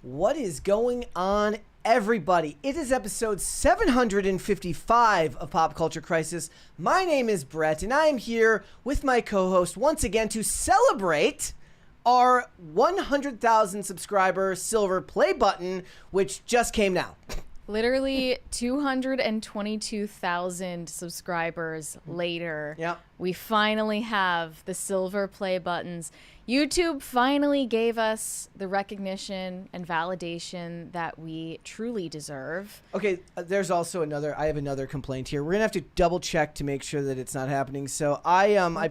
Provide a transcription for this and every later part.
What is going on, everybody? It is episode 755 of Pop Culture Crisis. My name is Brett, and I am here with my co-host once again to celebrate our 100,000 subscriber silver play button, which just came now. Literally 222,000 subscribers later, we finally have the silver play buttons. YouTube finally gave us the recognition and validation that we truly deserve. Okay, there's also I have another complaint here. We're gonna have to double check to make sure that it's not happening. So I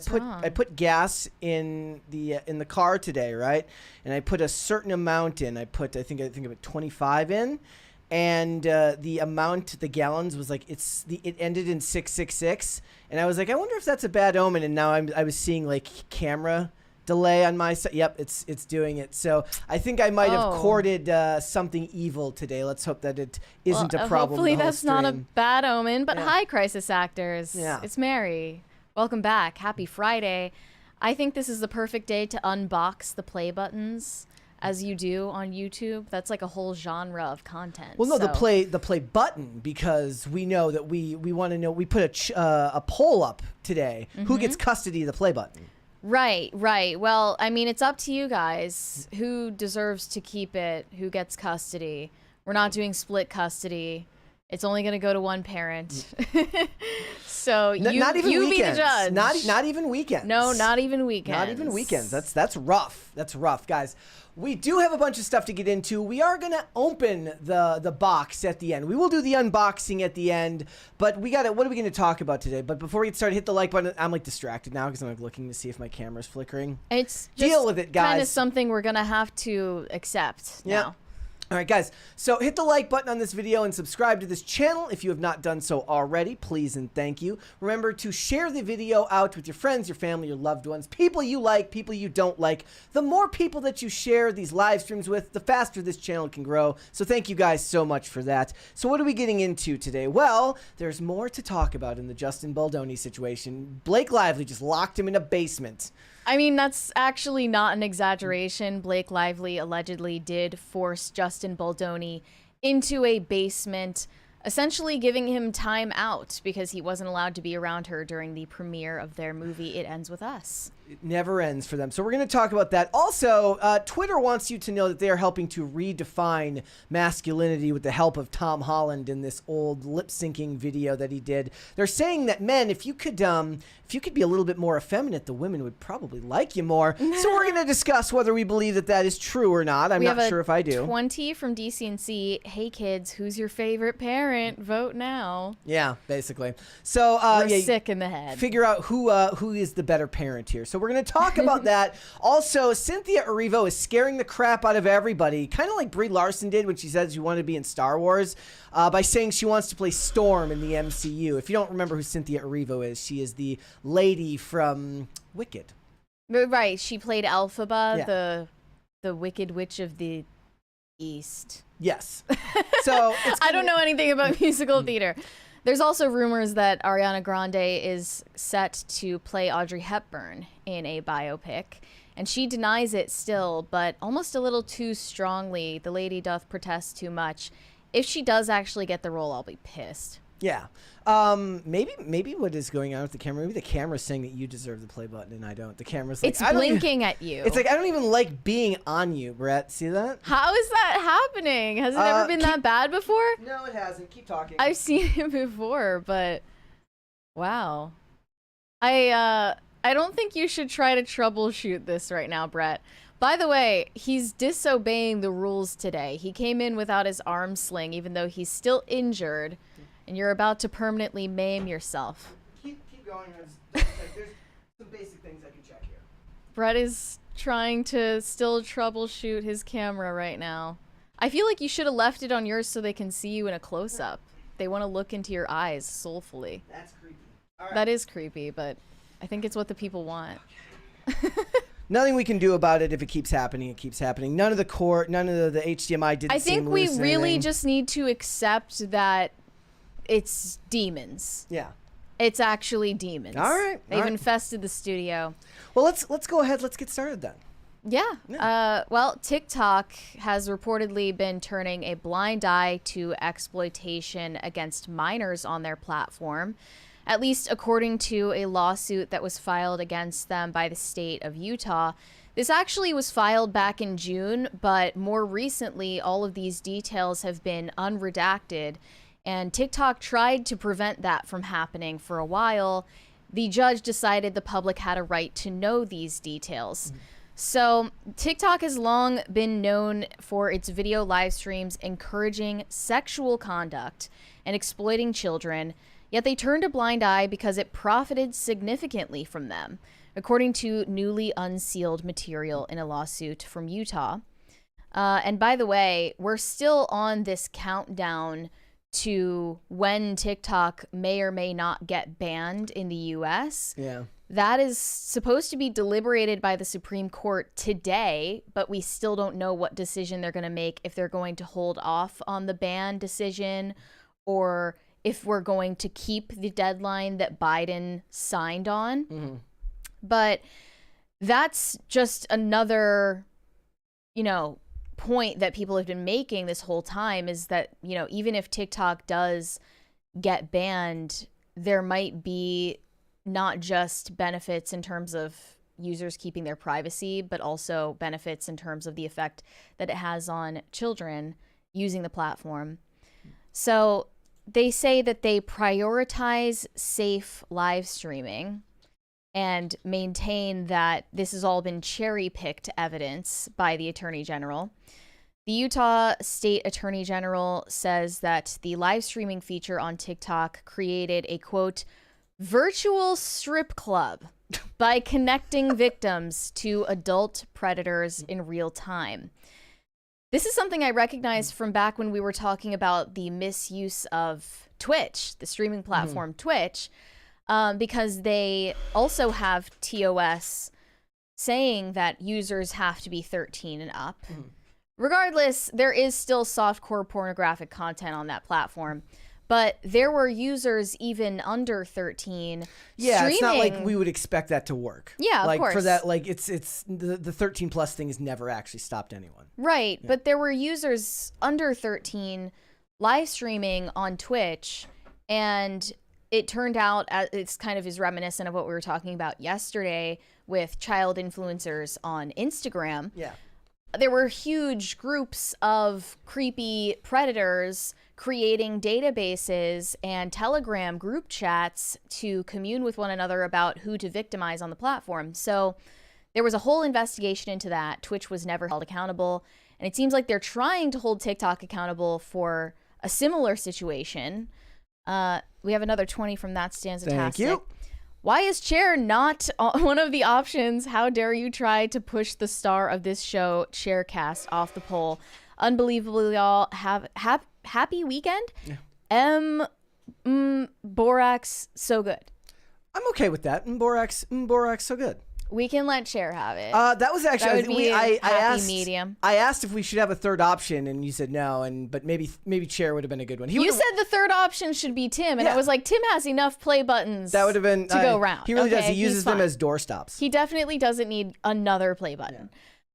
put gas in the car today, right? And I put a certain amount in. I think I put 25 in. And the gallons was like it ended in 666, and I was like, I wonder if that's a bad omen. And now I was seeing like camera delay on my side. Yep, it's doing it. So I think I might have courted something evil today. Let's hope that it isn't a problem. Hopefully that's not a bad omen. But hi, crisis actors. Yeah. It's Mary. Welcome back. Happy Friday. I think this is the perfect day to unbox the play buttons. As you do on YouTube. That's like a whole genre of content. Well, no, the play button, because we know that we want to know. We put a poll up today. Who gets custody of the play button? Right. Well, I mean, it's up to you guys. Who deserves to keep it? Who gets custody? We're not doing split custody. It's only going to go to one parent. So you be the judge. Not even weekends. No, not even weekends. Not even weekends. That's rough. That's rough, guys. We do have a bunch of stuff to get into. We are going to open the box at the end. We will do the unboxing at the end, but what are we going to talk about today? But before we get started, hit the like button. I'm like distracted now because I'm like looking to see if my camera's flickering. It's deal with it, guys. Kind of something we're going to have to accept now. All right, guys, so hit the like button on this video and subscribe to this channel if you have not done so already. Please and thank you. Remember to share the video out with your friends, your family, your loved ones, people you like, people you don't like. The more people that you share these live streams with, the faster this channel can grow. So thank you guys so much for that. So what are we getting into today? Well, there's more to talk about in the Justin Baldoni situation. Blake Lively just locked him in a basement. I mean, that's actually not an exaggeration. Blake Lively allegedly did force Justin Baldoni into a basement, essentially giving him time out because he wasn't allowed to be around her during the premiere of their movie, It Ends With Us. It never ends for them. So we're going to talk about that. Also, Twitter wants you to know that they are helping to redefine masculinity with the help of Tom Holland in this old lip-syncing video that he did. They're saying that men, if you could be a little bit more effeminate, the women would probably like you more. So we're going to discuss whether we believe that that is true or not. I'm not sure if I do. 20 from DCNC. Hey kids, who's your favorite parent? Vote now. Yeah, basically. So we're sick in the head. Figure out who is the better parent here. So we're going to talk about that. Also, Cynthia Erivo is scaring the crap out of everybody, kind of like Brie Larson did when she said she wanted to be in Star Wars, by saying she wants to play Storm in the MCU. If you don't remember who Cynthia Erivo is, she is the lady from Wicked. Right, she played Elphaba, the Wicked Witch of the East. Yes. So I don't know anything about musical theater. There's also rumors that Ariana Grande is set to play Audrey Hepburn in a biopic, and she denies it still, but almost a little too strongly. The lady doth protest too much. If she does actually get the role, I'll be pissed. Yeah. Maybe what is going on with the camera? Maybe the camera's saying that you deserve the play button and I don't. The camera's like, it's blinking at you. It's like, I don't even like being on you, Brett. See that? How is that happening? Has it ever been that bad before? No, it hasn't. Keep talking. I've seen it before, but wow. I don't think you should try to troubleshoot this right now, Brett. By the way, he's disobeying the rules today. He came in without his arm sling, even though he's still injured. And you're about to permanently maim yourself. Keep going. There's some basic things I can check here. Brett is trying to still troubleshoot his camera right now. I feel like you should have left it on yours so they can see you in a close-up. They want to look into your eyes soulfully. That's creepy. All right. That is creepy, but I think it's what the people want. Okay. Nothing we can do about it. If it keeps happening, it keeps happening. None of the HDMI didn't I think we really just need to accept that it's demons. Yeah. It's actually demons. All right. They've infested the studio. Well, let's go ahead. Let's get started then. Yeah. Well, TikTok has reportedly been turning a blind eye to exploitation against minors on their platform, at least according to a lawsuit that was filed against them by the state of Utah. This actually was filed back in June, but more recently, all of these details have been unredacted, and TikTok tried to prevent that from happening for a while. The judge decided the public had a right to know these details. So TikTok has long been known for its video live streams encouraging sexual conduct and exploiting children, yet they turned a blind eye because it profited significantly from them, according to newly unsealed material in a lawsuit from Utah. And by the way, we're still on this countdown to when TikTok may or may not get banned in the US. Yeah. That is supposed to be deliberated by the Supreme Court today, but we still don't know what decision they're going to make, if they're going to hold off on the ban decision or if we're going to keep the deadline that Biden signed on. Mm-hmm. But that's just another, point that people have been making this whole time, is that, even if TikTok does get banned, there might be not just benefits in terms of users keeping their privacy, but also benefits in terms of the effect that it has on children using the platform. So they say that they prioritize safe live streaming and maintain that this has all been cherry-picked evidence by the Attorney General. The Utah State Attorney General says that the live streaming feature on TikTok created a, quote, virtual strip club by connecting victims to adult predators in real time. This is something I recognized from back when we were talking about the misuse of Twitch, the streaming platform Twitch, because they also have TOS saying that users have to be 13 and up. Regardless, there is still softcore pornographic content on that platform. But there were users even under 13 streaming. It's not like we would expect that to work. Yeah, of course. For that, it's the 13 plus thing has never actually stopped anyone. Right, yeah. But there were users under 13 live streaming on Twitch, and it turned out it's kind of is reminiscent of what we were talking about yesterday with child influencers on Instagram. Yeah. There were huge groups of creepy predators creating databases and Telegram group chats to commune with one another about who to victimize on the platform. So there was a whole investigation into that. Twitch was never held accountable. And it seems like they're trying to hold TikTok accountable for a similar situation. We have another 20 from That Stanza-tastic. Thank you. Why is chair not one of the options? How dare you try to push the star of this show, Chaircast, off the poll? Unbelievable, y'all. Have happy weekend. Yeah. Borax, so good. I'm okay with that. Borax, so good. We can let Chair have it. That was actually I asked medium. I asked if we should have a third option, and you said no. But maybe Chair would have been a good one. You said the third option should be Tim, and I was like, Tim has enough play buttons. That would have been to go around. He really does. He uses them as doorstops. He definitely doesn't need another play button.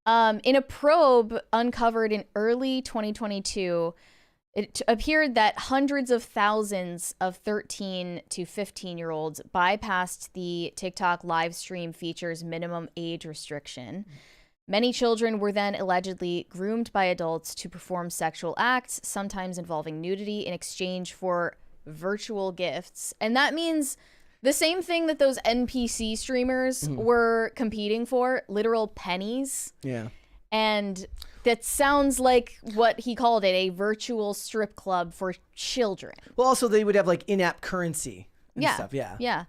Yeah. In a probe uncovered in early 2022. It appeared that hundreds of thousands of 13 to 15-year-olds bypassed the TikTok live stream feature's minimum age restriction. Many children were then allegedly groomed by adults to perform sexual acts, sometimes involving nudity, in exchange for virtual gifts. And that means the same thing that those NPC streamers were competing for, literal pennies. Yeah. And that sounds like what he called it, a virtual strip club for children. Well, also they would have like in-app currency and stuff. Yeah.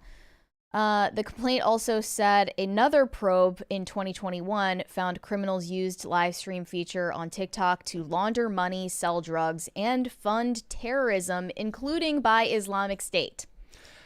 The complaint also said another probe in 2021 found criminals used live stream feature on TikTok to launder money, sell drugs, and fund terrorism, including by Islamic State.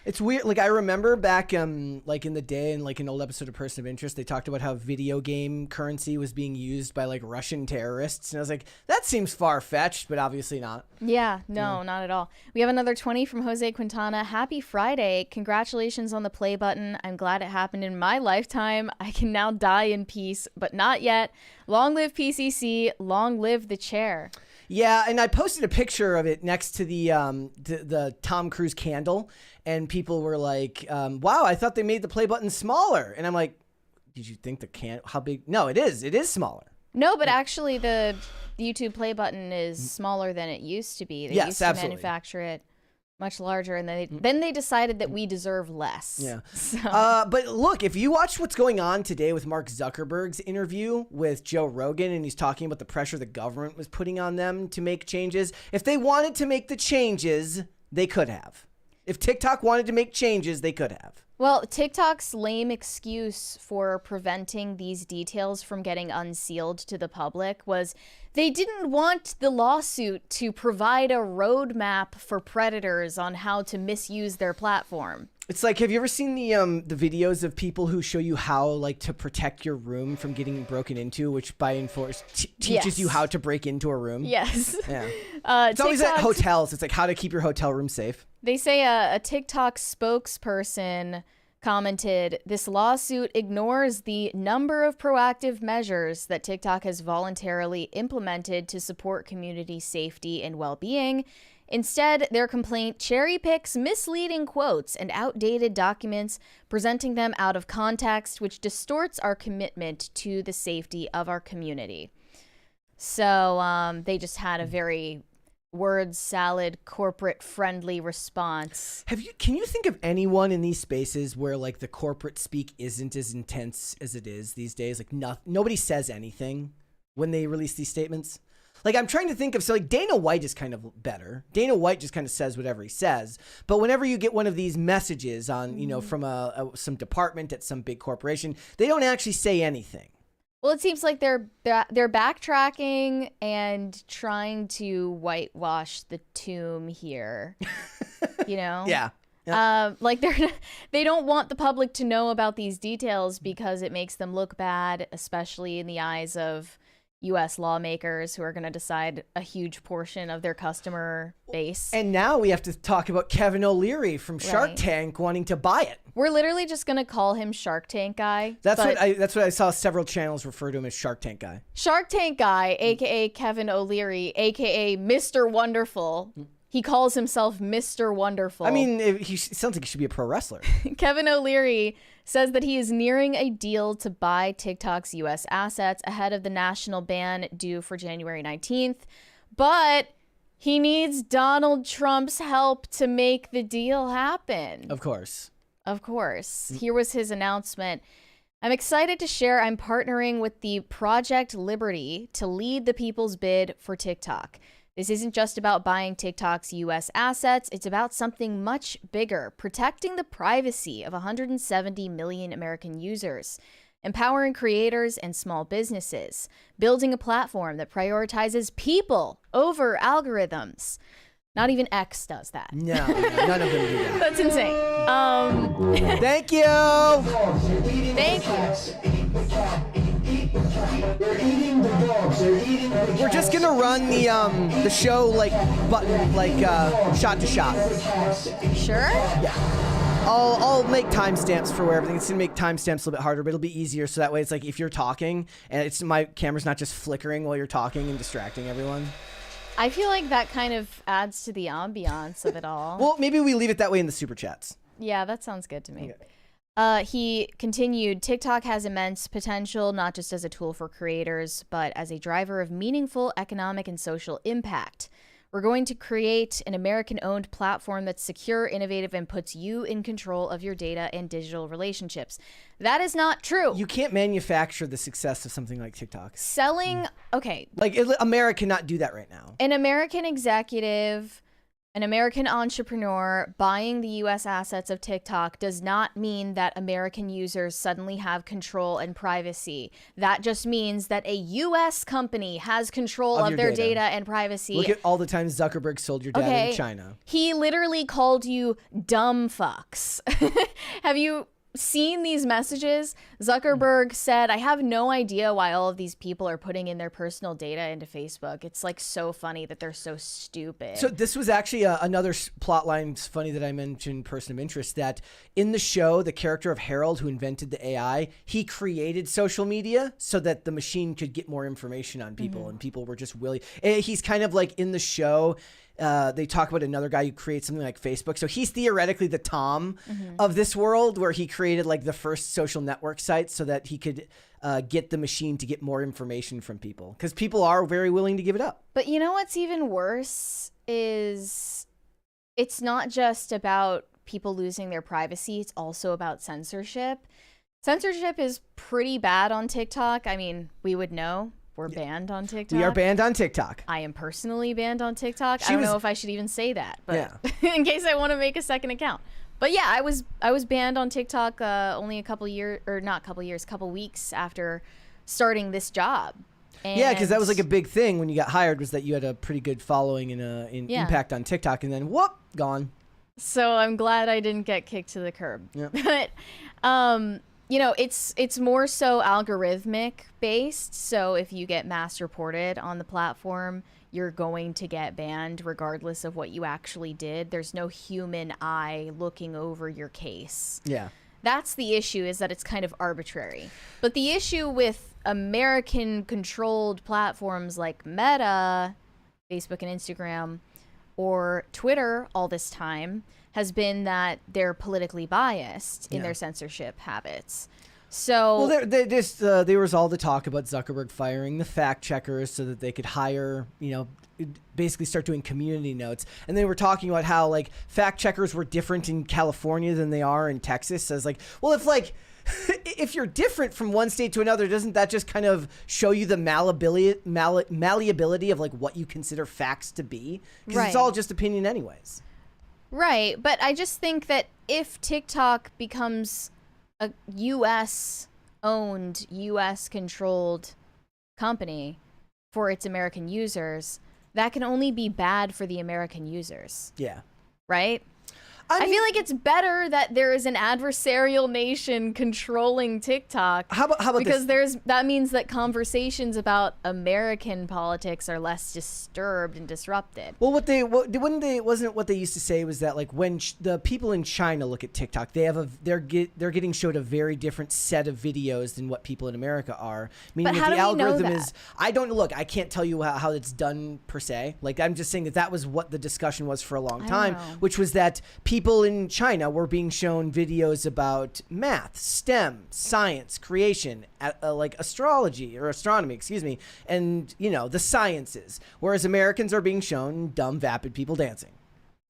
It's weird. Like I remember back, like in the day, in like an old episode of Person of Interest, they talked about how video game currency was being used by like Russian terrorists, and I was like, that seems far fetched, but obviously not. Yeah, no, not at all. We have another 20 from Jose Quintana. Happy Friday! Congratulations on the play button. I'm glad it happened in my lifetime. I can now die in peace, but not yet. Long live PCC. Long live the chair. Yeah, and I posted a picture of it next to the Tom Cruise candle, and people were like, "Wow, I thought they made the play button smaller." And I'm like, "Did you think how big? No, it is. It is smaller." No, but actually, the YouTube play button is smaller than it used to be. They used to manufacture it much larger, and then they decided that we deserve less. Yeah. So. But look, if you watch what's going on today with Mark Zuckerberg's interview with Joe Rogan, and he's talking about the pressure the government was putting on them to make changes, if they wanted to make the changes, they could have. If TikTok wanted to make changes, they could have. Well, TikTok's lame excuse for preventing these details from getting unsealed to the public was they didn't want the lawsuit to provide a roadmap for predators on how to misuse their platform. It's like, have you ever seen the videos of people who show you how like to protect your room from getting broken into, which by enforce teaches you how to break into a room? Yes. Yeah. It's always at hotels. It's like how to keep your hotel room safe. They say a TikTok spokesperson commented, "This lawsuit ignores the number of proactive measures that TikTok has voluntarily implemented to support community safety and well-being. Instead, their complaint cherry picks misleading quotes and outdated documents, presenting them out of context, which distorts our commitment to the safety of our community." So they just had a very word salad, corporate friendly response. Can you think of anyone in these spaces where like the corporate speak isn't as intense as it is these days? Like nobody says anything when they release these statements. Like I'm trying to think of, so like Dana White is kind of better. Dana White just kind of says whatever he says. But whenever you get one of these messages on, you know, from some department at some big corporation, they don't actually say anything. Well, it seems like they're backtracking and trying to whitewash the tomb here, you know? Yeah. Like they don't want the public to know about these details because it makes them look bad, especially in the eyes of U.S. lawmakers who are going to decide a huge portion of their customer base. And now we have to talk about Kevin O'Leary from Shark Tank wanting to buy it. We're literally just going to call him Shark Tank Guy. That's what I saw several channels refer to him as, Shark Tank Guy. Shark Tank Guy, a.k.a. Kevin O'Leary, a.k.a. Mr. Wonderful. He calls himself Mr. Wonderful. I mean, he sounds like he should be a pro wrestler. Kevin O'Leary says that he is nearing a deal to buy TikTok's U.S. assets ahead of the national ban due for January 19th. But he needs Donald Trump's help to make the deal happen. Of course. Of course. Here was his announcement. "I'm excited to share I'm partnering with the Project Liberty to lead the people's bid for TikTok. This isn't just about buying TikTok's U.S. assets. It's about something much bigger, protecting the privacy of 170 million American users, empowering creators and small businesses, building a platform that prioritizes people over algorithms." Not even X does that. No, none of them do that. That's insane. Thank you. Thank you. They're eating the dogs. They're eating the We're just gonna run the show like button shot to shot. Sure? Yeah. I'll make timestamps for where everything. It's gonna make timestamps a little bit harder, but it'll be easier. So that way, it's like if you're talking and my camera's not just flickering while you're talking and distracting everyone. I feel like that kind of adds to the ambiance of it all. Well, maybe we leave it that way in the super chats. Yeah, that sounds good to me. Okay. He continued, "TikTok has immense potential, not just as a tool for creators, but as a driver of meaningful economic and social impact. We're going to create an American-owned platform that's secure, innovative, and puts you in control of your data and digital relationships." That is not true. You can't manufacture the success of something like TikTok. Okay. Like America cannot do that right now. An American executive An American entrepreneur buying the U.S. assets of TikTok does not mean that American users suddenly have control and privacy. That just means that a U.S. company has control of their data and privacy. Look at all the times Zuckerberg sold your data in China. He literally called you dumb fucks. Have you seen these messages? Zuckerberg said, I have no idea why all of these people are putting in their personal data into Facebook. It's like so funny that they're so stupid. So this was actually another plot line. It's funny that I mentioned person of interest, that in the show, the character of Harold, who invented the AI, he created social media so that the machine could get more information on people, and people were just willing. He's kind of like in the show. They talk about another guy who creates something like Facebook. So he's theoretically the Tom of this world, where he created like the first social network site so that he could get the machine to get more information from people, because people are very willing to give it up. But you know what's even worse is it's not just about people losing their privacy. It's also about censorship. Censorship is pretty bad on TikTok. I mean, we would know. We're banned on TikTok. We are banned on TikTok. I am personally banned on TikTok. I don't know if I should even say that, but in case I want to make a second account. But yeah, I was banned on TikTok only a couple weeks after starting this job. And yeah, because that was like a big thing when you got hired, was that you had a pretty good following and impact on TikTok, and then whoop, gone. So I'm glad I didn't get kicked to the curb. Yeah. But you know, it's more so algorithmic based. So if you get mass reported on the platform, you're going to get banned regardless of what you actually did. There's no human eye looking over your case. Yeah. That's the issue, is that it's kind of arbitrary. But the issue with American controlled platforms like Meta, Facebook and Instagram, or Twitter all this time has been that they're politically biased in their censorship habits. So, well, there was all the talk about Zuckerberg firing the fact checkers so that they could hire, basically start doing community notes. And they were talking about how like fact checkers were different in California than they are in Texas. So I was like, well, if you're different from one state to another, doesn't that just kind of show you the malleability of like what you consider facts to be? Because it's all just opinion anyways. Right, but I just think that if TikTok becomes a U.S.-owned, U.S.-controlled company for its American users, that can only be bad for the American users. Yeah. Right? I feel like it's better that there is an adversarial nation controlling TikTok. How about because that means that conversations about American politics are less disturbed and disrupted. Well, what they used to say was that like when the people in China look at TikTok, they're getting showed a very different set of videos than what people in America are. Meaning that the algorithm is, I can't tell you how it's done per se. Like I'm just saying that was what the discussion was for a long time, which was that people in China were being shown videos about math, STEM, science, creation, like astrology or astronomy, and the sciences, whereas Americans are being shown dumb, vapid people dancing.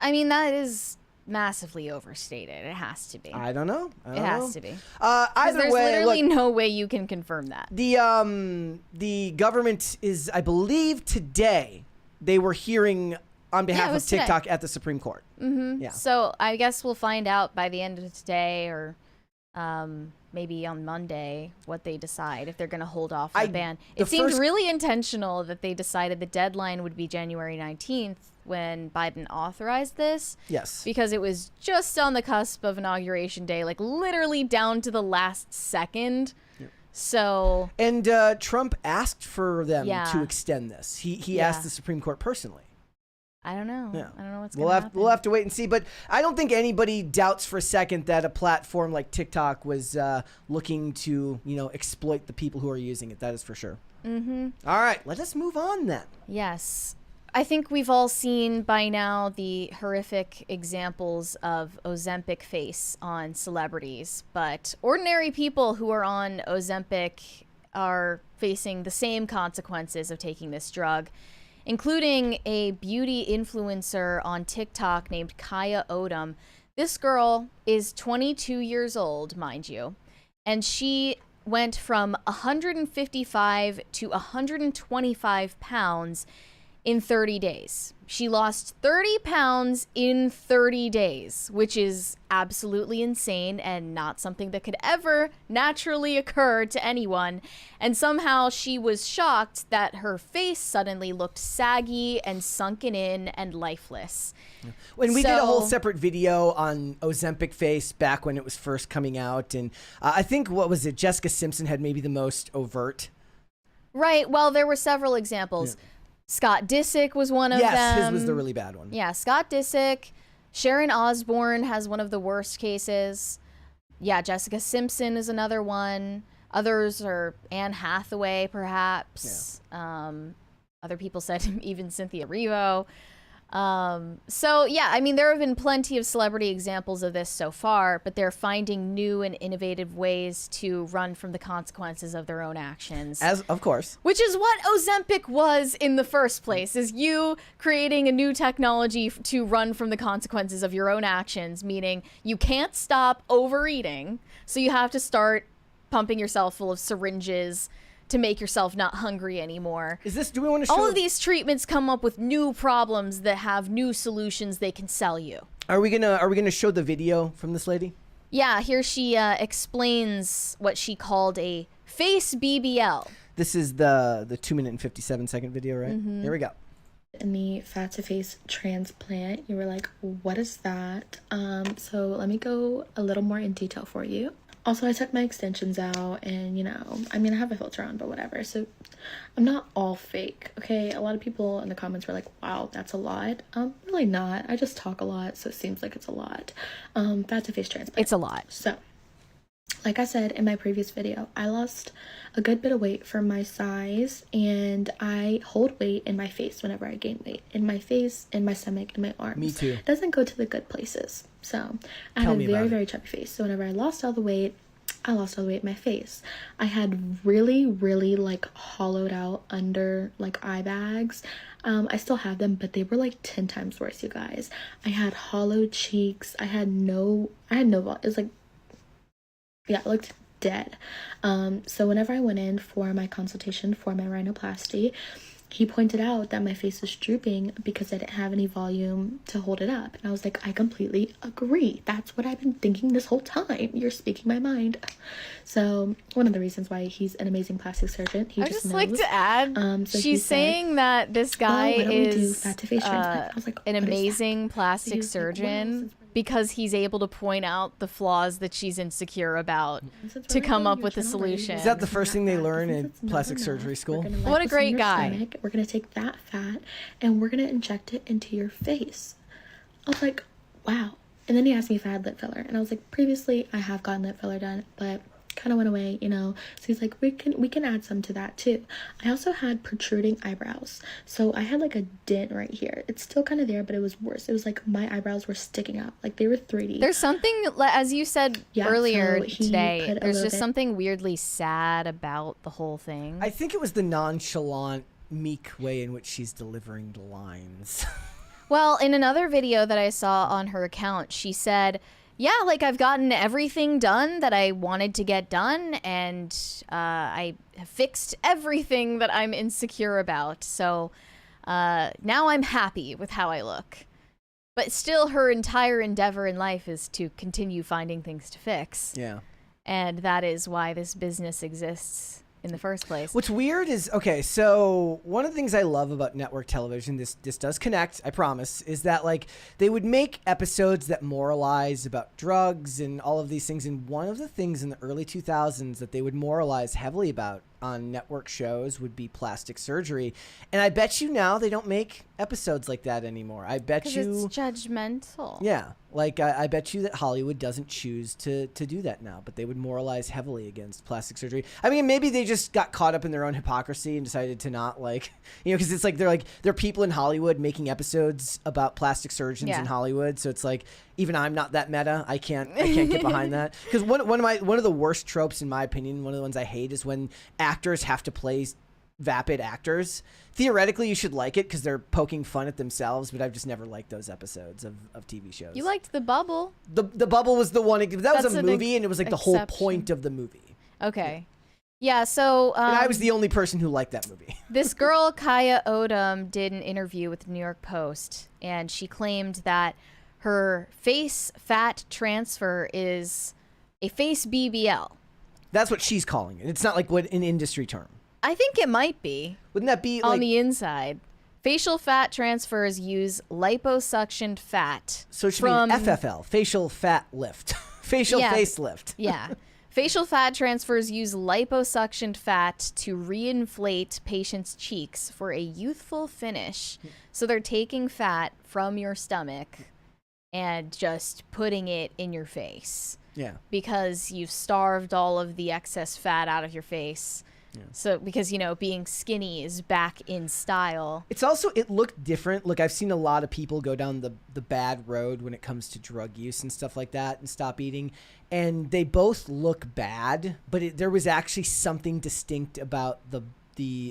I mean, that is massively overstated. It has to be. I don't know. It has to be. Either there's way, literally no way you can confirm that. The government is, I believe, today they were hearing on behalf of TikTok at the Supreme Court. Mm-hmm. Yeah. So I guess we'll find out by the end of today, or maybe on Monday, what they decide, if they're going to hold off the ban. It seemed really intentional that they decided the deadline would be January 19th when Biden authorized this. Yes. Because it was just on the cusp of Inauguration Day, like literally down to the last second. Yep. So. And Trump asked for them to extend this. He asked the Supreme Court personally. I don't know. Yeah. I don't know what's going to happen. We'll have to wait and see. But I don't think anybody doubts for a second that a platform like TikTok was looking to, exploit the people who are using it. That is for sure. Mm-hmm. All right. Let us move on then. Yes. I think we've all seen by now the horrific examples of Ozempic face on celebrities. But ordinary people who are on Ozempic are facing the same consequences of taking this drug, including a beauty influencer on TikTok named Kaya Odom. This girl is 22 years old, mind you, and she went from 155 to 125 pounds in 30 days. She lost 30 pounds in 30 days, which is absolutely insane and not something that could ever naturally occur to anyone. And somehow she was shocked that her face suddenly looked saggy and sunken in and lifeless. When we did a whole separate video on Ozempic face back when it was first coming out, and I think, what was it, Jessica Simpson had maybe the most overt. Right, well, there were several examples. Yeah. Scott Disick was one of them. Yes, his was the really bad one. Yeah, Scott Disick. Sharon Osbourne has one of the worst cases. Yeah, Jessica Simpson is another one. Others are Anne Hathaway, perhaps. Yeah. Other people said even Cynthia Erivo. So yeah, I mean, there have been plenty of celebrity examples of this so far, but they're finding new and innovative ways to run from the consequences of their own actions. As of course. Which is what Ozempic was in the first place, is you creating a new technology to run from the consequences of your own actions, meaning you can't stop overeating, so you have to start pumping yourself full of syringes to make yourself not hungry anymore. Do we want to show? All of these treatments come up with new problems that have new solutions they can sell you. Are we gonna show the video from this lady? Yeah, here she explains what she called a face BBL. This is the 2-minute and 57-second video, right? Mm-hmm. Here we go. In the fat to face transplant, you were like, what is that? So let me go a little more in detail for you. Also, I took my extensions out, and I mean, I have a filter on, but whatever. So I'm not all fake, okay? A lot of people in the comments were like, wow, that's a lot. Really not. I just talk a lot, so it seems like it's a lot. Fat to face transplant. It's a lot. So, like I said in my previous video, I lost a good bit of weight for my size, and I hold weight in my face whenever I gain weight. In my face, in my stomach, in my arms. Me too. It doesn't go to the good places. So I had a very, very chubby face. So whenever I lost all the weight, I lost all the weight in my face. I had really, really like hollowed out under like eye bags. I still have them, but they were like 10 times worse, you guys. I had hollow cheeks. I had no, it was like, yeah, it looked dead. So whenever I went in for my consultation for my rhinoplasty, he pointed out that my face was drooping because I didn't have any volume to hold it up. And I was like, I completely agree. That's what I've been thinking this whole time. You're speaking my mind. So one of the reasons why he's an amazing plastic surgeon, he just knows. like to add, so she's saying that this guy is an amazing plastic surgeon because he's able to point out the flaws that she's insecure about to come up with a solution. Is that the first thing they learn in plastic surgery school? What a great guy. We're going to take that fat and we're going to inject it into your face. I was like, wow. And then he asked me if I had lip filler. And I was like, previously I have gotten lip filler done, but kind of went away, So he's like, we can add some to that too. I also had protruding eyebrows. So I had like a dent right here. It's still kind of there, but it was worse. It was like my eyebrows were sticking out. Like they were 3D. There's something, as you said earlier today, there's just something weirdly sad about the whole thing. I think it was the nonchalant, meek way in which she's delivering the lines. Well, in another video that I saw on her account, she said, yeah, like I've gotten everything done that I wanted to get done, and I have fixed everything that I'm insecure about. So now I'm happy with how I look. But still, her entire endeavor in life is to continue finding things to fix. Yeah. And that is why this business exists in the first place. What's weird is, okay, so one of the things I love about network television, this does connect, I promise, is that like they would make episodes that moralize about drugs and all of these things. And one of the things in the early 2000s that they would moralize heavily about on network shows would be plastic surgery. And I bet you now they don't make episodes like that anymore. I bet you... Because it's judgmental. Yeah. Like, I bet you that Hollywood doesn't choose to do that now, but they would moralize heavily against plastic surgery. I mean, maybe they just got caught up in their own hypocrisy and decided to not, like, because it's like they're people in Hollywood making episodes about plastic surgeons in Hollywood. So it's like, even I'm not that meta. I can't get behind that. Because one of the worst tropes, in my opinion, one of the ones I hate, is when actors have to play vapid actors. Theoretically, you should like it because they're poking fun at themselves, but I've just never liked those episodes of TV shows. You liked The Bubble. The Bubble was the one. That was a movie, and it was like the whole point of the movie. Okay. Yeah, so and I was the only person who liked that movie. This girl, Kaya Odom, did an interview with the New York Post, and she claimed that her face fat transfer is a face BBL. That's what she's calling it. It's not like what an industry term. I think it might be. Wouldn't that be on like, the inside? Facial fat transfers use liposuctioned fat. So it should be FFL, facial fat lift. Facial facelift. Yeah. Facial fat transfers use liposuctioned fat to reinflate patients' cheeks for a youthful finish. So they're taking fat from your stomach and just putting it in your face. Yeah. Because you've starved all of the excess fat out of your face. Yeah. So because, being skinny is back in style. It's also, it looked different. Look, I've seen a lot of people go down the bad road when it comes to drug use and stuff like that and stop eating. And they both look bad, but there was actually something distinct about the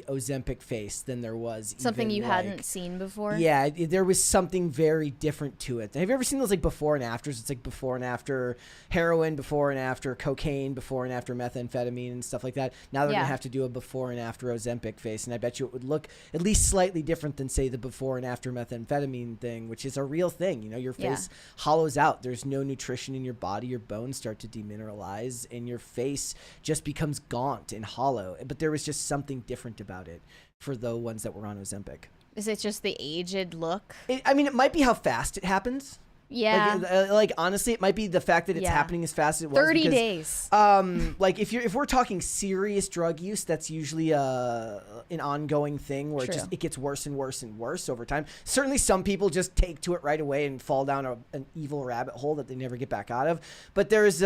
Ozempic face than there was something you hadn't seen before. Yeah, there was something very different to it. Have you ever seen those like before and afters? It's like before and after heroin, before and after cocaine, before and after methamphetamine and stuff like that. Now they're gonna have to do a before and after Ozempic face, and I bet you it would look at least slightly different than say the before and after methamphetamine thing, which is a real thing. Your face hollows out. There's no nutrition in your body. Your bones start to demineralize, and your face just becomes gaunt and hollow. But there was just something different about it for the ones that were on Ozempic. Is it just the aged look? It might be how fast it happens. Yeah. Like honestly, it might be the fact that it's happening as fast as it was. 30 days. Like if we're talking serious drug use, that's usually an ongoing thing where it gets worse and worse and worse over time. Certainly some people just take to it right away and fall down an evil rabbit hole that they never get back out of. But there's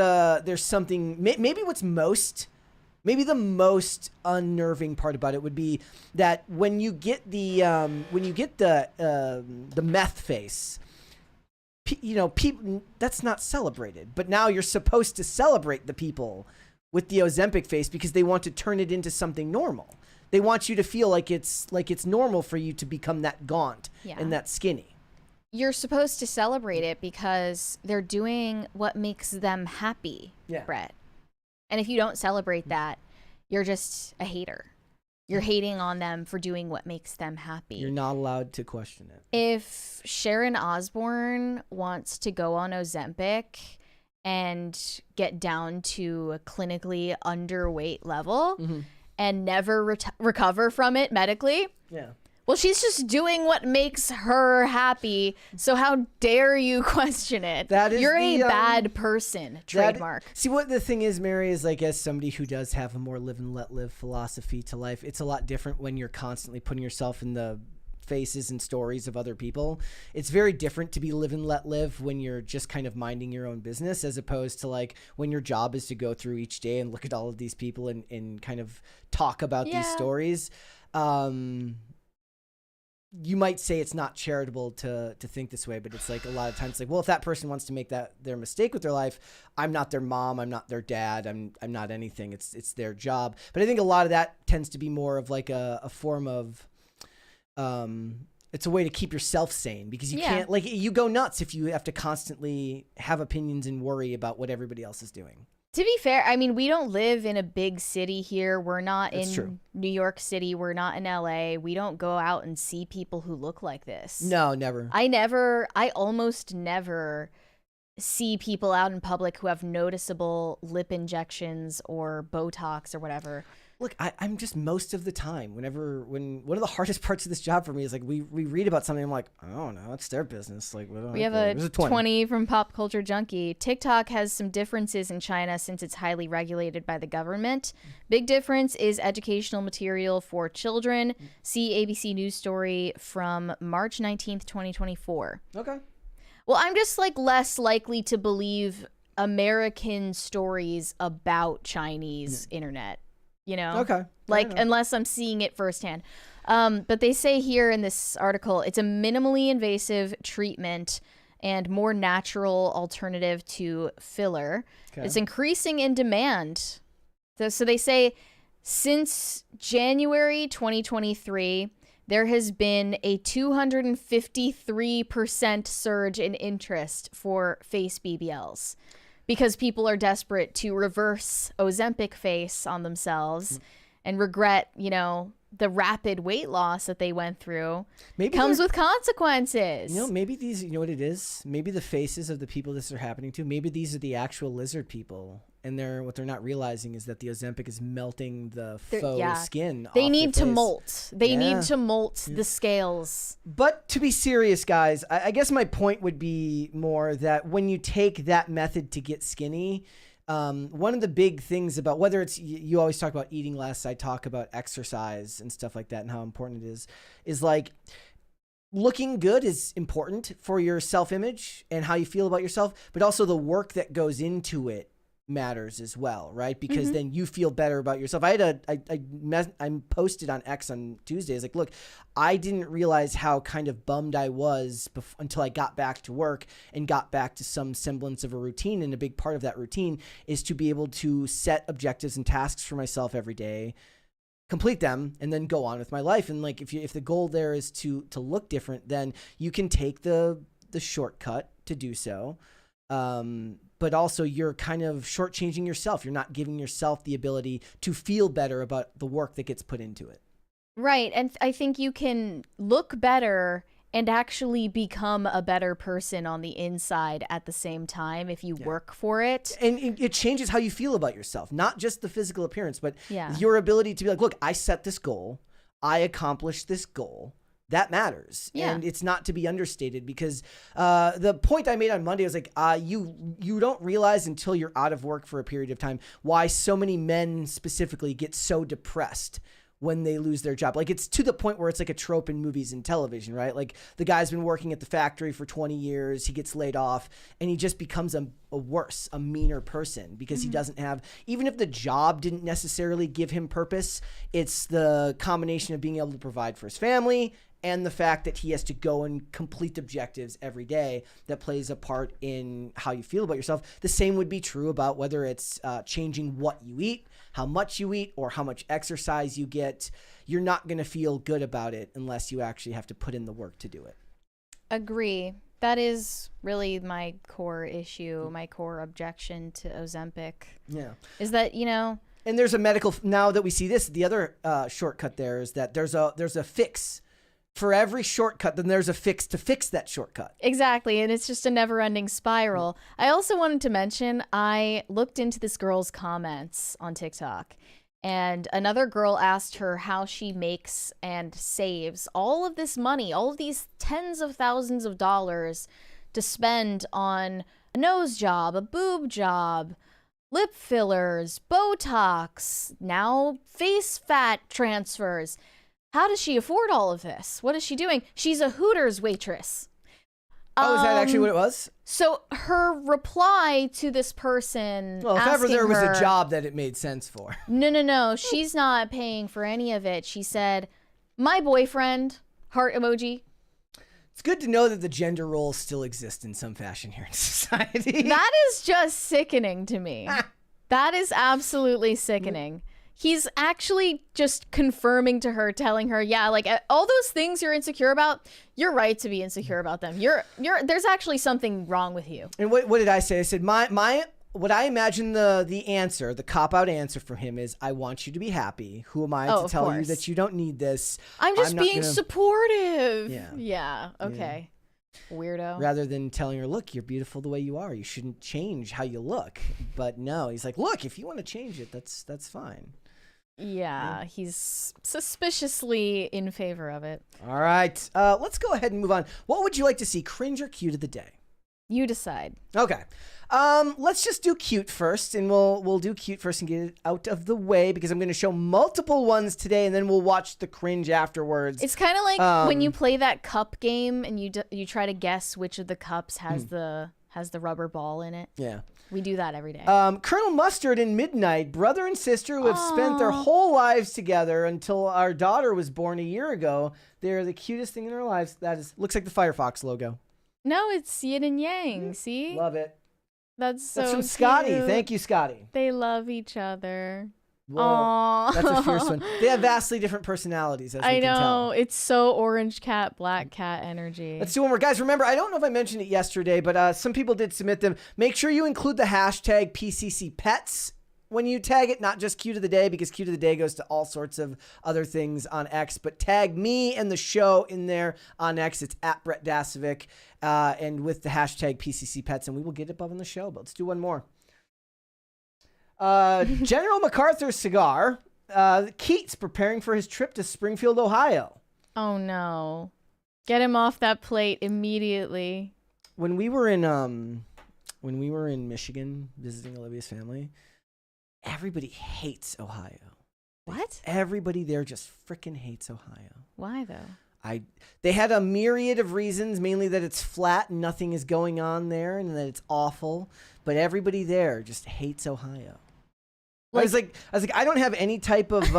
something, maybe the most unnerving part about it would be that when you get the meth face, people, that's not celebrated. But now you're supposed to celebrate the people with the Ozempic face because they want to turn it into something normal. They want you to feel like it's normal for you to become that gaunt and that skinny. You're supposed to celebrate it because they're doing what makes them happy, Brett. And if you don't celebrate that, you're just a hater. You're hating on them for doing what makes them happy. You're not allowed to question it. If Sharon Osbourne wants to go on Ozempic and get down to a clinically underweight level and never recover from it medically, well, she's just doing what makes her happy. So how dare you question it? You're a bad person. Trademark. See, what the thing is, Mary, is like as somebody who does have a more live and let live philosophy to life, it's a lot different when you're constantly putting yourself in the faces and stories of other people. It's very different to be live and let live when you're just kind of minding your own business, as opposed to like when your job is to go through each day and look at all of these people and kind of talk about these stories. You might say it's not charitable to think this way, but it's like a lot of times like, well, if that person wants to make that their mistake with their life, I'm not their mom, I'm not their dad, I'm not anything. It's their job. But I think a lot of that tends to be more of like a form of it's a way to keep yourself sane, because you can't, like, you go nuts if you have to constantly have opinions and worry about what everybody else is doing. To be fair, I mean, we don't live in a big city here. We're not in New York City. We're not in LA. We don't go out and see people who look like this. No, never. I almost never see people out in public who have noticeable lip injections or Botox or whatever. Look, I'm just most of the time, when one of the hardest parts of this job for me is like we read about something, I'm like, I don't know, it's their business. Like, we have a 20 from Pop Culture Junkie. TikTok has some differences in China since it's highly regulated by the government. Big difference is educational material for children. See ABC News story from March 19th, 2024. Okay. Well, I'm just like less likely to believe American stories about Chinese internet. You know, okay, like unless I'm seeing it firsthand. But they say here in this article, it's a minimally invasive treatment and more natural alternative to filler. Okay. It's increasing in demand. So they say since January 2023, there has been a 253% surge in interest for face BBLs. because people are desperate to reverse Ozempic face on themselves and regret, you know, the rapid weight loss that they went through. Maybe comes with consequences. You know, maybe these, you know what it is? Maybe the faces of the people this are happening to, maybe these are the actual lizard people. And what they're not realizing is that the Ozempic is melting the faux skin off They need their to face. molt. They need to molt the scales. But to be serious, guys, I guess my point would be more that when you take that method to get skinny, one of the big things about whether it's you always talk about eating less, I talk about exercise and stuff like that and how important it is like looking good is important for your self-image and how you feel about yourself, but also the work that goes into it matters as well, right? Because then you feel better about yourself. I posted on X on Tuesday. It's like, look, I didn't realize how kind of bummed I was until I got back to work and got back to some semblance of a routine. And a big part of that routine is to be able to set objectives and tasks for myself every day, complete them, and then go on with my life. And like, if the goal there is to look different, then you can take the shortcut to do so. But also you're kind of shortchanging yourself. You're not giving yourself the ability to feel better about the work that gets put into it. Right. And I think you can look better and actually become a better person on the inside at the same time if you work for it. And it changes how you feel about yourself, not just the physical appearance, but your ability to be like, look, I set this goal. I accomplished this goal. That matters. And it's not to be understated because the point I made on Monday was like, you don't realize until you're out of work for a period of time why so many men specifically get so depressed when they lose their job. Like, it's to the point where it's like a trope in movies and television, right? Like, the guy's been working at the factory for 20 years, he gets laid off, and he just becomes a meaner person because he doesn't have, even if the job didn't necessarily give him purpose, it's the combination of being able to provide for his family and the fact that he has to go and complete objectives every day that plays a part in how you feel about yourself. The same would be true about whether it's changing what you eat, how much you eat, or how much exercise you get. You're not going to feel good about it unless you actually have to put in the work to do it. Agree. That is really my core issue, my core objection to Ozempic. Yeah. Is that, you know... And there's a medical... Now that we see this, the other shortcut there is that there's a fix. For every shortcut, then there's a fix to fix that shortcut. Exactly, and it's just a never-ending spiral. I also wanted to mention, I looked into this girl's comments on TikTok, and another girl asked her how she makes and saves all of this money, all of these tens of thousands of dollars to spend on a nose job, a boob job, lip fillers, Botox, now face fat transfers. How does she afford all of this? What is she doing? She's a Hooters waitress. Oh, is that actually what it was? So her reply to this person, well, if ever there was a job that it made sense for. No. She's not paying for any of it. She said, my boyfriend, heart emoji. It's good to know that the gender roles still exist in some fashion here in society. That is just sickening to me. That is absolutely sickening. He's actually just confirming to her, telling her, yeah, like all those things you're insecure about, you're right to be insecure about them. There's actually something wrong with you. And what did I say? I said, what I imagine the answer, the cop-out answer for him is, I want you to be happy. Who am I to tell you that you don't need this? I'm just being supportive. Yeah. Okay. Yeah. Weirdo. Rather than telling her, look, you're beautiful the way you are. You shouldn't change how you look. But no, he's like, look, if you want to change it, that's fine. Yeah, he's suspiciously in favor of it. All right. Let's go ahead and move on. What would you like to see, cringe or cute of the day? You decide. Okay. Let's just do cute first, and we'll do cute first and get it out of the way because I'm going to show multiple ones today, and then we'll watch the cringe afterwards. It's kind of like when you play that cup game and you try to guess which of the cups has the rubber ball in it. Yeah. We do that every day. Colonel Mustard and Midnight, brother and sister who have spent their whole lives together until our daughter was born a year ago. They're the cutest thing in our lives. Looks like the Firefox logo. No, it's yin and yang. See? Love it. That's from Scotty. Thank you, Scotty. They love each other. Whoa, Aww. that's a fierce one. They have vastly different personalities, as we I can tell. know. It's so orange cat, black cat energy. Let's do one more. Guys, remember, I don't know if I mentioned it yesterday, but some people did submit them. Make sure you include the hashtag PCCPets when you tag it, not just Q to the Day, because Q to the Day goes to all sorts of other things on X, but tag me and the show in there on X. It's at Brett Dasovic, and with the hashtag PCCPets, and we will get it above on the show. But let's do one more. General MacArthur's cigar. Keats preparing for his trip to Springfield, Ohio. Oh no. Get him off that plate immediately. When we were in Michigan visiting Olivia's family, everybody hates Ohio. What? Everybody there just freaking hates Ohio. Why though? They had a myriad of reasons, mainly that it's flat and nothing is going on there and that it's awful, but everybody there just hates Ohio. I was like, I don't have any type of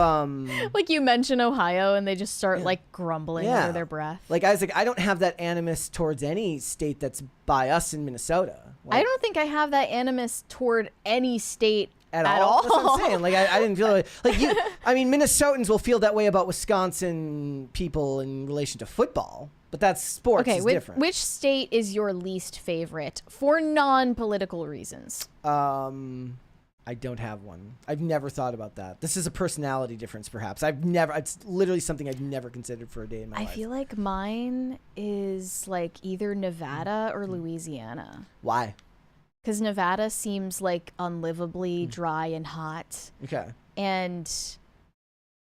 like you mention Ohio and they just start like grumbling under their breath. Like I was like, I don't have that animus towards any state that's by us in Minnesota. Like, I don't think I have that animus toward any state at all. That's what I'm saying. Like I didn't feel like you. I mean, Minnesotans will feel that way about Wisconsin people in relation to football, but that's sports. Okay, is different. Which state is your least favorite for non-political reasons? I don't have one. I've never thought about that. This is a personality difference, perhaps. It's literally something I've never considered for a day in my life. I feel like mine is like either Nevada or Louisiana. Why? Because Nevada seems like unlivably dry and hot. Okay. And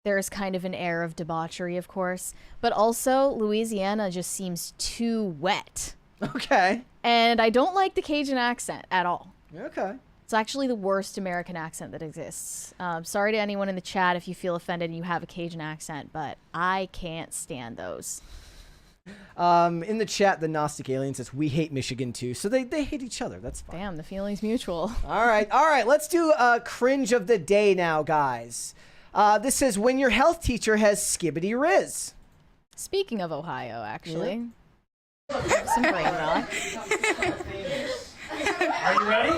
there's kind of an air of debauchery, of course. But also, Louisiana just seems too wet. Okay. And I don't like the Cajun accent at all. Okay. It's actually the worst American accent that exists. Sorry to anyone in the chat if you feel offended and you have a Cajun accent, but I can't stand those. In the chat, the Gnostic Alien says, we hate Michigan too. So they hate each other. That's fine. Damn, the feeling's mutual. All right. Let's do a cringe of the day now, guys. This says, when your health teacher has skibbity riz. Speaking of Ohio, actually. Yeah. Some brain rot. Are you ready?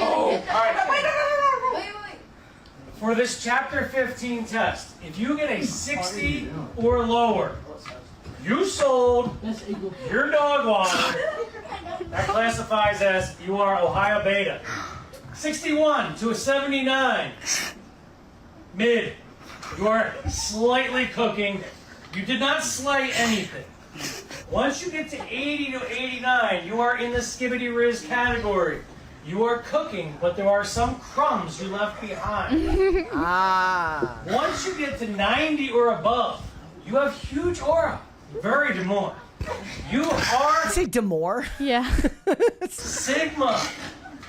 Oh, all right. Wait. For this chapter 15 test, if you get a 60 or lower, you sold your dog water. That classifies as you are Ohio Beta. 61 to a 79. Mid. You are slightly cooking. You did not slay anything. Once you get to 80 to 89, you are in the Skibbity Riz category. You are cooking, but there are some crumbs you left behind. Once you get to 90 or above, you have huge aura. Very demure. You are... Say demure? Yeah. Sigma.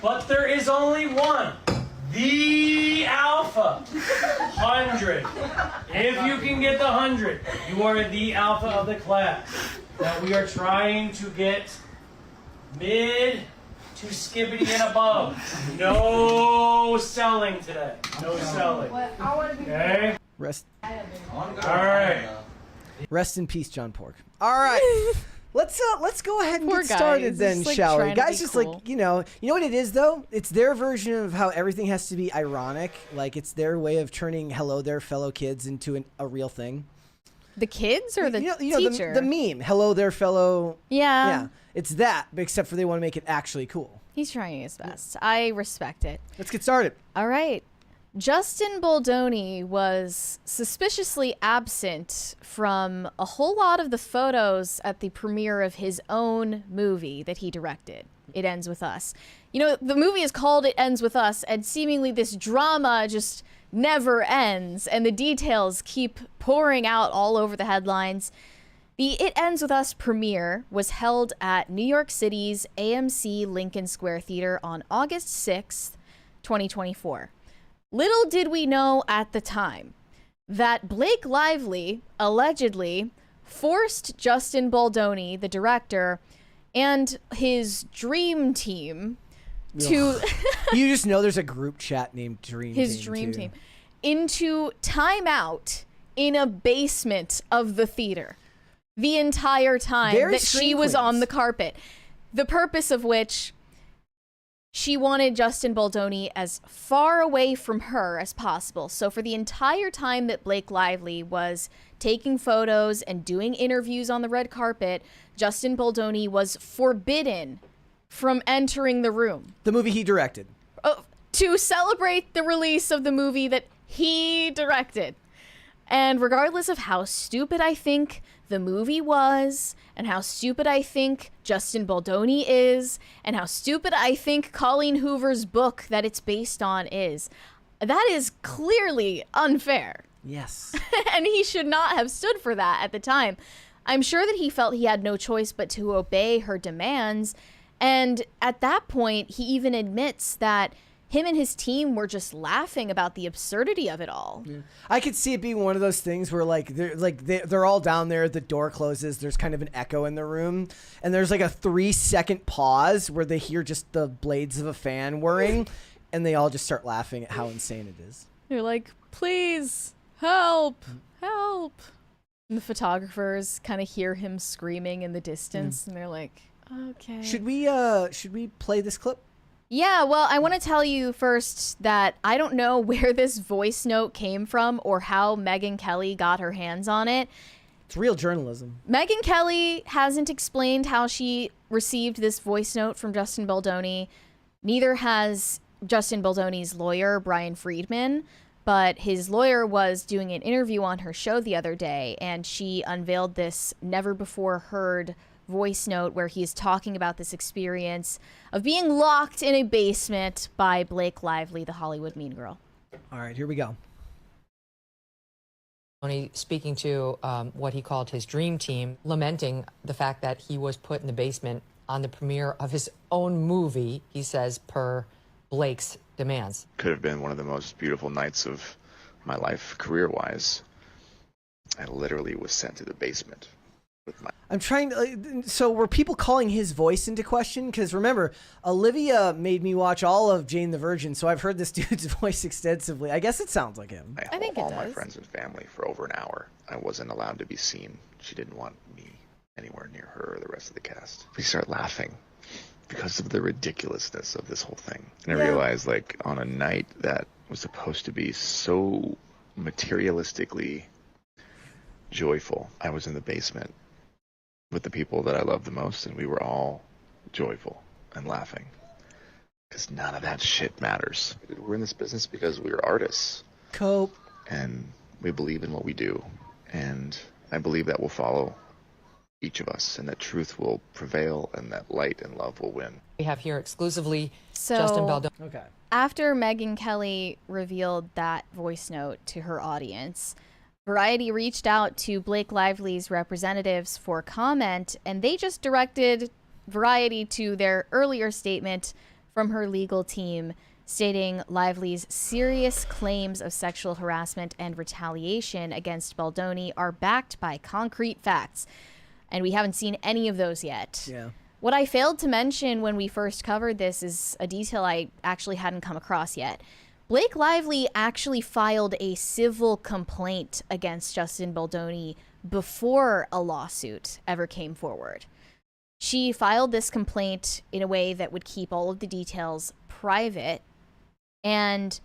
But there is only one. The alpha. 100. If you can get the 100, you are the alpha of the class. Now we are trying to get mid to skibbity and above. No selling today. No selling. Okay? Rest Alright. Rest in peace, John Pork. All right. Let's go ahead and Poor get guy. started He's then, just, like, shall we? trying to Guys, be just cool. like, you know what it is though? It's their version of how everything has to be ironic. Like it's their way of turning hello there fellow kids into a real thing. The kids or the teacher? The meme, hello there fellow. Yeah. Yeah. It's that, except for they want to make it actually cool. He's trying his best. I respect it. Let's get started. All right. Justin Baldoni was suspiciously absent from a whole lot of the photos at the premiere of his own movie that he directed. It Ends With Us. You know, the movie is called It Ends With Us, and seemingly this drama just never ends, and the details keep pouring out all over the headlines. The It Ends With Us premiere was held at New York City's AMC Lincoln Square Theater on August 6th, 2024. Little did we know at the time that Blake Lively allegedly forced Justin Baldoni, the director, and his dream team to You just know there's a group chat named Dream his Team dream too. team into timeout in a basement of the theater the entire time Very that she was scream on queens. the carpet. The purpose of which she wanted Justin Baldoni as far away from her as possible. So for the entire time that Blake Lively was taking photos and doing interviews on the red carpet, Justin Baldoni was forbidden from entering the room. The movie he directed. To celebrate the release of the movie that he directed. And regardless of how stupid I think the movie was, and how stupid I think Justin Baldoni is, and how stupid I think Colleen Hoover's book that it's based on is, that is clearly unfair. Yes. And he should not have stood for that at the time. I'm sure that he felt he had no choice but to obey her demands. And at that point, he even admits that him and his team were just laughing about the absurdity of it all. Yeah. I could see it being one of those things where they're all down there, the door closes, there's kind of an echo in the room, and there's like a 3-second pause where they hear just the blades of a fan whirring, and they all just start laughing at how insane it is. They're like, please, help, help. And the photographers kind of hear him screaming in the distance, and they're like, okay. Should we play this clip? Yeah, well, I want to tell you first that I don't know where this voice note came from or how Megyn Kelly got her hands on it. It's real journalism. Megyn Kelly hasn't explained how she received this voice note from Justin Baldoni. Neither has Justin Baldoni's lawyer, Brian Friedman, but his lawyer was doing an interview on her show the other day, and she unveiled this never-before-heard voice note where he's talking about this experience of being locked in a basement by Blake Lively, the Hollywood mean girl. All right, here we go. Speaking to what he called his dream team, lamenting the fact that he was put in the basement on the premiere of his own movie, he says, per Blake's demands. Could have been one of the most beautiful nights of my life career-wise. I literally was sent to the basement. I'm trying to, so were people calling his voice into question? Because remember, Olivia made me watch all of Jane the Virgin, so I've heard this dude's voice extensively. I guess it sounds like him. I think it all does. My friends and family for over an hour. I wasn't allowed to be seen. She didn't want me anywhere near her or the rest of the cast. We start laughing because of the ridiculousness of this whole thing. And I realized, like, on a night that was supposed to be so materialistically joyful, I was in the basement with the people that I love the most, and we were all joyful and laughing. Because none of that shit matters. We're in this business because we're artists. Cope. And we believe in what we do. And I believe that will follow each of us, and that truth will prevail, and that light and love will win. We have here exclusively So, Justin Baldoni. Okay. After Megyn Kelly revealed that voice note to her audience, Variety reached out to Blake Lively's representatives for comment, and they just directed Variety to their earlier statement from her legal team stating Lively's serious claims of sexual harassment and retaliation against Baldoni are backed by concrete facts. And we haven't seen any of those yet. Yeah. What I failed to mention when we first covered this is a detail I actually hadn't come across yet. Blake Lively actually filed a civil complaint against Justin Baldoni before a lawsuit ever came forward. She filed this complaint in a way that would keep all of the details private. And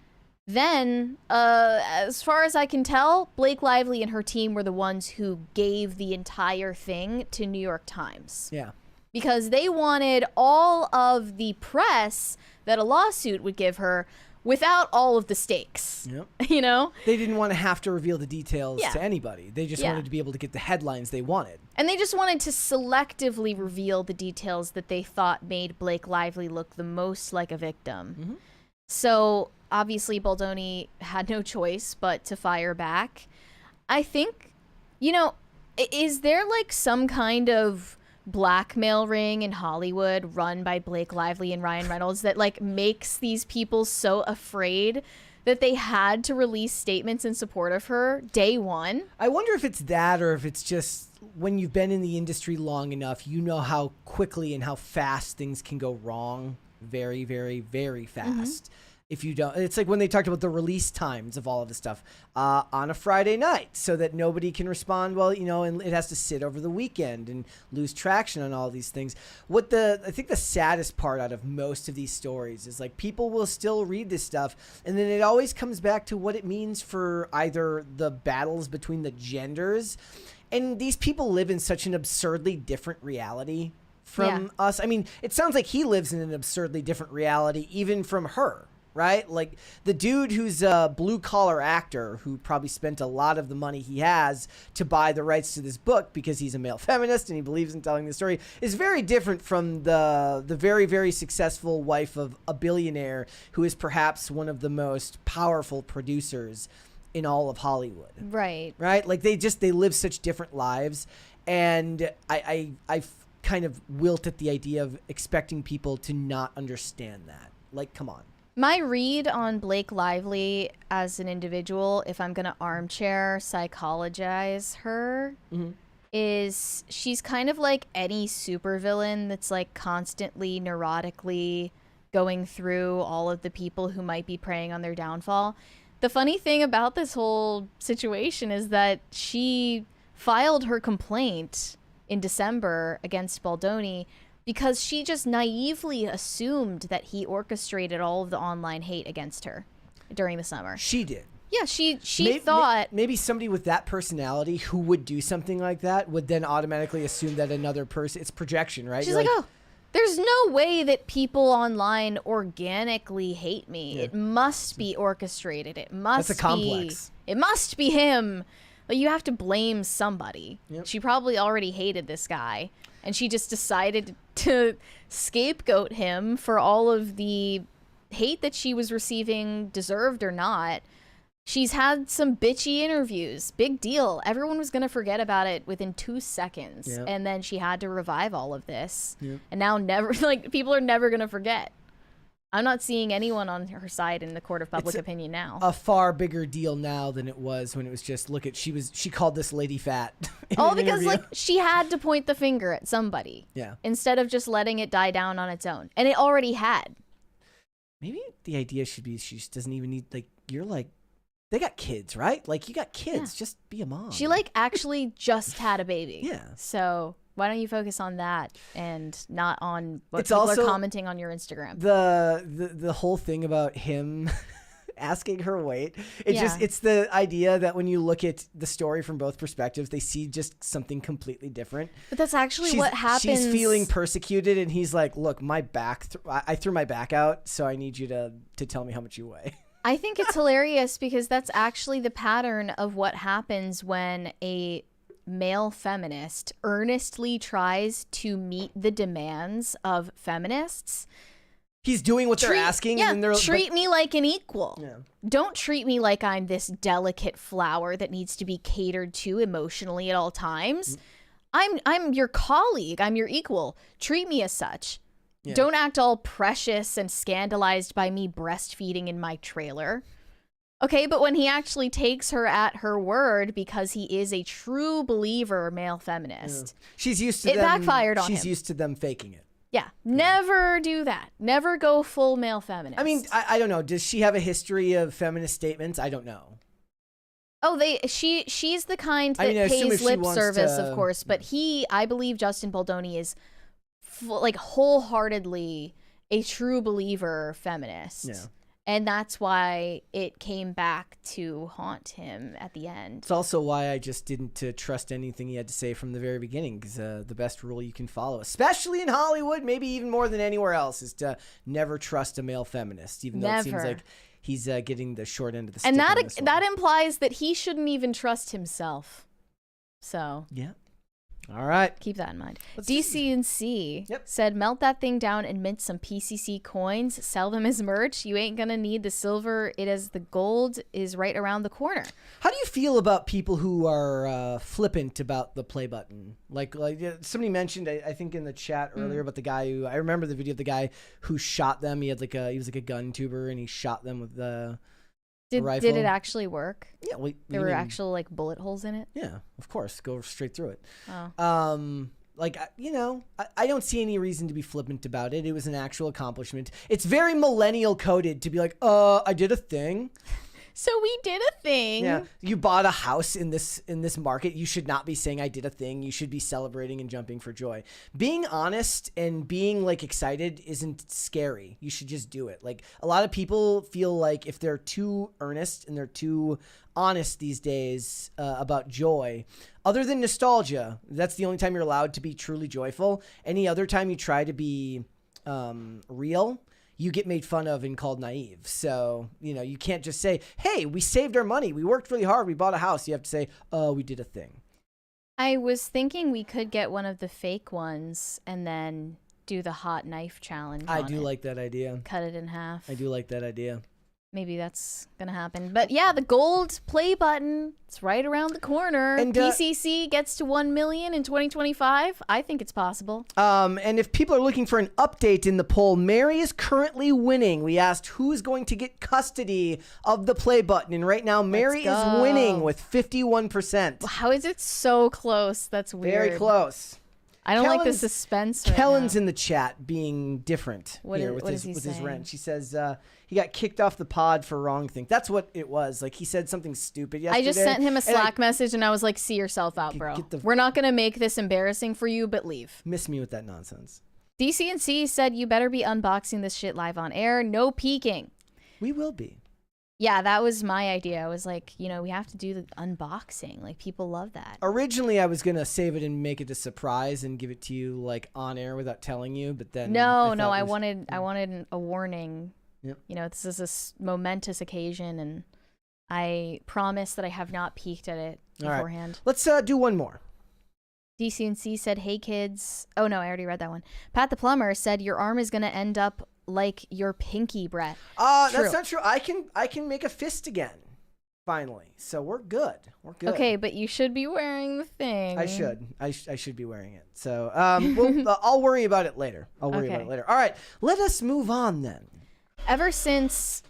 then, as far as I can tell, Blake Lively and her team were the ones who gave the entire thing to New York Times. Yeah. Because they wanted all of the press that a lawsuit would give her without all of the stakes. Yep. You know? They didn't want to have to reveal the details Yeah. to anybody. They just Yeah. wanted to be able to get the headlines they wanted. And they just wanted to selectively reveal the details that they thought made Blake Lively look the most like a victim. Mm-hmm. So, obviously, Baldoni had no choice but to fire back. I think, you know, is there like some kind of blackmail ring in Hollywood run by Blake Lively and Ryan Reynolds that like makes these people so afraid that they had to release statements in support of her day one? I wonder if it's that, or if it's just when you've been in the industry long enough, you know how quickly and how fast things can go wrong. Very, very, very fast. if you don't. It's like when they talked about the release times of all of this stuff on a Friday night so that nobody can respond well, and it has to sit over the weekend and lose traction on all these things. I think the saddest part out of most of these stories is like people will still read this stuff and then it always comes back to what it means for either the battles between the genders, and these people live in such an absurdly different reality from us. I mean, it sounds like he lives in an absurdly different reality even from her. Right? Like the dude who's a blue collar actor who probably spent a lot of the money he has to buy the rights to this book because he's a male feminist and he believes in telling the story is very different from the very, very successful wife of a billionaire who is perhaps one of the most powerful producers in all of Hollywood. Right. Right? Like they live such different lives. And I kind of wilt at the idea of expecting people to not understand that. Like, come on. My read on Blake Lively as an individual, if I'm going to armchair psychologize her, is she's kind of like any supervillain that's like constantly neurotically going through all of the people who might be preying on their downfall. The funny thing about this whole situation is that she filed her complaint in December against Baldoni because she just naively assumed that he orchestrated all of the online hate against her during the summer. She did. Yeah, she thought... Maybe somebody with that personality who would do something like that would then automatically assume that another person... It's projection, right? She's like, oh, there's no way that people online organically hate me. Yeah. It must be orchestrated. It must That's a complex. It must be him. Like, you have to blame somebody. Yep. She probably already hated this guy. And she just decided to scapegoat him for all of the hate that she was receiving, deserved or not. She's had some bitchy interviews. Big deal. Everyone was going to forget about it within 2 seconds. Yep. And then she had to revive all of this. Yep. And now people are never going to forget. I'm not seeing anyone on her side in the court of public opinion now. A far bigger deal now than it was when it was just, look at, she called this lady fat. All because like she had to point the finger at somebody. Yeah. Instead of just letting it die down on its own. And it already had. Maybe the idea should be she just doesn't even need, like, you're like, they got kids, right? Like, you got kids. Yeah. Just be a mom. She, like, actually just had a baby. Yeah. So why don't you focus on that and not on what it's people also are commenting on your Instagram? The whole thing about him asking her weight. It's the idea that when you look at the story from both perspectives, they see just something completely different. But that's actually what happens. She's feeling persecuted, and he's like, "Look, my back. I threw my back out, so I need you to tell me how much you weigh." I think it's hilarious because that's actually the pattern of what happens when a male feminist earnestly tries to meet the demands of feminists. He's doing what they're asking. Yeah, and they're treat me like an equal. Yeah. Don't treat me like I'm this delicate flower that needs to be catered to emotionally at all times. I'm your colleague. I'm your equal. Treat me as such. Yeah. Don't act all precious and scandalized by me breastfeeding in my trailer. Okay, but when he actually takes her at her word because he is a true believer male feminist. Yeah. She's used to it backfired on him. She's used to them faking it. Yeah, never do that. Never go full male feminist. I mean, I don't know. Does she have a history of feminist statements? I don't know. Oh, she's the kind that pays lip service, of course. But I believe Justin Baldoni is like wholeheartedly a true believer feminist. Yeah. And that's why it came back to haunt him at the end. It's also why I just didn't trust anything he had to say from the very beginning, because the best rule you can follow, especially in Hollywood, maybe even more than anywhere else, is to never trust a male feminist, even though it seems like he's getting the short end of the stick. And that implies that he shouldn't even trust himself. So yeah. All right. Keep that in mind. DCNC said, melt that thing down and mint some PCC coins. Sell them as merch. You ain't going to need the silver. It is the gold is right around the corner. How do you feel about people who are flippant about the play button? Like somebody mentioned, I think in the chat earlier about the guy who, I remember the video of the guy who shot them. He was like a gun tuber and he shot them with the rifle. Did it actually work? Yeah. There were actual like bullet holes in it? Yeah, of course. Go straight through it. Oh. Like, I don't see any reason to be flippant about it. It was an actual accomplishment. It's very millennial coded to be like, I did a thing. So we did a thing. Yeah, you bought a house in this market. You should not be saying I did a thing. You should be celebrating and jumping for joy. Being honest and being like excited isn't scary. You should just do it. Like, a lot of people feel like if they're too earnest and they're too honest these days about joy, other than nostalgia, that's the only time you're allowed to be truly joyful. Any other time you try to be real, you get made fun of and called naive. So, you can't just say, hey, we saved our money. We worked really hard. We bought a house. You have to say, we did a thing. I was thinking we could get one of the fake ones and then do the hot knife challenge. I do like that idea. Cut it in half. I do like that idea. Maybe that's going to happen. But yeah, the gold play button, it's right around the corner. And PCC gets to 1 million in 2025. I think it's possible. And if people are looking for an update in the poll, Mary is currently winning. We asked who is going to get custody of the play button. And right now, Mary is winning with 51%. How is it so close? That's weird. Very close. I don't like the suspense right Kellen's now. in the chat being different here with his rant. She says he got kicked off the pod for wrong thing. That's what it was. Like, he said something stupid yesterday. I just sent him a Slack message and I was like, see yourself out, bro. We're not going to make this embarrassing for you, but leave. Miss me with that nonsense. DCNC said you better be unboxing this shit live on air. No peeking. We will be. Yeah, that was my idea. I was like, we have to do the unboxing. Like, people love that. Originally, I was going to save it and make it a surprise and give it to you, like, on air without telling you, but then... I wanted a warning. Yep. This is a momentous occasion, and I promise that I have not peeked at it beforehand. All right. Let's do one more. DCNC said, hey, kids. Oh, no, I already read that one. Pat the Plumber said, your arm is going to end up like your pinky, Brett. That's not true. I can make a fist again, finally. So we're good. We're good. Okay, but you should be wearing the thing. I should. I should be wearing it. So I'll worry about it later. All right, let us move on then. Ever since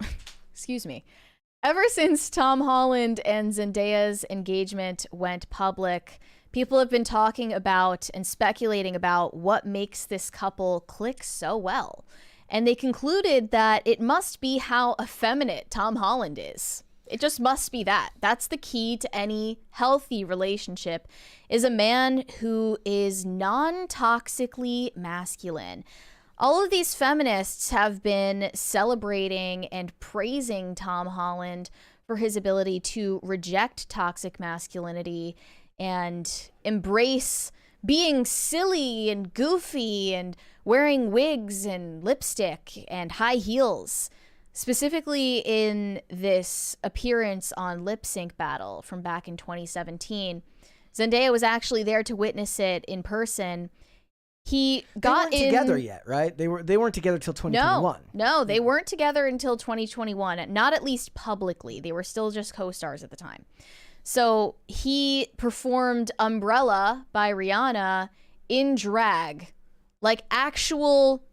Tom Holland and Zendaya's engagement went public, people have been talking about and speculating about what makes this couple click so well. And they concluded that it must be how effeminate Tom Holland is. It just must be that. That's the key to any healthy relationship, is a man who is non-toxically masculine. All of these feminists have been celebrating and praising Tom Holland for his ability to reject toxic masculinity and embrace being silly and goofy and wearing wigs and lipstick and high heels. Specifically in this appearance on Lip Sync Battle from back in 2017. Zendaya was actually there to witness it in person. They weren't together yet, right? They weren't together till 2021. No, they weren't together until 2021. Not at least publicly. They were still just co-stars at the time. So he performed Umbrella by Rihanna in drag, like actual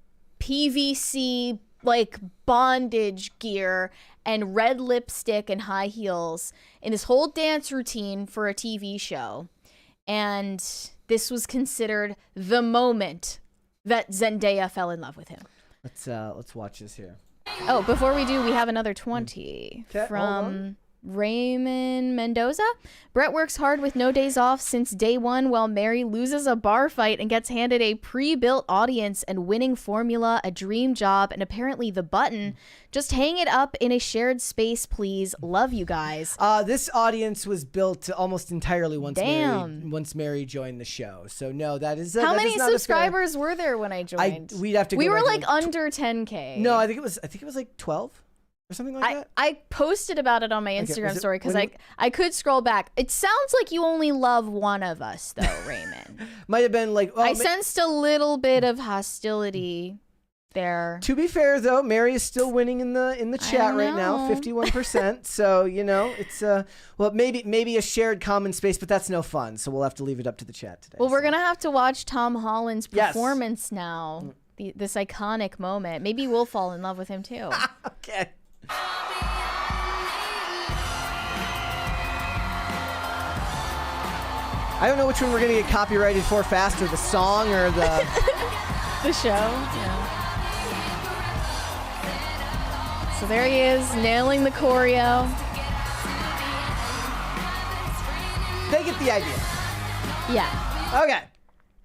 PVC, like bondage gear and red lipstick and high heels in this whole dance routine for a TV show. And this was considered the moment that Zendaya fell in love with him. Let's watch this here. Oh, before we do, we have another 20 from Raymond Mendoza. Brett works hard with no days off since day one while Mary loses a bar fight and gets handed a pre-built audience and winning formula, a dream job, and apparently the button. Just hang it up in a shared space, please. Love you guys. This audience was built almost entirely once Mary joined the show. So no, that is how many subscribers were there when I joined? We'd have to. We were like under 10K. No, I think it was like 12. Or something like that? I posted about it on my Instagram story because I could scroll back. It sounds like you only love one of us, though, Raymond. Might have been like... I sensed a little bit of hostility there. To be fair, though, Mary is still winning in the chat right now, 51%. So, it's maybe a shared common space, but that's no fun. So we'll have to leave it up to the chat today. Well, we're going to have to watch Tom Holland's performance now. This iconic moment. Maybe we'll fall in love with him, too. Okay. I don't know which one we're going to get copyrighted for faster, the song or the... The show. Yeah. So there he is, nailing the choreo. They get the idea. Yeah. Okay.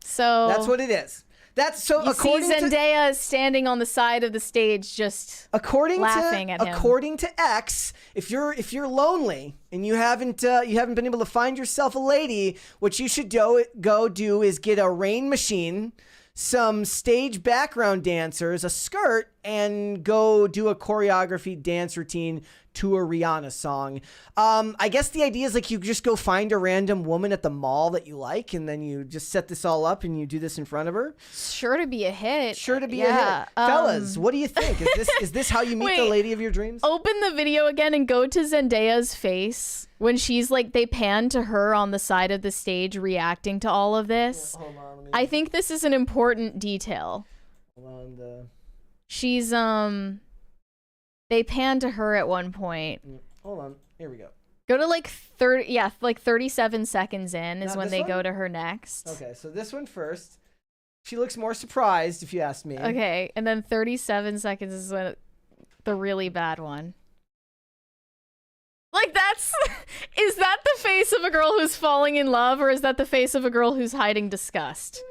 So that's what it is. That's so. You according see Zendaya standing on the side of the stage, just laughing at him. According to X, if you're lonely and you haven't been able to find yourself a lady, what you should go do is get a rain machine, some stage background dancers, a skirt, and go do a choreography dance routine to a Rihanna song. I guess the idea is like you just go find a random woman at the mall that you like, and then you just set this all up and you do this in front of her. Sure to be a hit. Sure to be a hit. Fellas, what do you think? Is this how you meet the lady of your dreams? Open the video again and go to Zendaya's face when she's like, they pan to her on the side of the stage reacting to all of this. Yeah, hold on, I think this is an important detail. Hold on, she's they pan to her at one point. Hold on. Here we go. Go to like 37 seconds in is Not when this they one? go to her next. Okay, so this one first. She looks more surprised, if you ask me. Okay, and then 37 seconds is when the really bad one. Like is that the face of a girl who's falling in love, or is that the face of a girl who's hiding disgust?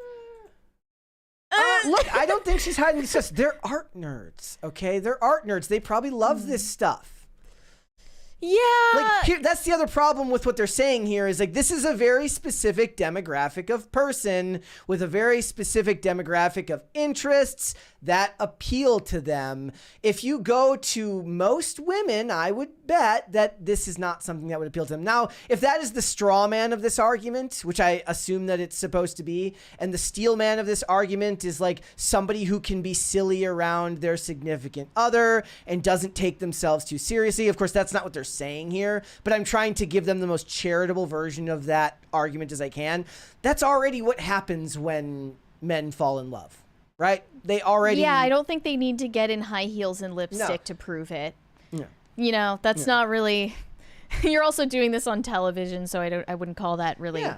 Look, I don't think she's hiding disgust. They're art nerds, okay? They're art nerds. They probably love this stuff. Yeah. Like, that's the other problem with what they're saying here is like, this is a very specific demographic of person with a very specific demographic of interests that appeal to them. If you go to most women, I would bet that this is not something that would appeal to them. Now, if that is the straw man of this argument, which I assume that it's supposed to be, and the steel man of this argument is like somebody who can be silly around their significant other and doesn't take themselves too seriously. Of course, that's not what they're saying here, but I'm trying to give them the most charitable version of that argument as I can. That's already what happens when men fall in love, right? They already... Yeah, I don't think they need to get in high heels and lipstick to prove it. No. You know, that's not really... You're also doing this on television, so I wouldn't call that really like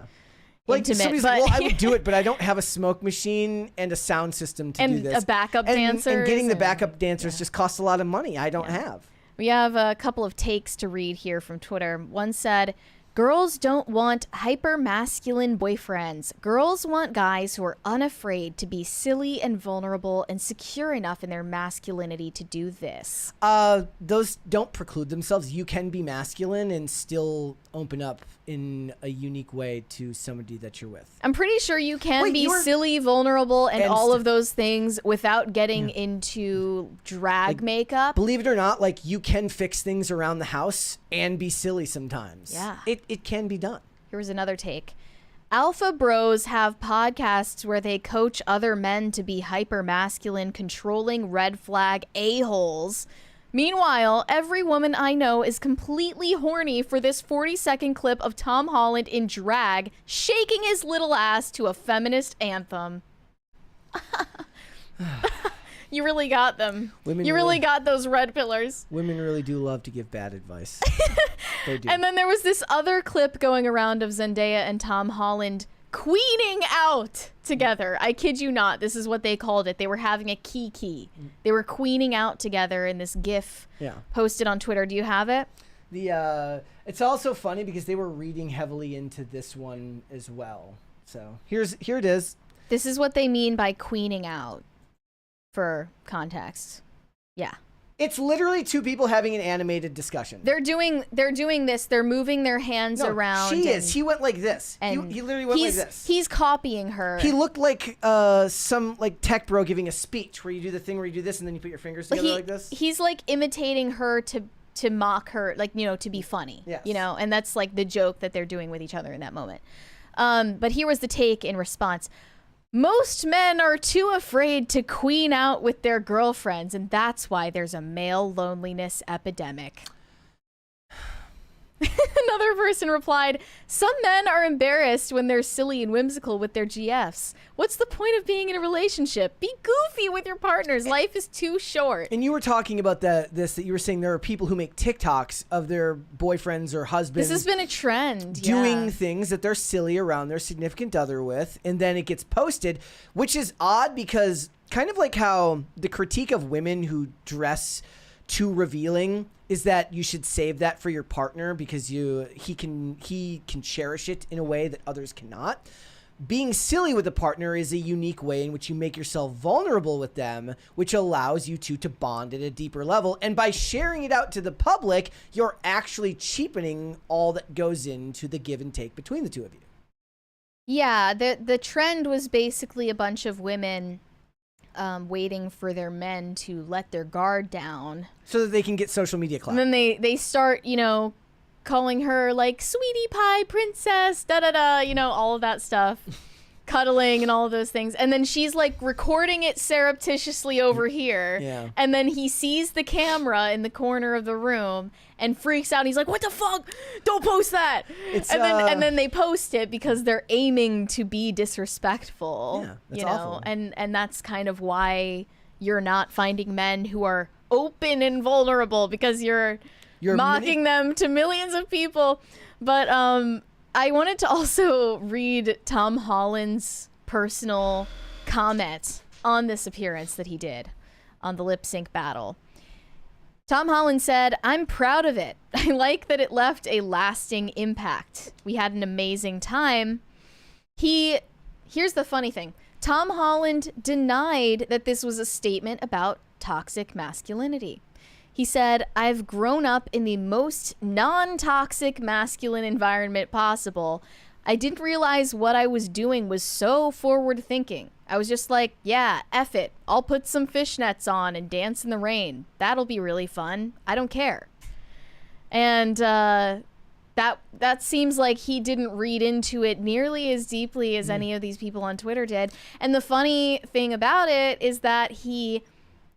intimate. Somebody's like, well, I would do it, but I don't have a smoke machine and a sound system to do this. And a backup dancer. And getting the backup dancers just costs a lot of money. I don't have. We have a couple of takes to read here from Twitter. One said, girls don't want hyper-masculine boyfriends. Girls want guys who are unafraid to be silly and vulnerable and secure enough in their masculinity to do this. Those don't preclude themselves. You can be masculine and still open up in a unique way to somebody that you're with. I'm pretty sure you can be silly, vulnerable, and all of those things without getting into drag makeup. Believe it or not, like, you can fix things around the house and be silly sometimes. Yeah. It can be done. Here was another take. Alpha bros have podcasts where they coach other men to be hyper masculine, controlling red flag a-holes. Meanwhile, every woman I know is completely horny for this 40-second clip of Tom Holland in drag shaking his little ass to a feminist anthem. You really got them. You really got those red pillars. Women really do love to give bad advice. They do. And then there was this other clip going around of Zendaya and Tom Holland queening out together. I kid you not. This is what they called it. They were having a kiki. They were queening out together in this GIF posted on Twitter. Do you have it? It's also funny because they were reading heavily into this one as well. So here it is. This is what they mean by queening out. For context. Yeah. It's literally two people having an animated discussion. They're doing this. They're moving their hands around. He went like this. He literally went like this. He's copying her. He looked like some like tech bro giving a speech where you do the thing where you do this and then you put your fingers together like this. He's like imitating her to mock her, like, you know, to be funny. Yes. You know, and that's like the joke that they're doing with each other in that moment. But here was the take in response. Most men are too afraid to queen out with their girlfriends, and that's why there's a male loneliness epidemic. Another person replied, some men are embarrassed when they're silly and whimsical with their GFs. What's the point of being in a relationship? Be goofy with your partners. Life is too short. And you were talking about that you were saying there are people who make TikToks of their boyfriends or husbands. This has been a trend. Doing things that they're silly around their significant other with, and then it gets posted, which is odd because kind of like how the critique of women who dress too revealing is that you should save that for your partner because he can cherish it in a way that others cannot. Being silly with a partner is a unique way in which you make yourself vulnerable with them, which allows you to bond at a deeper level. And by sharing it out to the public, you're actually cheapening all that goes into the give and take between the two of you. Yeah, the trend was basically a bunch of women waiting for their men to let their guard down so that they can get social media clout. And then they start, calling her like sweetie pie princess, all of that stuff, cuddling and all of those things. And then she's like recording it surreptitiously over here. Yeah. And then he sees the camera in the corner of the room and freaks out. He's like, what the fuck? Don't post that. And then they post it because they're aiming to be disrespectful. Yeah, that's awful. And that's kind of why you're not finding men who are open and vulnerable, because you're mocking them to millions of people. But I wanted to also read Tom Holland's personal comment on this appearance that he did on the lip sync battle. Tom Holland said, I'm proud of it. I like that it left a lasting impact. We had an amazing time. Here's the funny thing. Tom Holland denied that this was a statement about toxic masculinity. He said, I've grown up in the most non-toxic masculine environment possible. I didn't realize what I was doing was so forward-thinking. I was just like, yeah, F it. I'll put some fishnets on and dance in the rain. That'll be really fun. I don't care. And that seems like he didn't read into it nearly as deeply as any of these people on Twitter did. And the funny thing about it is that he,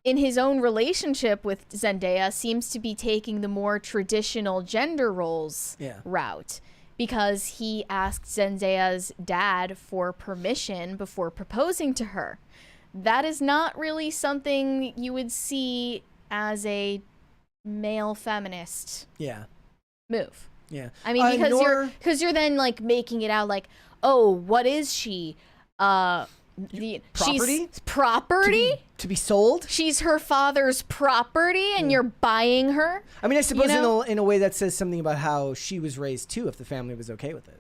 in his own relationship with Zendaya, seems to be taking the more traditional gender roles route, because he asked Zendaya's dad for permission before proposing to her. That is not really something you would see as a male feminist move. Yeah. I mean, because you're then like making it out like, oh, what is she? Property? She's property? To be sold? She's her father's property and you're buying her? I mean, I suppose in a way that says something about how she was raised too, if the family was okay with it.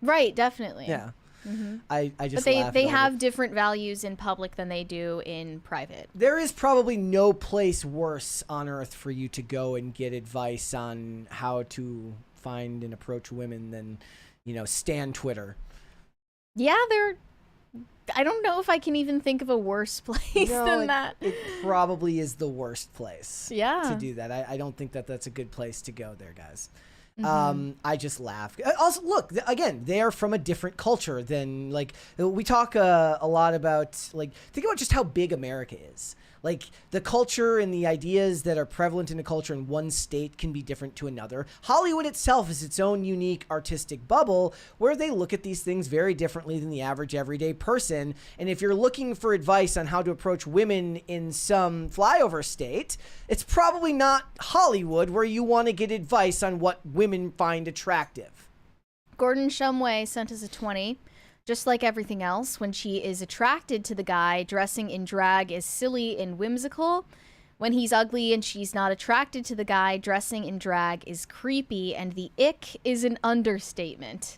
Right, definitely. Yeah. Mm-hmm. I just But they have different values in public than they do in private. There is probably no place worse on earth for you to go and get advice on how to find and approach women than, Stan Twitter. Yeah, I don't know if I can even think of a worse place than that. It probably is the worst place to do that. I don't think that that's a good place to go there, guys. Mm-hmm. I just laugh. Also, look, again, they are from a different culture than, like, we talk a lot about, like, think about just how big America is. Like, the culture and the ideas that are prevalent in a culture in one state can be different to another. Hollywood itself is its own unique artistic bubble where they look at these things very differently than the average everyday person. And if you're looking for advice on how to approach women in some flyover state, it's probably not Hollywood where you want to get advice on what women find attractive. Gordon Shumway sent us a 20. Just like everything else, when she is attracted to the guy, dressing in drag is silly and whimsical. When he's ugly and she's not attracted to the guy, dressing in drag is creepy, and the ick is an understatement.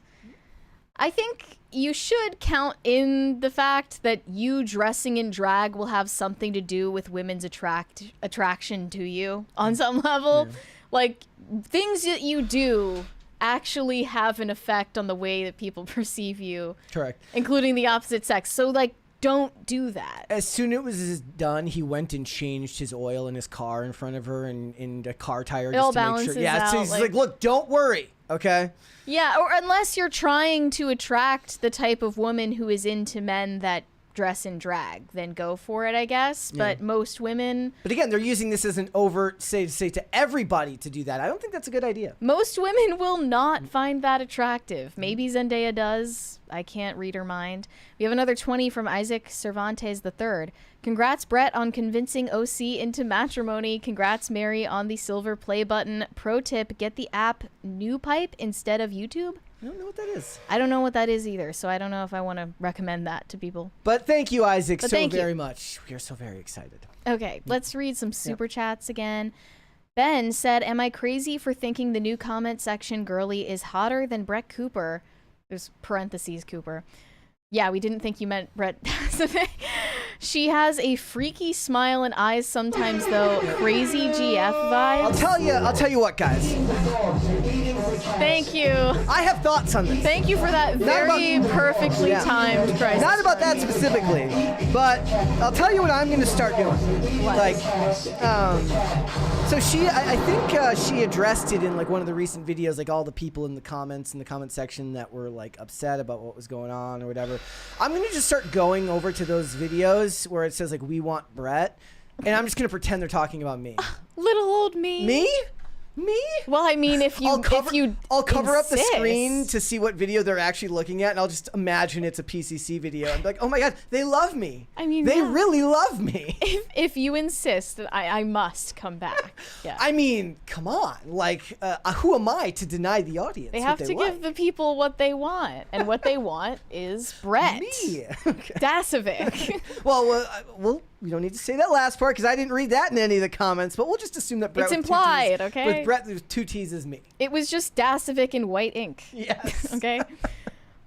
I think you should count in the fact that you dressing in drag will have something to do with women's attraction to you on some level. Yeah. Like, things that you do actually have an effect on the way that people perceive you. Correct. Including the opposite sex. So, like, don't do that. As soon as it was done, he went and changed his oil in his car in front of her and a car tire just to make sure. Yeah, so he's like, look, don't worry, okay? Yeah, or unless you're trying to attract the type of woman who is into men that dress in drag, then go for it, I guess. But most women... But again, they're using this as an overt say to everybody to do that. I don't think that's a good idea. Most women will not find that attractive. Maybe Zendaya does. I can't read her mind. We have another 20 from Isaac Cervantes III. Congrats, Brett, on convincing OC into matrimony. Congrats, Mary, on the silver play button. Pro tip, get the app New Pipe instead of YouTube. I don't know what that is. I don't know what that is either, so I don't know if I want to recommend that to people. But thank you, Isaac, so very much. We are so very excited. Okay, let's read some super chats again. Ben said, am I crazy for thinking the new comment section girly is hotter than Brett Cooper? There's parentheses Cooper. Yeah, we didn't think you meant Brett. She has a freaky smile and eyes sometimes, though. Crazy GF vibes. I'll tell you what, guys. Thank you. I have thoughts on this. Thank you for that very perfectly timed crisis. Not about that specifically, but I'll tell you what I'm going to start doing. What? Like, so I think she addressed it in like one of the recent videos, like all the people in the comments in the comment section that were like upset about what was going on or whatever. I'm going to just start going over to those videos where it says like we want Brett, and I'm just going to pretend they're talking about me. Little old me. Me? Well, I mean, I'll cover up the insist. screen to see what video they're actually looking at, and I'll just imagine it's a PCC video. I'm like, oh my god, they love me. I mean, they really love me. If you insist, I must come back. Yeah. I mean, come on. Like, who am I to deny the audience? They have to give the people what they want, and what they want is Brett. Me. Okay. Dasovic. Well, we don't need to say that last part because I didn't read that in any of the comments, but we'll just assume that Brett it's implied, okay? With Brett, there's 2 T's is me. It was just Dasovic in white ink. Yes. Okay?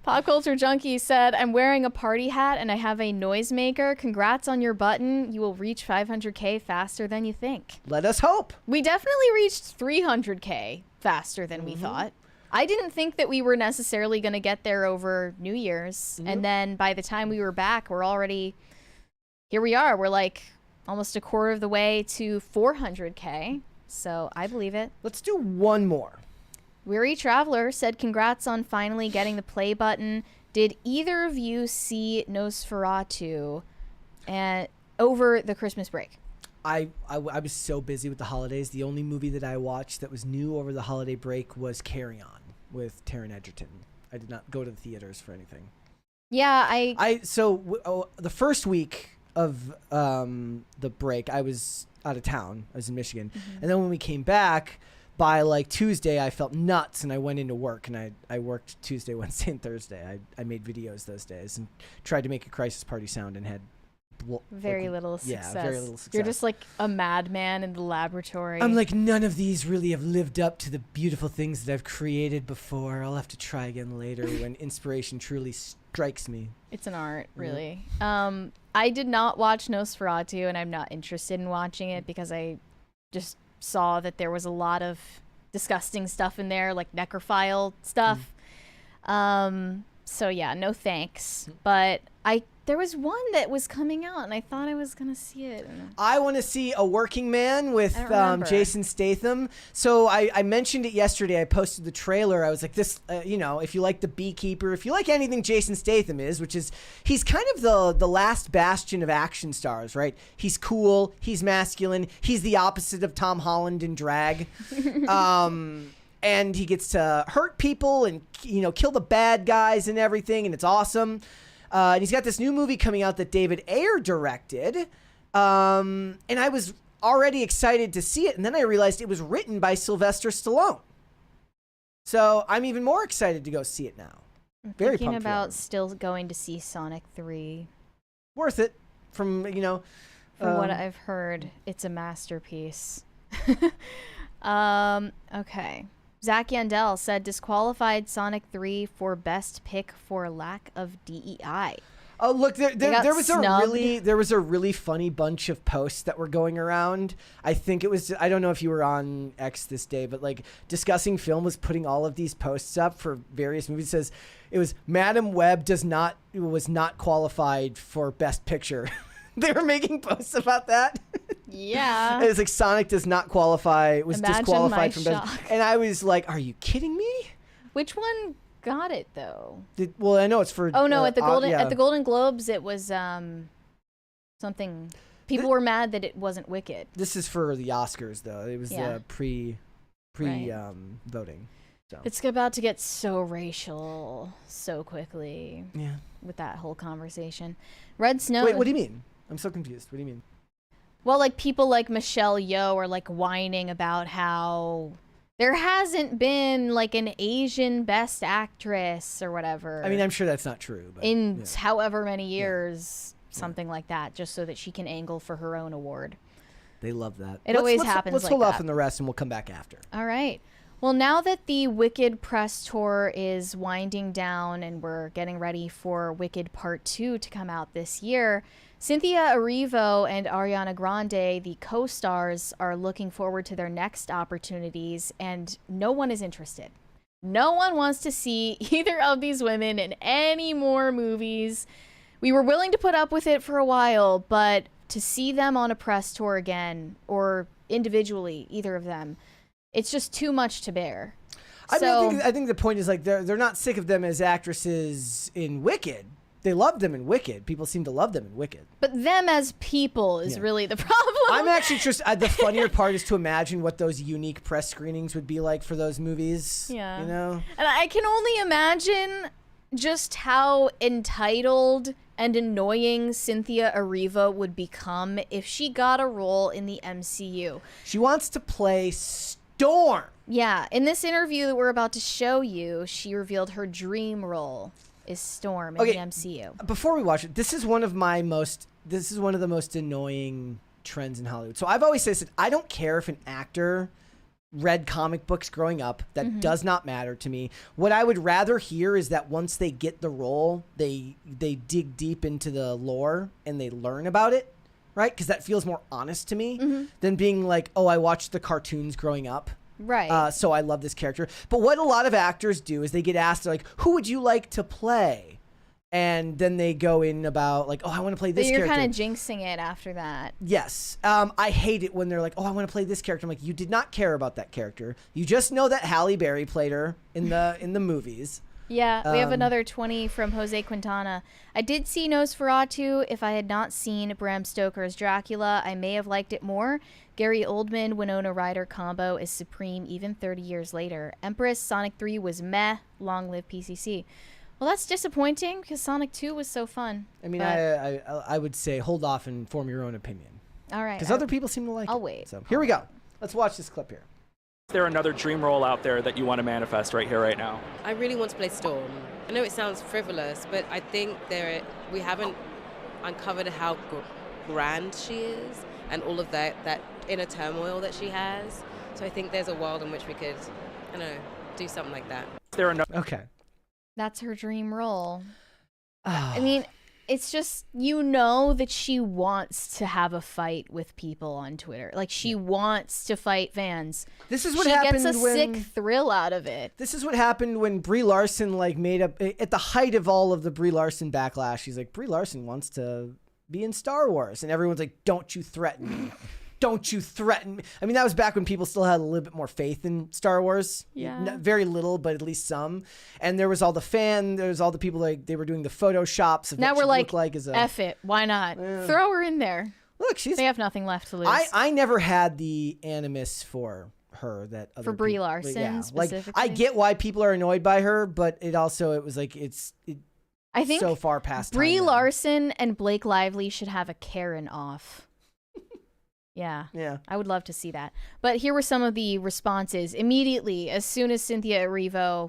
Pop Culture Junkie said, I'm wearing a party hat and I have a noisemaker. Congrats on your button. You will reach 500K faster than you think. Let us hope. We definitely reached 300K faster than we thought. I didn't think that we were necessarily going to get there over New Year's. And then by the time we were back, we're already... Here we are. We're like almost a quarter of the way to 400K. So I believe it. Let's do one more. Weary Traveler said, congrats on finally getting the play button. Did either of you see Nosferatu over the Christmas break? I was so busy with the holidays. The only movie that I watched that was new over the holiday break was Carry On with Taron Egerton. I did not go to the theaters for anything. Yeah, the first week of the break, I was out of town. I was in Michigan. And then when we came back, by like Tuesday, I felt nuts and I went into work, and I worked Tuesday, Wednesday, and Thursday. I made videos those days and tried to make a Crisis Party sound and had very little success. Yeah, very little success. You're just like a madman in the laboratory. I'm like, none of these really have lived up to the beautiful things that I've created before. I'll have to try again later when inspiration truly strikes me. It's an art, really. I did not watch Nosferatu, and I'm not interested in watching it because I just saw that there was a lot of disgusting stuff in there, like necrophile stuff. So yeah, no thanks. But there was one that was coming out, and I thought I was gonna see it. I want to see A Working Man with Jason Statham. So I mentioned it yesterday. I posted the trailer. I was like, this, if you like The Beekeeper, if you like anything Jason Statham is, which is, he's kind of the last bastion of action stars, right? He's cool. He's masculine. He's the opposite of Tom Holland in drag. And he gets to hurt people and, kill the bad guys and everything, and it's awesome. And he's got this new movie coming out that David Ayer directed. And I was already excited to see it. And then I realized it was written by Sylvester Stallone. So I'm even more excited to go see it now. I'm thinking about still going to see Sonic 3. Worth it. From what I've heard, it's a masterpiece. Okay. Zach Yandel said, disqualified Sonic 3 for best pick for lack of DEI. Oh, look, there was a really funny bunch of posts that were going around. I think it was, I don't know if you were on X this day, but like Discussing Film was putting all of these posts up for various movies. It says it was Madam Web was not qualified for best picture. They were making posts about that. Yeah. It was like Sonic does not qualify, disqualified from best. And I was like, are you kidding me? Which one got it though. Well, I know it's for. Oh no, at the Golden Globes, it was something. People were mad that it wasn't Wicked. This is for the Oscars, though. It was pre voting. So. It's about to get so racial so quickly. Yeah. With that whole conversation. Red Snow. Wait, what do you mean? I'm so confused. What do you mean? Well, like people like Michelle Yeoh are like whining about how there hasn't been like an Asian Best Actress or whatever. I mean, I'm sure that's not true. But, in however many years, something like that, just so that she can angle for her own award. They love that. It always happens Let's like hold that. off on the rest and we'll come back after. All right. Well, now that the Wicked press tour is winding down and we're getting ready for Wicked Part 2 to come out this year, Cynthia Erivo and Ariana Grande, the co-stars, are looking forward to their next opportunities, and no one is interested. No one wants to see either of these women in any more movies. We were willing to put up with it for a while, but to see them on a press tour again, or individually, either of them, it's just too much to bear. I think the point is like they're not sick of them as actresses in Wicked. They love them in Wicked. People seem to love them in Wicked. But them as people is really the problem. I'm actually just the funnier part is to imagine what those unique press screenings would be like for those movies. Yeah. You know? And I can only imagine just how entitled and annoying Cynthia Erivo would become if she got a role in the MCU. She wants to play Storm. Yeah. In this interview that we're about to show you, she revealed her dream role is Storm in the MCU. Before we watch it, this is one of the most annoying trends in Hollywood. So I've always said this, I don't care if an actor read comic books growing up. That does not matter to me. What I would rather hear is that once they get the role, they dig deep into the lore and they learn about it, right? Because that feels more honest to me than being like, oh, I watched the cartoons growing up. Right. So I love this character. But what a lot of actors do is they get asked, like, who would you like to play? And then they go in about, like, oh, I want to play this character. But you're kind of jinxing it after that. Yes. I hate it when they're like, oh, I want to play this character. I'm like, you did not care about that character. You just know that Halle Berry played her in the movies. Yeah, we have another 20 from Jose Quintana. I did see Nosferatu. If I had not seen Bram Stoker's Dracula, I may have liked it more. Gary Oldman, Winona Ryder combo is supreme even 30 years later. Empress, Sonic 3 was meh. Long live PCC. Well, that's disappointing because Sonic 2 was so fun. I mean, I would say hold off and form your own opinion. All right. Because other people seem to like it. I'll wait. So here we go. Let's watch this clip here. Is there another dream role out there that you want to manifest right here, right now? I really want to play Storm. I know it sounds frivolous, but I think we haven't uncovered how grand she is and all of that inner turmoil that she has. So I think there's a world in which we could, I don't know, do something like that. Is there another? Okay. That's her dream role. I mean, it's just, that she wants to have a fight with people on Twitter. Like, she wants to fight fans. This is what happened when... She gets a sick thrill out of it. This is what happened when Brie Larson, made up... At the height of all of the Brie Larson backlash, she's like, Brie Larson wants to be in Star Wars. And everyone's like, don't you threaten me. Don't you threaten me. I mean, that was back when people still had a little bit more faith in Star Wars. Yeah. Very little, but at least some. And there was all the people, they were doing the photoshops of now what we're she like, looked like as a... F it. Why not? Throw her in there. Look, they have nothing left to lose. I never had the animus for her that other for Brie people, Larson specifically. I get why people are annoyed by her, but it was like I think so far past Brie time Larson and Blake Lively should have a Karen off. Yeah, I would love to see that. But here were some of the responses. Immediately, as soon as Cynthia Erivo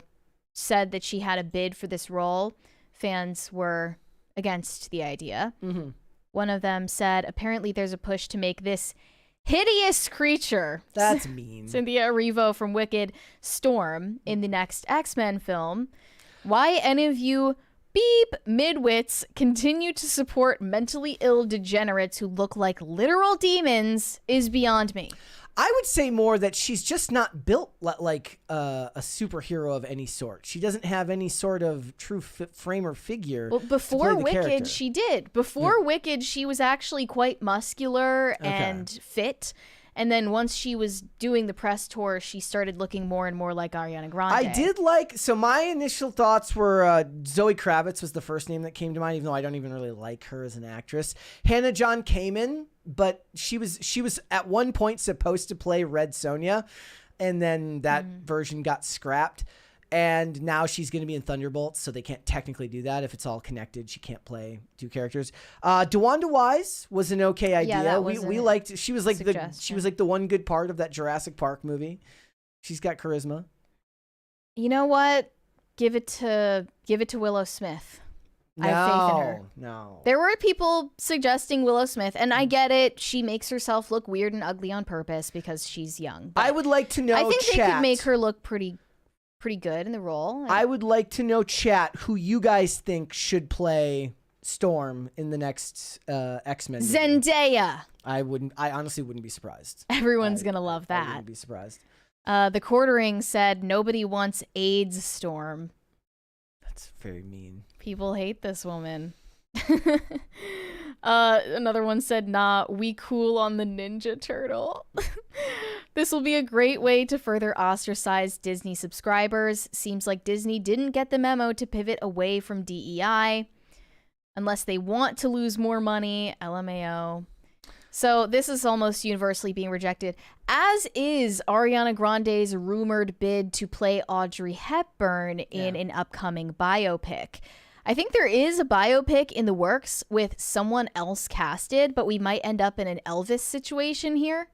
said that she had a bid for this role, fans were against the idea. Mm-hmm. One of them said, apparently there's a push to make this hideous creature. That's mean. Cynthia Erivo from Wicked, Storm, in the next X-Men film. Why any of you beep midwits continue to support mentally ill degenerates who look like literal demons is beyond me. I would say more that she's just not built like a superhero of any sort. She doesn't have any sort of true frame or figure. Well, before Wicked, character. She did. Before Wicked, she was actually quite muscular and fit. And then once she was doing the press tour, she started looking more and more like Ariana Grande. I did like, so my initial thoughts were Zoe Kravitz was the first name that came to mind, even though I don't even really like her as an actress. Hannah John Kamen, but she was at one point supposed to play Red Sonja, and then that version got scrapped. And now she's going to be in Thunderbolts, so they can't technically do that. If it's all connected, she can't play two characters. DeWanda Wise was an okay idea. Yeah, we liked. She was like the one good part of that Jurassic Park movie. She's got charisma. You know what? Give it to Willow Smith. I have faith in her. No. There were people suggesting Willow Smith, and I get it. She makes herself look weird and ugly on purpose because she's young. I would like to know. I think they could make her look pretty good in the role. I would like to know, chat, who you guys think should play Storm in the next X-Men movie. Zendaya. I honestly wouldn't be surprised. Everyone's gonna love that. I wouldn't be surprised. The Quartering said nobody wants AIDS Storm. That's very mean. People hate this woman. Another one said, nah, we cool on the Ninja Turtle. This will be a great way to further ostracize Disney subscribers. Seems like Disney didn't get the memo to pivot away from DEI unless they want to lose more money. LMAO. So this is almost universally being rejected, as is Ariana Grande's rumored bid to play Audrey Hepburn in an upcoming biopic. I think there is a biopic in the works with someone else casted, but we might end up in an Elvis situation here.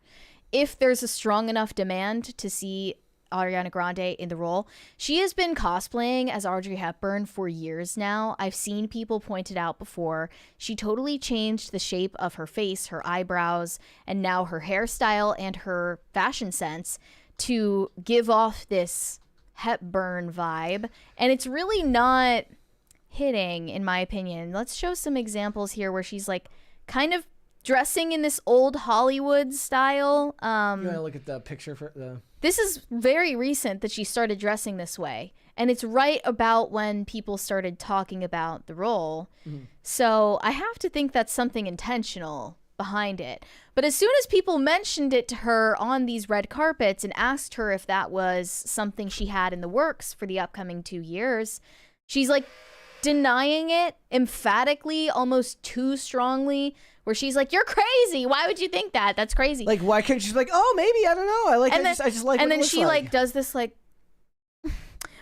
If there's a strong enough demand to see Ariana Grande in the role. She has been cosplaying as Audrey Hepburn for years now. I've seen people point it out before. She totally changed the shape of her face, her eyebrows, and now her hairstyle and her fashion sense to give off this Hepburn vibe. And it's really not hitting, in my opinion. Let's show some examples here where she's like kind of dressing in this old Hollywood style. You want to look at the picture for the... This is very recent that she started dressing this way. And it's right about when people started talking about the role. Mm-hmm. So I have to think that's something intentional behind it. But as soon as people mentioned it to her on these red carpets and asked her if that was something she had in the works for the upcoming 2 years, she's like denying it emphatically, almost too strongly, where she's like, "You're crazy. Why would you think that? That's crazy." Like, why can't she be like, "Oh, maybe, I don't know. I just like." And what then it she like does this like,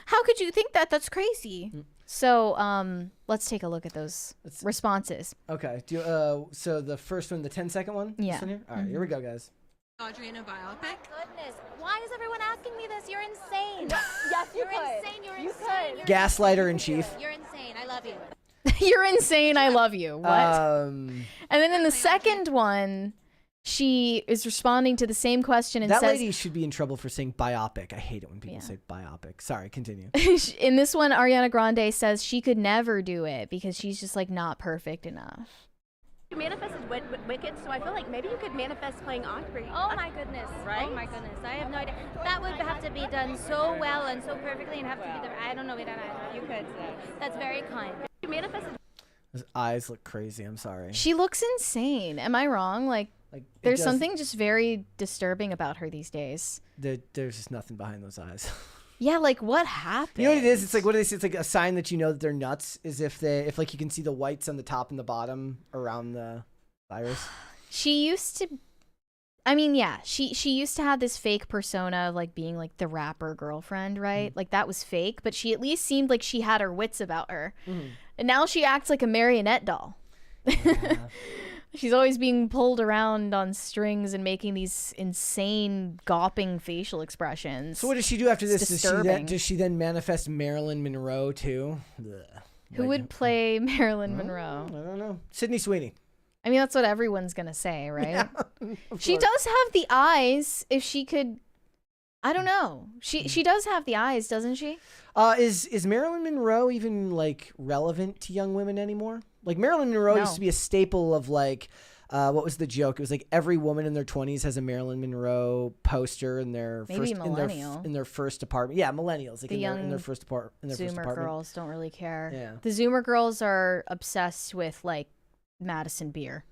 "How could you think that? That's crazy." So, let's take a look at those responses. Okay. So the first one, the 10-second one. Yeah. This one here? All right, here we go, guys. Audrey in a biopic? Goodness, why is everyone asking me this? You're insane. Yes, You're insane. You're insane. Gaslighter in chief. You're insane. I love you. You're insane. I love you. What? And then in the second one, she is responding to the same question and that says, lady should be in trouble for saying biopic. I hate it when people say biopic. Sorry, continue. In this one, Ariana Grande says she could never do it because she's just like not perfect enough. You manifested Wicked, so I feel like maybe you could manifest playing Audrey. Oh my goodness. Right? Oh my goodness. I have no idea. That would have to be done so well and so perfectly and have to be the... I don't know. We don't know. You could. That's very kind. You manifested... His eyes look crazy. I'm sorry. She looks insane. Am I wrong? Like there's something just very disturbing about her these days. There's just nothing behind those eyes. Yeah, like what happened? You know what it is? It's like, what do they say? It's like a sign that you know that they're nuts is if like you can see the whites on the top and the bottom around the iris. She used to, I mean, yeah, she used to have this fake persona of like being like the rapper girlfriend, right? Like that was fake, but she at least seemed like she had her wits about her. And now she acts like a marionette doll. Yeah. She's always being pulled around on strings and making these insane gawping facial expressions. So what does she do after this? Disturbing. Does she then manifest Marilyn Monroe too? Who would play Marilyn Monroe? I don't know. Sydney Sweeney. I mean, that's what everyone's gonna say, right? Yeah, she does have the eyes. If she could, I don't know. She does have the eyes, doesn't she? Is Marilyn Monroe even like relevant to young women anymore? Like Marilyn Monroe used to be a staple of like, what was the joke? It was like every woman in their 20s has a Marilyn Monroe poster in their in their first apartment. Yeah, millennials, like in their first apartment. Zoomer girls don't really care. Yeah, the Zoomer girls are obsessed with like Madison beer.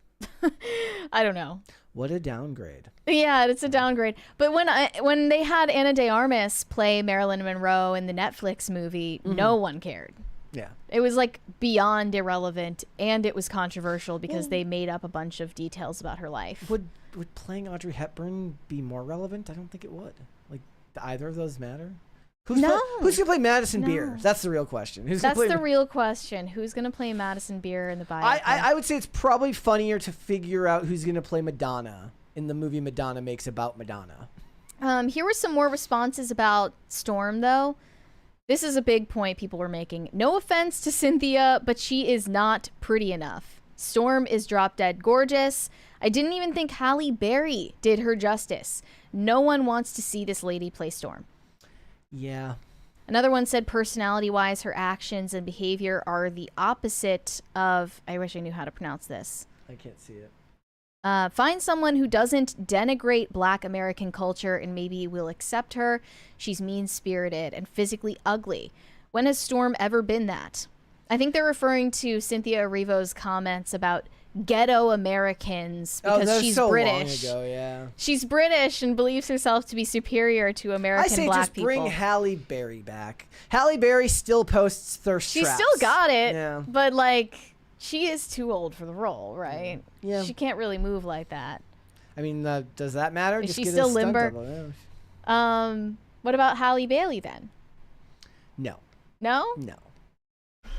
I don't know. What a downgrade. Yeah, it's a downgrade. But when they had Ana de Armas play Marilyn Monroe in the Netflix movie, no one cared. Yeah. It was like beyond irrelevant, and it was controversial because they made up a bunch of details about her life. Would playing Audrey Hepburn be more relevant? I don't think it would. Like, do either of those matter? Who's gonna play Madison Beer? That's the real question. That's the real question. Who's gonna play Madison Beer in the biopic? I would say it's probably funnier to figure out who's gonna play Madonna in the movie Madonna makes about Madonna. Here were some more responses about Storm, though. This is a big point people were making. No offense to Cynthia, but she is not pretty enough. Storm is drop dead gorgeous. I didn't even think Halle Berry did her justice. No one wants to see this lady play Storm. Yeah. Another one said personality-wise, her actions and behavior are the opposite of... I wish I knew how to pronounce this. I can't see it. Find someone who doesn't denigrate Black American culture and maybe will accept her. She's mean-spirited and physically ugly. When has Storm ever been that? I think they're referring to Cynthia Erivo's comments about ghetto Americans because she's so British. Long ago, yeah. She's British and believes herself to be superior to American black people. I say just bring Halle Berry back. Halle Berry still posts thirst traps. She's still got it, yeah. but like she is too old for the role, right? Yeah. She can't really move like that. I mean, does that matter? Is just she get still a stunt limber? double, yeah. What about Halle Bailey then? No. No? No.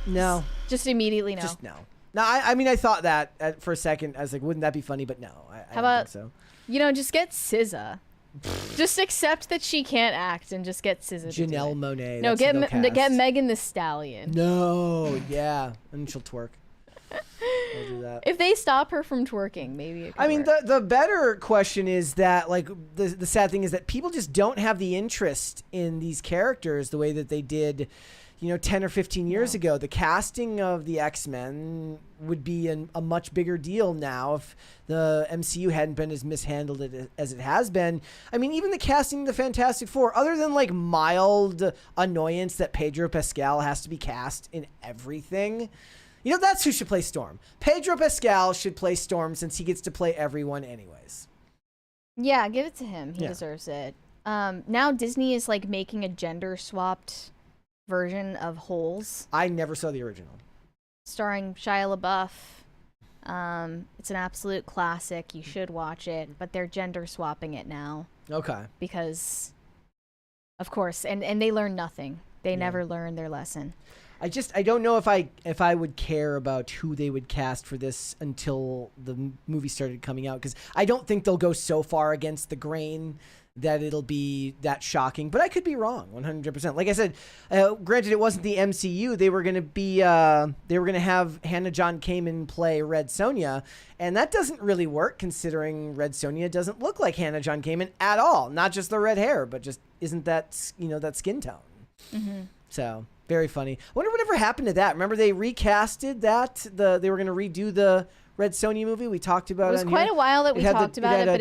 No. Just immediately no. Just no. No, I mean, I thought that for a second. I was like, wouldn't that be funny? But no, I How don't about, think so. Just get SZA. Just accept that she can't act and just get SZA. Janelle Monáe. No, get Megan Thee Stallion. No, yeah, and she'll twerk. I'll do that. If they stop her from twerking, maybe it could I mean, work. the better question is that, like, the sad thing is that people just don't have the interest in these characters the way that they did, 10 or 15 years ago. The casting of the X-Men would be a much bigger deal now if the MCU hadn't been as mishandled as it has been. I mean, even the casting of the Fantastic Four, other than like mild annoyance that Pedro Pascal has to be cast in everything, that's who should play Storm. Pedro Pascal should play Storm since he gets to play everyone anyways. Yeah, give it to him. He deserves it. Now Disney is like making a gender swapped version of Holes. I never saw the original. Starring Shia LaBeouf. It's an absolute classic. You should watch it, but they're gender swapping it now. Okay. Because, of course, and they learn nothing. They never learn their lesson. I don't know if I would care about who they would cast for this until the movie started coming out, because I don't think they'll go so far against the grain that it'll be that shocking. But I could be wrong 100%. Like I said, granted, it wasn't the MCU. They were going to have Hannah John Kamen play Red Sonja, and that doesn't really work considering Red Sonja doesn't look like Hannah John Kamen at all. Not just the red hair, but just isn't that that skin tone. Mm-hmm. So very funny. I wonder whatever happened to that. Remember they recasted that? They were going to redo the Red Sonja movie. We talked about it. It was quite a while that we talked about it, but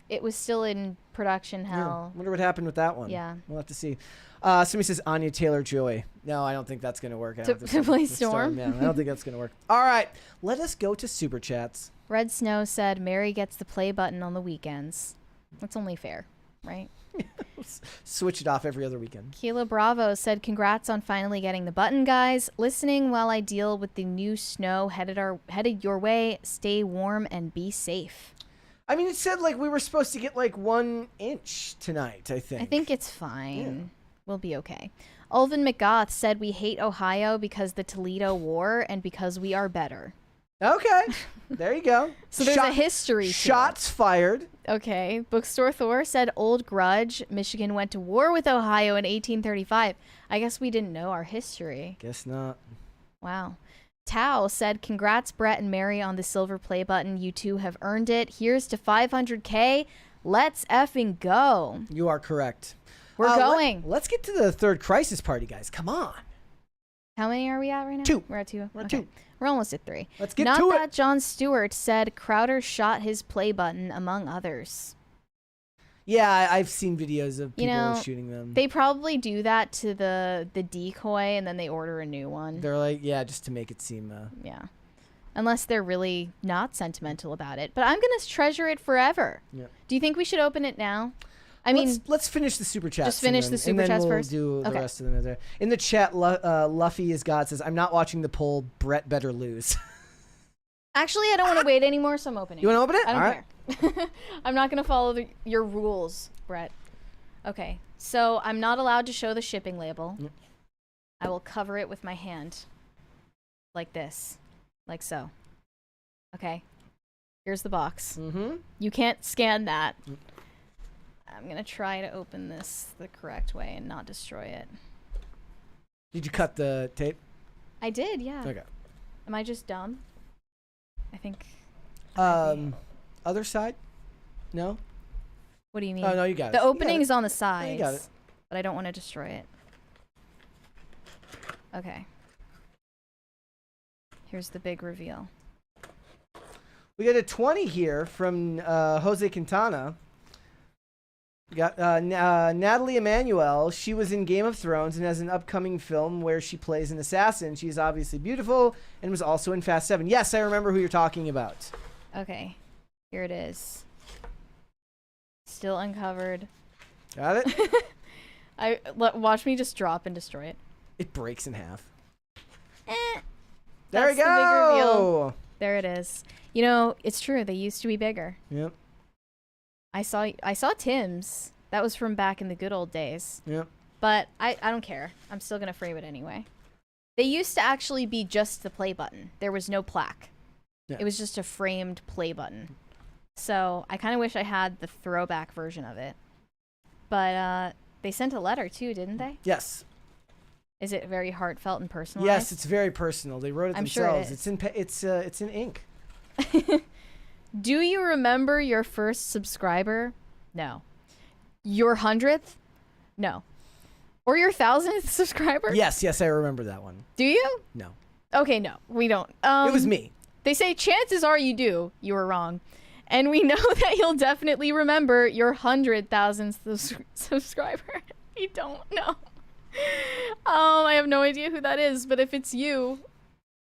it was still in production hell. Yeah. Wonder what happened with that one. Yeah. We'll have to see. Somebody says Anya Taylor-Joy. No, I don't think that's going to work. To play Storm? Yeah, I don't think that's going to work. All right. Let us go to Super Chats. Red Snow said Mary gets the play button on the weekends. That's only fair, right? Switch it off every other weekend. Keila Bravo said, congrats on finally getting the button, guys. Listening while I deal with the new snow headed your way. Stay warm and be safe. I mean, it said like we were supposed to get like 1 inch tonight, I think. I think it's fine. Yeah. We'll be okay. Ulvin McGoth said we hate Ohio because the Toledo War and because we are better. Okay. There you go. So there's a history. Shots fired. Okay. Bookstore Thor said old grudge. Michigan went to war with Ohio in 1835. I guess we didn't know our history. Guess not. Wow. Tao said, congrats Brett and Mary on the silver play button. You two have earned it. Here's to 500K. Let's effing go. You are correct. We're going. Let's get to the third crisis party, guys. Come on. How many are we at right now? 2. We're at 2. We're at 2. We're almost at 3. Let's get Not to that it. John Stewart said Crowder shot his play button, among others. Yeah, I've seen videos of people shooting them. They probably do that to the decoy, and then they order a new one. They're like, yeah, just to make it seem... Yeah. unless they're really not sentimental about it. But I'm going to treasure it forever. Yeah. Do you think we should open it now? I mean, let's finish the super chats. Just finish the super chats first. And then we'll do the rest of them. In the chat, Luffy is God says, I'm not watching the poll. Brett better lose. Actually, I don't want to wait anymore, so I'm opening. You want to open it? I don't care. I'm not going to follow your rules, Brett. Okay, so I'm not allowed to show the shipping label. Yep. I will cover it with my hand. Like this. Like so. Okay. Here's the box. Mm-hmm. You can't scan that. I'm going to try to open this the correct way and not destroy it. Did you cut the tape? I did, yeah. Okay. Am I just dumb? I think. Other side? No? What do you mean? Oh, no, you got it. The opening is on the sides. Yeah, you got it. But I don't want to destroy it. Okay. Here's the big reveal. We got a 20 here from Jose Quintana. We got Natalie Emmanuel. She was in Game of Thrones and has an upcoming film where she plays an assassin. She's obviously beautiful and was also in Fast 7. Yes, I remember who you're talking about. Okay. Here it is. Still uncovered. Got it? Watch me just drop and destroy it. It breaks in half. There we go. The big reveal. There it is. You know, it's true. They used to be bigger. Yep. I saw Tim's. That was from back in the good old days. Yep. But I don't care. I'm still going to frame it anyway. They used to actually be just the play button. There was no plaque. Yeah. It was just a framed play button. So I kind of wish I had the throwback version of it. But they sent a letter too, didn't they? Yes. Is it very heartfelt and personalized? Yes, it's very personal. They wrote it I'm themselves. sure it is. It's in ink. Do you remember your first subscriber? No. Your 100th? No. Or your 1000th subscriber? Yes, I remember that one. Do you? No. Okay, no, we don't. It was me. They say chances are you do. You were wrong. And we know that you'll definitely remember your 100,000th subscriber. You don't know. I have no idea who that is, but if it's you,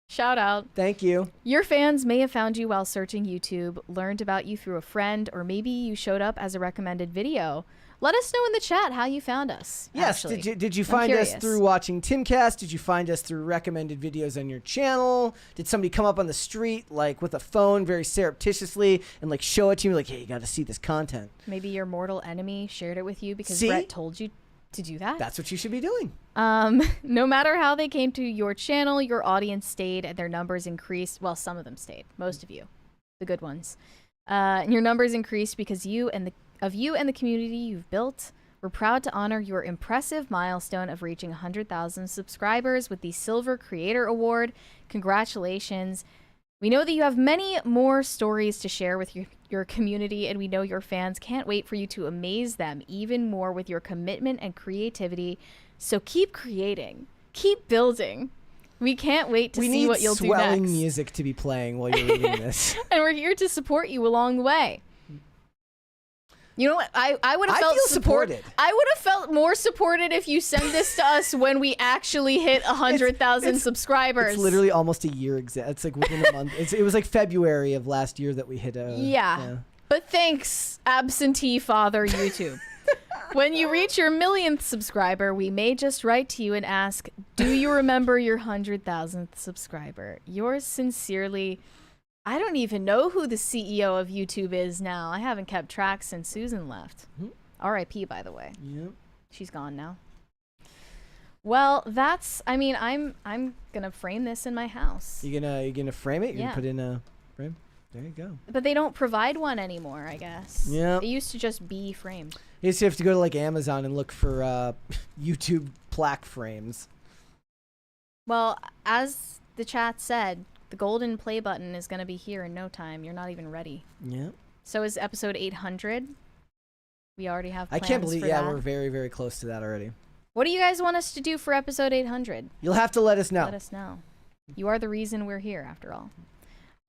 shout out. Thank you. Your fans may have found you while searching YouTube, learned about you through a friend, or maybe you showed up as a recommended video. Let us know in the chat how you found us. Yes, actually. did you find us through watching Timcast? Did you find us through recommended videos on your channel? Did somebody come up on the street, like, with a phone very surreptitiously and, like, show it to you, like, hey, you got to see this content? Maybe your mortal enemy shared it with you because See? Brett told you to do that? That's what you should be doing. No matter how they came to your channel, your audience stayed and their numbers increased. Well, some of them stayed. Most of you. The good ones. And your numbers increased because you and the community you've built. We're proud to honor your impressive milestone of reaching 100,000 subscribers with the Silver Creator Award. Congratulations. We know that you have many more stories to share with your community, and we know your fans can't wait for you to amaze them even more with your commitment and creativity. So keep creating. Keep building. We can't wait to see what you'll do next. We need swelling music to be playing while you're reading this. And we're here to support you along the way. You know what? I would have felt supported. I would have felt more supported if you sent this to us when we actually hit 100,000 subscribers. It's literally almost a year exact. It's like within a month. It was like February of last year that we hit a... Yeah. But thanks, absentee father YouTube. When you reach your 1,000,000th subscriber, we may just write to you and ask, do you remember your 100,000th subscriber? Yours sincerely... I don't even know who the CEO of YouTube is now. I haven't kept track since Susan left. R.I.P. by the way. Yep. She's gone now. Well, that's. I mean, I'm gonna frame this in my house. You gonna frame it? You're Yeah. gonna put in a frame? There you go. But they don't provide one anymore, I guess. Yeah. It used to just be framed. You just have to go to like Amazon and look for YouTube plaque frames. Well, as the chat said, the golden play button is going to be here in no time. You're not even ready. Yeah. So is episode 800. We already have plans I can't believe, for yeah, that. we're very, very close to that already. What do you guys want us to do for episode 800? You'll have to let us know. Let us know. You are the reason we're here, after all.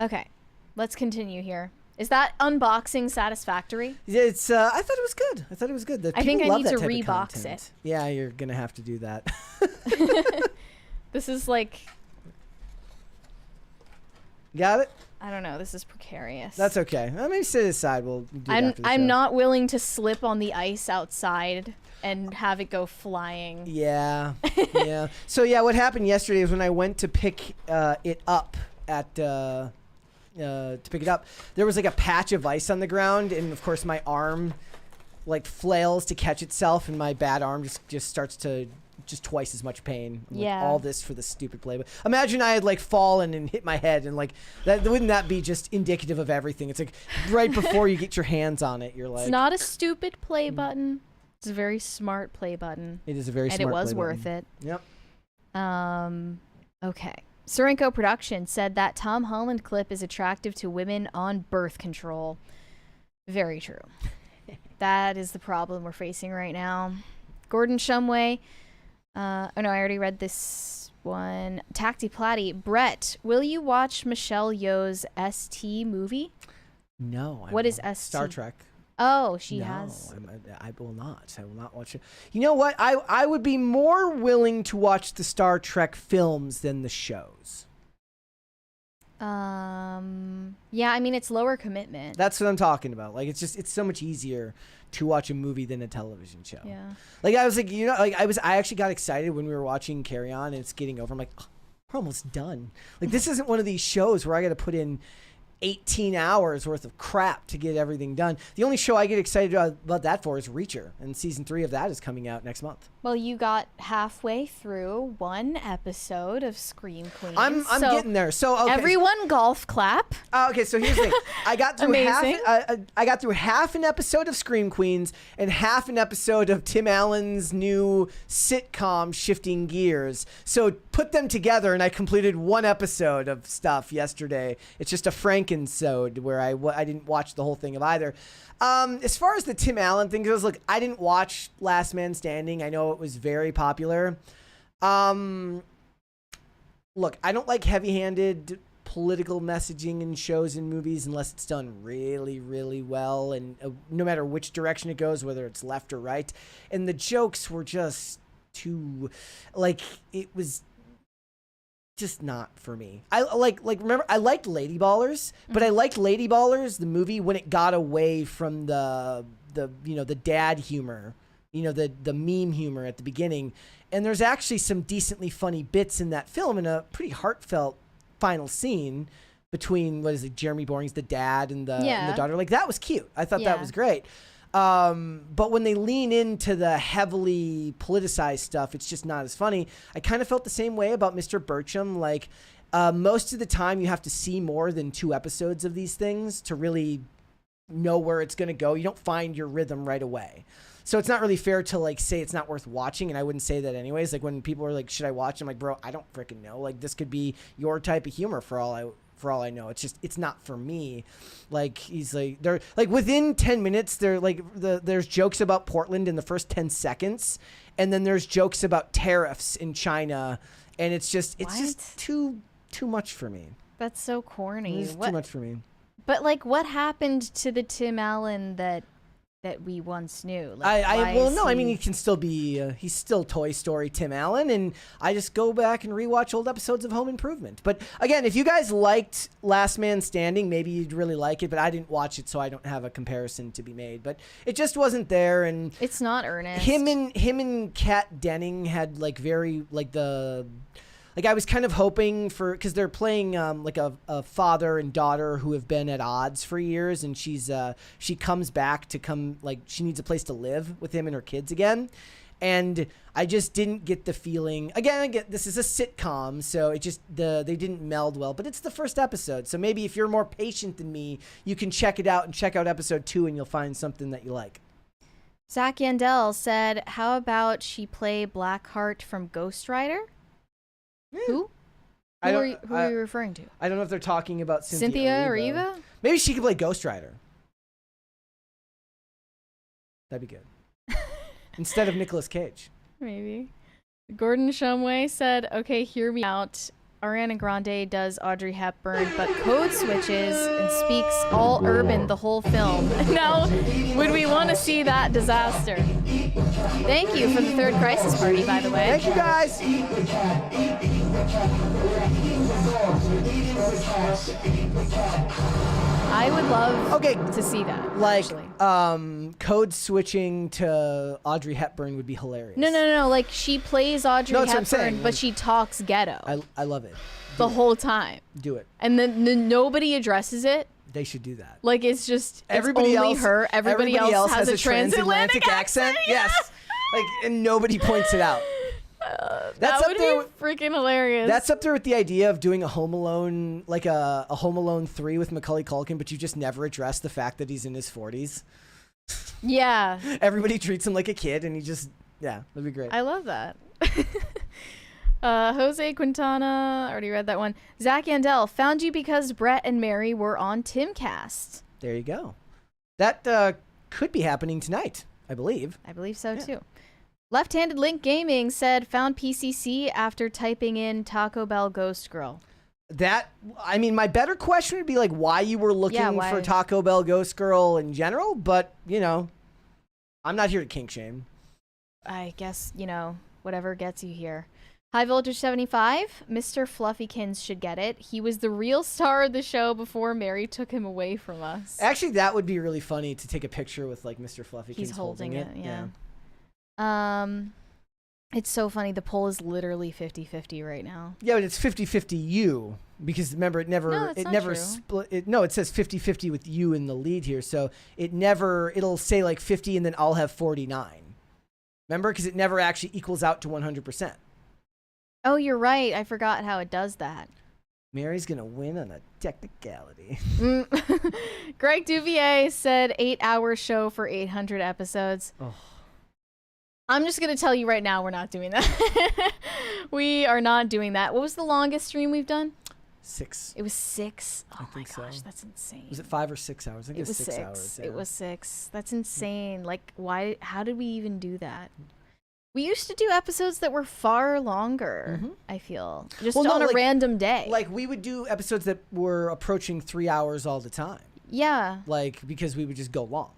Okay, let's continue here. Is that unboxing satisfactory? It's. I thought it was good. I thought it was good. I think I love need that to type of rebox content. it. Yeah, you're gonna have to do that. This is like... Got it? I don't know. This is precarious. That's okay. Let me sit aside. We'll do it after the show. I'm not willing to slip on the ice outside and have it go flying. Yeah. Yeah. So, yeah, what happened yesterday is when I went to pick it up to pick it up, there was like a patch of ice on the ground, and of course my arm like flails to catch itself, and my bad arm just starts to twice as much pain. I'm Yeah. like, all this for the stupid play. But imagine I had like fallen and hit my head, and like that wouldn't that be just indicative of everything? It's like right before you get your hands on it, you're like, It's not a stupid play button. It's a very smart play button. It is a very and smart it was play worth button. it. Yep. Okay. Sorenko Production said that Tom Holland clip is attractive to women on birth control. Very true. That is the problem we're facing right now. Gordon Shumway. Oh no, I already read this one. Tacti Platty. Brett, will you watch Michelle Yeoh's ST movie? No. What is ST? Star Trek. Oh, she No, has. I will not. I will not watch it. You know what? I would be more willing to watch the Star Trek films than the shows. Yeah, I mean, it's lower commitment. That's what I'm talking about. Like, it's so much easier to watch a movie than a television show. Yeah. Like, I was like, I actually got excited when we were watching Carry On and it's getting over. I'm like, oh, we're almost done. Like, this isn't one of these shows where I got to put in 18 hours worth of crap to get everything done. The only show I get excited about that for is Reacher, and season 3 of that is coming out next month. Well, you got halfway through one episode of Scream Queens. I'm getting there. So okay. Everyone golf clap. Okay, so here's the thing. I got through I got through half an episode of Scream Queens and half an episode of Tim Allen's new sitcom Shifting Gears. So put them together, and I completed one episode of stuff yesterday. It's just a Frankensode where I didn't watch the whole thing of either. As far as the Tim Allen thing goes, look, I didn't watch Last Man Standing. I know it was very popular. Look, I don't like heavy-handed political messaging in shows and movies unless it's done really, really well, and no matter which direction it goes, whether it's left or right. And the jokes were just too, like, it was just not for me. I remember I liked Lady Ballers, but I liked Lady Ballers the movie when it got away from the dad humor, the meme humor at the beginning. And there's actually some decently funny bits in that film and a pretty heartfelt final scene between Jeremy Boring's the dad and the daughter. Like, that was cute. I thought that was great. But when they lean into the heavily politicized stuff, it's just not as funny. I kind of felt the same way about Mr. Burcham. Like, most of the time you have to see more than 2 episodes of these things to really know where it's going to go. You don't find your rhythm right away. So it's not really fair to like say it's not worth watching. And I wouldn't say that anyways. Like, when people are like, should I watch? I'm like, bro, I don't freaking know. Like, this could be your type of humor for all I know. It's just, it's not for me. Like, he's like, they're like within 10 minutes, they're like, there's jokes about Portland in the first 10 seconds. And then there's jokes about tariffs in China. And it's just too much for me. That's so corny. It's too much for me. But like, what happened to the Tim Allen that we once knew? Like, I mean, he can still be, he's still Toy Story Tim Allen, and I just go back and rewatch old episodes of Home Improvement. But again, if you guys liked Last Man Standing, maybe you'd really like it, but I didn't watch it, so I don't have a comparison to be made. But it just wasn't there, and it's not earnest. Him and Kat Denning had like very, like I was kind of hoping for, because they're playing like a father and daughter who have been at odds for years, and she comes back like she needs a place to live with him and her kids again, and I just didn't get the feeling. Again, this is a sitcom, so it just they didn't meld well. But it's the first episode, so maybe if you're more patient than me, you can check it out and check out episode 2, and you'll find something that you like. Zach Yandel said, "How about she play Blackheart from Ghost Rider?" Who? Who are you referring to? I don't know if they're talking about Cynthia Erivo. Maybe she could play Ghost Rider. That'd be good. Instead of Nicolas Cage. Maybe. Gordon Shumway said, "Okay, hear me out. Ariana Grande does Audrey Hepburn, but code switches and speaks all urban the whole film. Now, would we want to see that disaster?" Thank you for the 3rd Crisis Party, by the way. Thank you, guys. I would love to see that. Like, actually. code switching to Audrey Hepburn would be hilarious. No. Like, she plays Audrey No, that's what I'm Hepburn, saying. but she talks ghetto I love it. the whole time. Do it. And then nobody addresses it. They should do that. Like, it's just everybody only else, her. Everybody else has a transatlantic accent. Yes. Like, and nobody points it out. That would be freaking hilarious. That's up there with the idea of doing a Home Alone, like a Home Alone 3 with Macaulay Culkin, but you just never address the fact that he's in his 40s. Yeah. Everybody treats him like a kid, and he just, that'd be great. I love that. Jose Quintana, already read that one. Zach Yandel, found you because Brett and Mary were on Timcast. There you go. That could be happening tonight, I believe. I believe so, too. Left-Handed Link Gaming said, found PCC after typing in Taco Bell Ghost Girl. My better question would be like why you were looking for Taco Bell Ghost Girl in general, but, I'm not here to kink shame. I guess, whatever gets you here. High Voltage 75, Mr. Fluffykins should get it. He was the real star of the show before Mary took him away from us. Actually, that would be really funny to take a picture with like Mr. Fluffykins. He's holding it, yeah. It's so funny. The poll is literally 50-50 right now. Yeah, but it's 50-50 you, because remember it never split. It says 50-50 with you in the lead here, so it'll say like 50 and then I'll have 49. Remember, because it never actually equals out to 100%. Oh, you're right. I forgot how it does that. Mary's gonna win on a technicality. Greg Duvier said 8-hour show for 800 episodes. Oh. I'm just going to tell you right now we're not doing that. We are not doing that. What was the longest stream we've done? 6. It was 6? Oh my gosh, so. That's insane. Was it 5 or 6 hours? I think it was 6 hours. Yeah. It was 6. That's insane. Like, why? How did we even do that? We used to do episodes that were far longer, I feel. Just on a random day. Like, we would do episodes that were approaching 3 hours all the time. Yeah. Like, because we would just go long.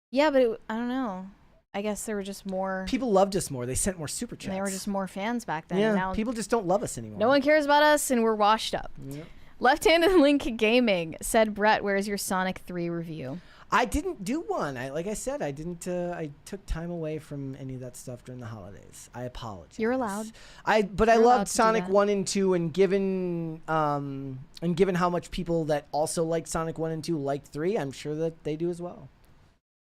Yeah, but I don't know. I guess there were just more... People loved us more. They sent more super chats. They were just more fans back then. Yeah, now people just don't love us anymore. No one cares about us, and we're washed up. Yep. Left-Handed Link Gaming said, Brett, where's your Sonic 3 review? I didn't do one. Like I said, I didn't. I took time away from any of that stuff during the holidays. I apologize. You're allowed. I loved Sonic 1 and 2, and given how much people that also liked Sonic 1 and 2 liked 3, I'm sure that they do as well.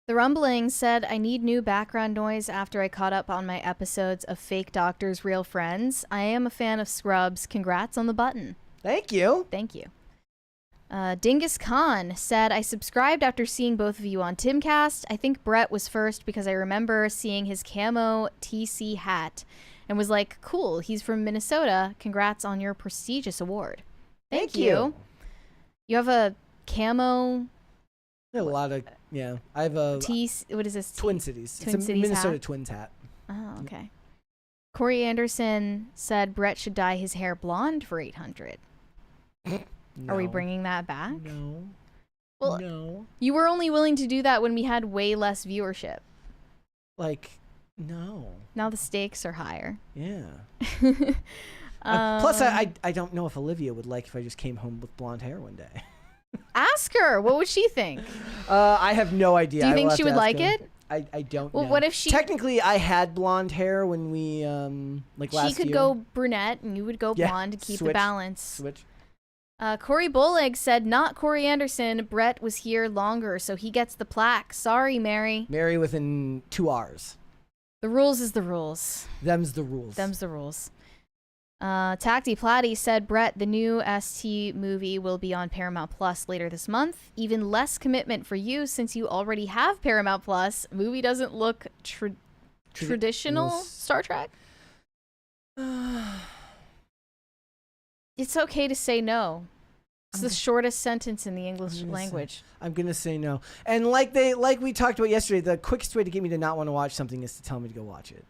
The Rumbling said, I need new background noise after I caught up on my episodes of Fake Doctors, Real Friends. I am a fan of Scrubs. Congrats on the button. Thank you. Thank you. Dingus Khan said, I subscribed after seeing both of you on Timcast. I think Brett was first because I remember seeing his camo TC hat and was like, cool, he's from Minnesota. Congrats on your prestigious award. Thank you. You have a camo... A lot of, I have a... What is this? Twin Cities. Twin it's a Cities Minnesota hat? Twins hat. Oh, okay. Corey Anderson said Brett should dye his hair blonde for 800. No. Are we bringing that back? No. Well, no. You were only willing to do that when we had way less viewership. Like, no. Now the stakes are higher. Yeah. Plus, I don't know if Olivia would like if I just came home with blonde hair one day. Ask her. What would she think? I have no idea. Do you think she would like it? I don't know. Well, what if she... Technically, I had blonde hair when we, like last year. She could go brunette and you would go blonde to keep the balance. Switch. Corey Boleg said, not Corey Anderson. Brett was here longer, so he gets the plaque. Sorry, Mary. Mary within 2 hours. The rules is the rules. Them's the rules. Them's the rules. Tacti Platty said, Brett, the new ST movie will be on Paramount Plus later this month. Even less commitment for you since you already have Paramount Plus. Movie doesn't look traditional Star Trek. It's okay to say no. It's the shortest sentence in the English language. I'm gonna say no. And like we talked about yesterday, the quickest way to get me to not want to watch something is to tell me to go watch it.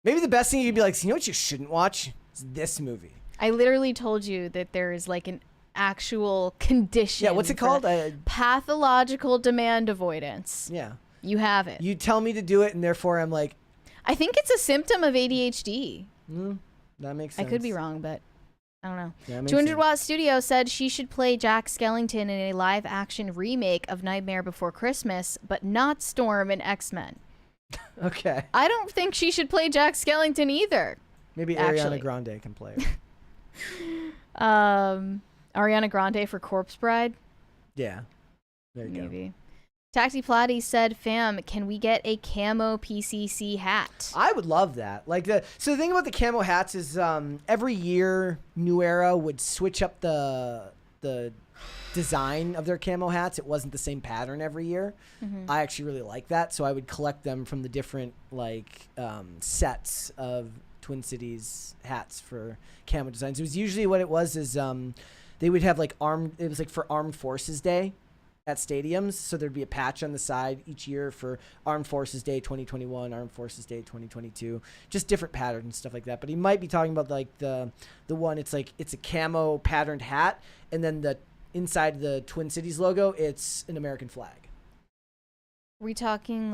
Maybe the best thing you'd be like, you know what you shouldn't watch? It's this movie. I literally told you that there is like an actual condition. Yeah, what's it called? Pathological demand avoidance. Yeah. You have it. You tell me to do it, and therefore I'm like... I think it's a symptom of ADHD. That makes sense. I could be wrong, but I don't know. Yeah, that makes 200 sense. Watt Studio said she should play Jack Skellington in a live-action remake of Nightmare Before Christmas, but not Storm in X-Men. Okay. I don't think she should play Jack Skellington either. Maybe actually. Ariana Grande can play her. Ariana Grande for Corpse Bride? Yeah. There you Maybe. Taxi Platy said, fam, can we get a camo PCC hat? I would love that. So the thing about the camo hats is every year New Era would switch up the design of their camo hats. It wasn't the same pattern every year. Mhm. I actually really like that, so I would collect them from the different sets of Twin Cities hats for camo designs. It was usually what it was is they would have it was for Armed Forces Day at stadiums, so there'd be a patch on the side each year for Armed Forces Day 2021, Armed Forces Day 2022, just different patterns and stuff like that. But he might be talking about the one it's a camo patterned hat, and then the inside the Twin Cities logo, it's an American flag. Are we talking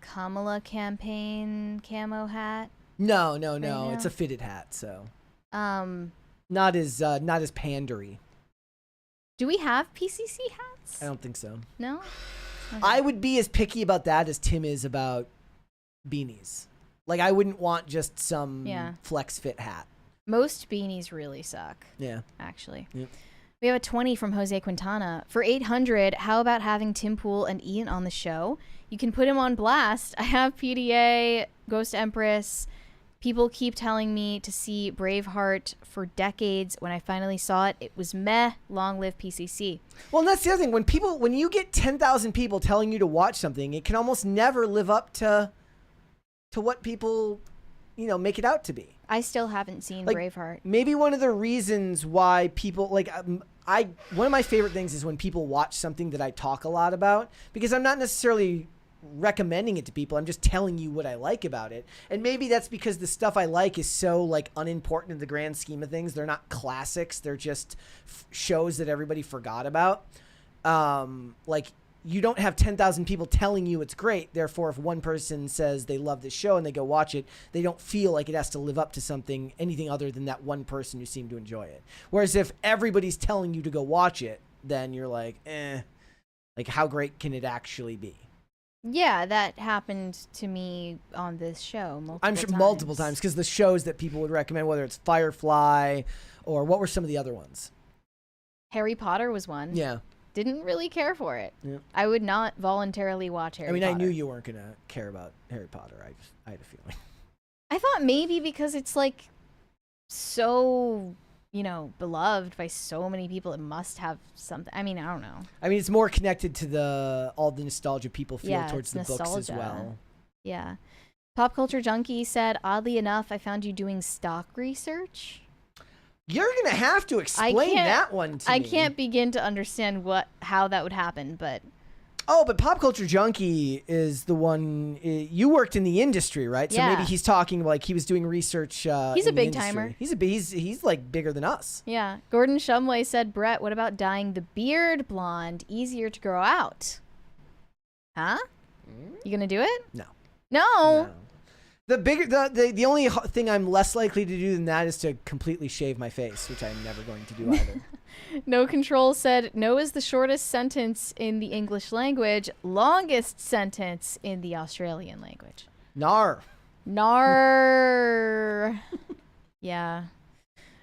Kamala campaign camo hat? No, now? it's a fitted hat, so Not as pandery. Do we have PCC hats? I don't think so. No? Okay. I would be as picky about that as Tim is about beanies. I wouldn't want just some flex fit hat. Most beanies really suck. Yeah. Actually. Yep. We have a 20 from Jose Quintana. For 800, how about having Tim Pool and Ian on the show? You can put him on blast. I have PDA, Ghost Empress. People keep telling me to see Braveheart for decades. When I finally saw it, it was meh. Long live PCC. Well, and that's the other thing. When you get 10,000 people telling you to watch something, it can almost never live up to what people, make it out to be. I still haven't seen Braveheart. Maybe one of the reasons why people one of my favorite things is when people watch something that I talk a lot about, because I'm not necessarily recommending it to people. I'm just telling you what I like about it. And maybe that's because the stuff I like is so unimportant in the grand scheme of things. They're not classics. They're just shows that everybody forgot about. You don't have 10,000 people telling you it's great. Therefore, if one person says they love this show and they go watch it, they don't feel like it has to live up to anything other than that one person who seemed to enjoy it. Whereas if everybody's telling you to go watch it, then you're how great can it actually be? Yeah, that happened to me on this show multiple times because the shows that people would recommend, whether it's Firefly or what were some of the other ones? Harry Potter was one. Yeah. Didn't really care for it. Yeah. I would not voluntarily watch Harry Potter. I knew you weren't going to care about Harry Potter. I had a feeling. I thought maybe because it's so, beloved by so many people, it must have something. I don't know. It's more connected to all the nostalgia people feel towards the nostalgia. books as well. Yeah. Pop Culture Junkie said, oddly enough, I found you doing stock research. You're going to have to explain that one to me. I can't begin to understand how that would happen, but... Oh, but Pop Culture Junkie is the one... You worked in the industry, right? So maybe he's talking he was doing research He's a big timer. He's bigger than us. Yeah. Gordon Shumway said, Brett, what about dyeing the beard blonde? Easier to grow out. Huh? You going to do it? No. No. The only thing I'm less likely to do than that is to completely shave my face, which I'm never going to do either. No Control said, no is the shortest sentence in the English language, longest sentence in the Australian language. Nar. Yeah.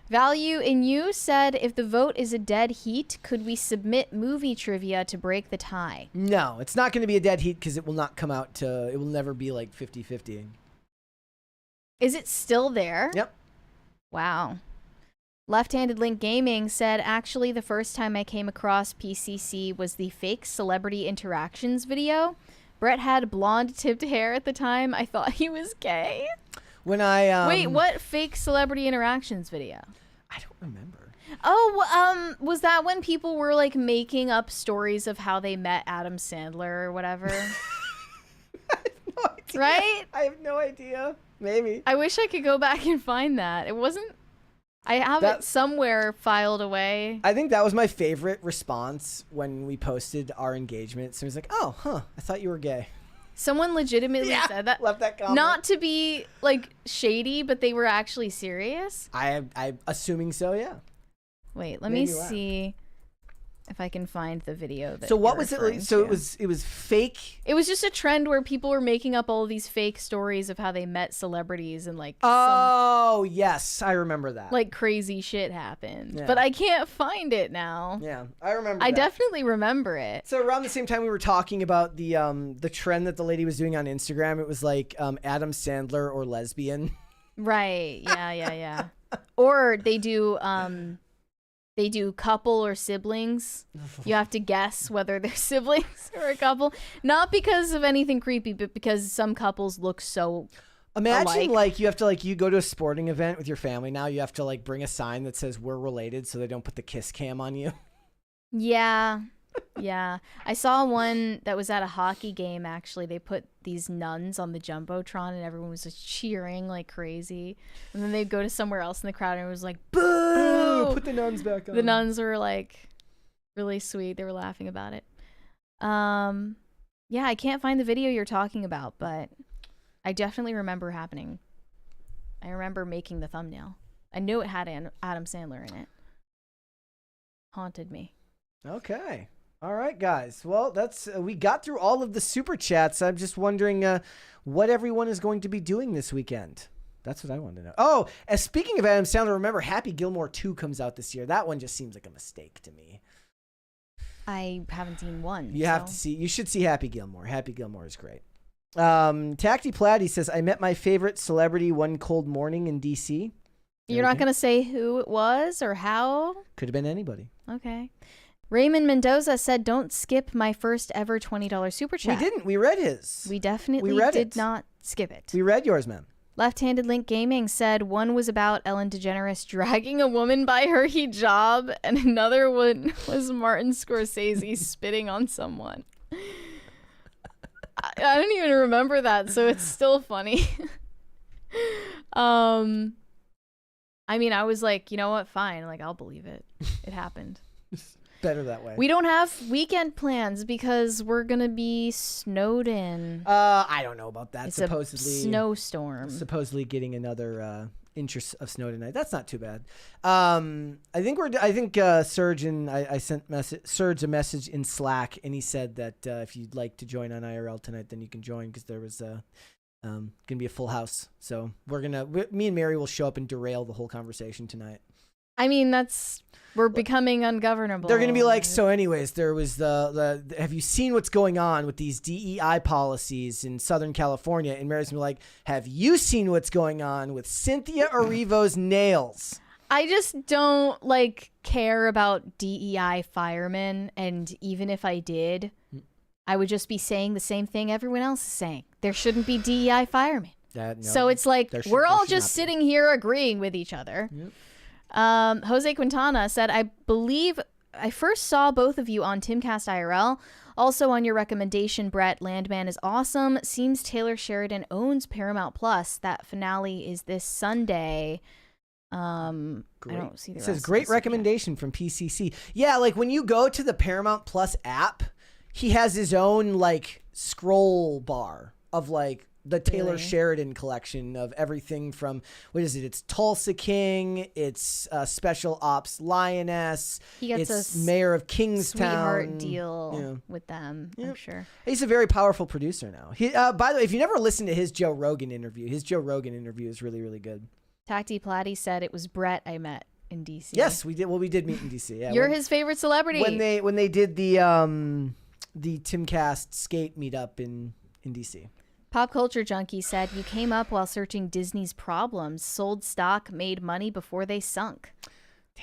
Value in You said, if the vote is a dead heat, could we submit movie trivia to break the tie? No, it's not going to be a dead heat because it will not come out it will never be 50-50. Is it still there? Yep. Wow. Left-Handed Link Gaming said, actually, the first time I came across PCC was the fake celebrity interactions video. Brett had blonde tipped hair at the time. I thought he was gay. When I Wait, what fake celebrity interactions video? I don't remember. Oh, was that when people were making up stories of how they met Adam Sandler or whatever? I have no idea. Right? I have no idea. Maybe. I wish I could go back and find that. It wasn't... I have it somewhere filed away. I think that was my favorite response when we posted our engagement. So it was oh, huh, I thought you were gay. Someone legitimately said that. Left that comment. Not to be like shady, but they were actually serious. I'm assuming so. Yeah. Wait, let me see if I can find the video. That so what you're was it? referring So to. it was fake. It was just a trend where people were making up all these fake stories of how they met celebrities and like Oh yes, I remember that. like crazy shit happened. Yeah. But I can't find it now. Yeah, I remember. I that. definitely remember it. So around the same time we were talking about the trend that the lady was doing on Instagram, it was like Adam Sandler or lesbian. Right. Yeah. Or they do couple or siblings. You have to guess whether they're siblings or a couple. Not because of anything creepy, but because some couples look so Imagine alike. like you have to like you go to a sporting event with your family now, you have to like bring a sign that says we're related so they don't put the kiss cam on you. Yeah. I saw one that was at a hockey game, actually. They put these nuns on the Jumbotron and everyone was just cheering like crazy. And then they'd go to somewhere else in the crowd and it was like, boo! Put the nuns back on. The nuns were like really sweet. They were laughing about it. Yeah, I can't find the video you're talking about, but I definitely remember happening. I remember making the thumbnail. I knew it had Adam Sandler in it. Haunted me. Okay. All right, guys. Well, that's we got through all of the super chats. I'm just wondering what everyone is going to be doing this weekend. That's what I wanted to know. Oh, and speaking of Adam Sandler, remember Happy Gilmore 2 comes out this year. That one just seems like a mistake to me. I haven't seen one. You have to see. You should see Happy Gilmore. Happy Gilmore is great. Tacty Platty says, I met my favorite celebrity one cold morning in D.C. You're not going to say who it was or how? Could have been anybody. Okay. Raymond Mendoza said, don't skip my first ever $20 super chat. We didn't. We read his. We definitely did not skip it. We read yours, man. Left-Handed Link Gaming said one was about Ellen DeGeneres dragging a woman by her hijab, and another one was Martin Scorsese spitting on someone. I don't even remember that, so it's still funny. I mean, I was like, you know what? Fine. Like, I'll believe it. It happened. Better that way. We don't have weekend plans because we're going to be snowed in. I don't know about that. It's supposedly a snowstorm. Supposedly getting another inch of snow tonight. That's not too bad. I think Serge and I sent Serge a message in Slack, and he said that if you'd like to join on IRL tonight, then you can join because there was gonna be a full house. So me and Mary will show up and derail the whole conversation tonight. I mean, we're becoming ungovernable. They're gonna be like, so anyways, there was the have you seen what's going on with these DEI policies in Southern California? And Mary's gonna be like, have you seen what's going on with Cynthia Erivo's nails? I just don't care about DEI firemen, and even if I did, I would just be saying the same thing everyone else is saying. There shouldn't be DEI firemen. So it's like we're all just sitting here agreeing with each other. Yep. Jose Quintana said, I believe I first saw both of you on Timcast IRL. Also on your recommendation, Brett, Landman is awesome. Seems Taylor Sheridan owns Paramount Plus. That finale is this Sunday. Great. I don't see the It rest says of great the recommendation from PCC. Yeah, like when you go to the Paramount Plus app, he has his own scroll bar of the Taylor Sheridan collection of everything from, what is it? It's Tulsa King, it's Special Ops Lioness, He gets it's a Mayor of Kingstown. sweetheart deal with them, I'm sure. He's a very powerful producer now. He, by the way, if you never listened to his Joe Rogan interview is really, really good. Tacty Platty said it was Brett I met in DC. Yes, we did. Well, we did meet in DC. Yeah, You're his favorite celebrity. When they did the Timcast skate meetup in DC. Pop Culture Junkie said, you came up while searching Disney's problems, sold stock, made money before they sunk. I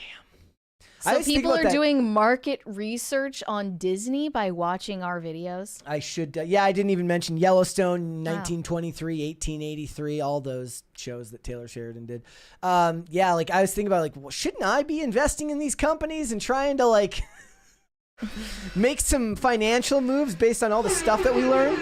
So just think people about are that. doing market research on Disney by watching our videos. I should. I didn't even mention Yellowstone, 1923, 1883, all those shows that Taylor Sheridan did. I was thinking about well, shouldn't I be investing in these companies and trying to make some financial moves based on all the stuff that we learned?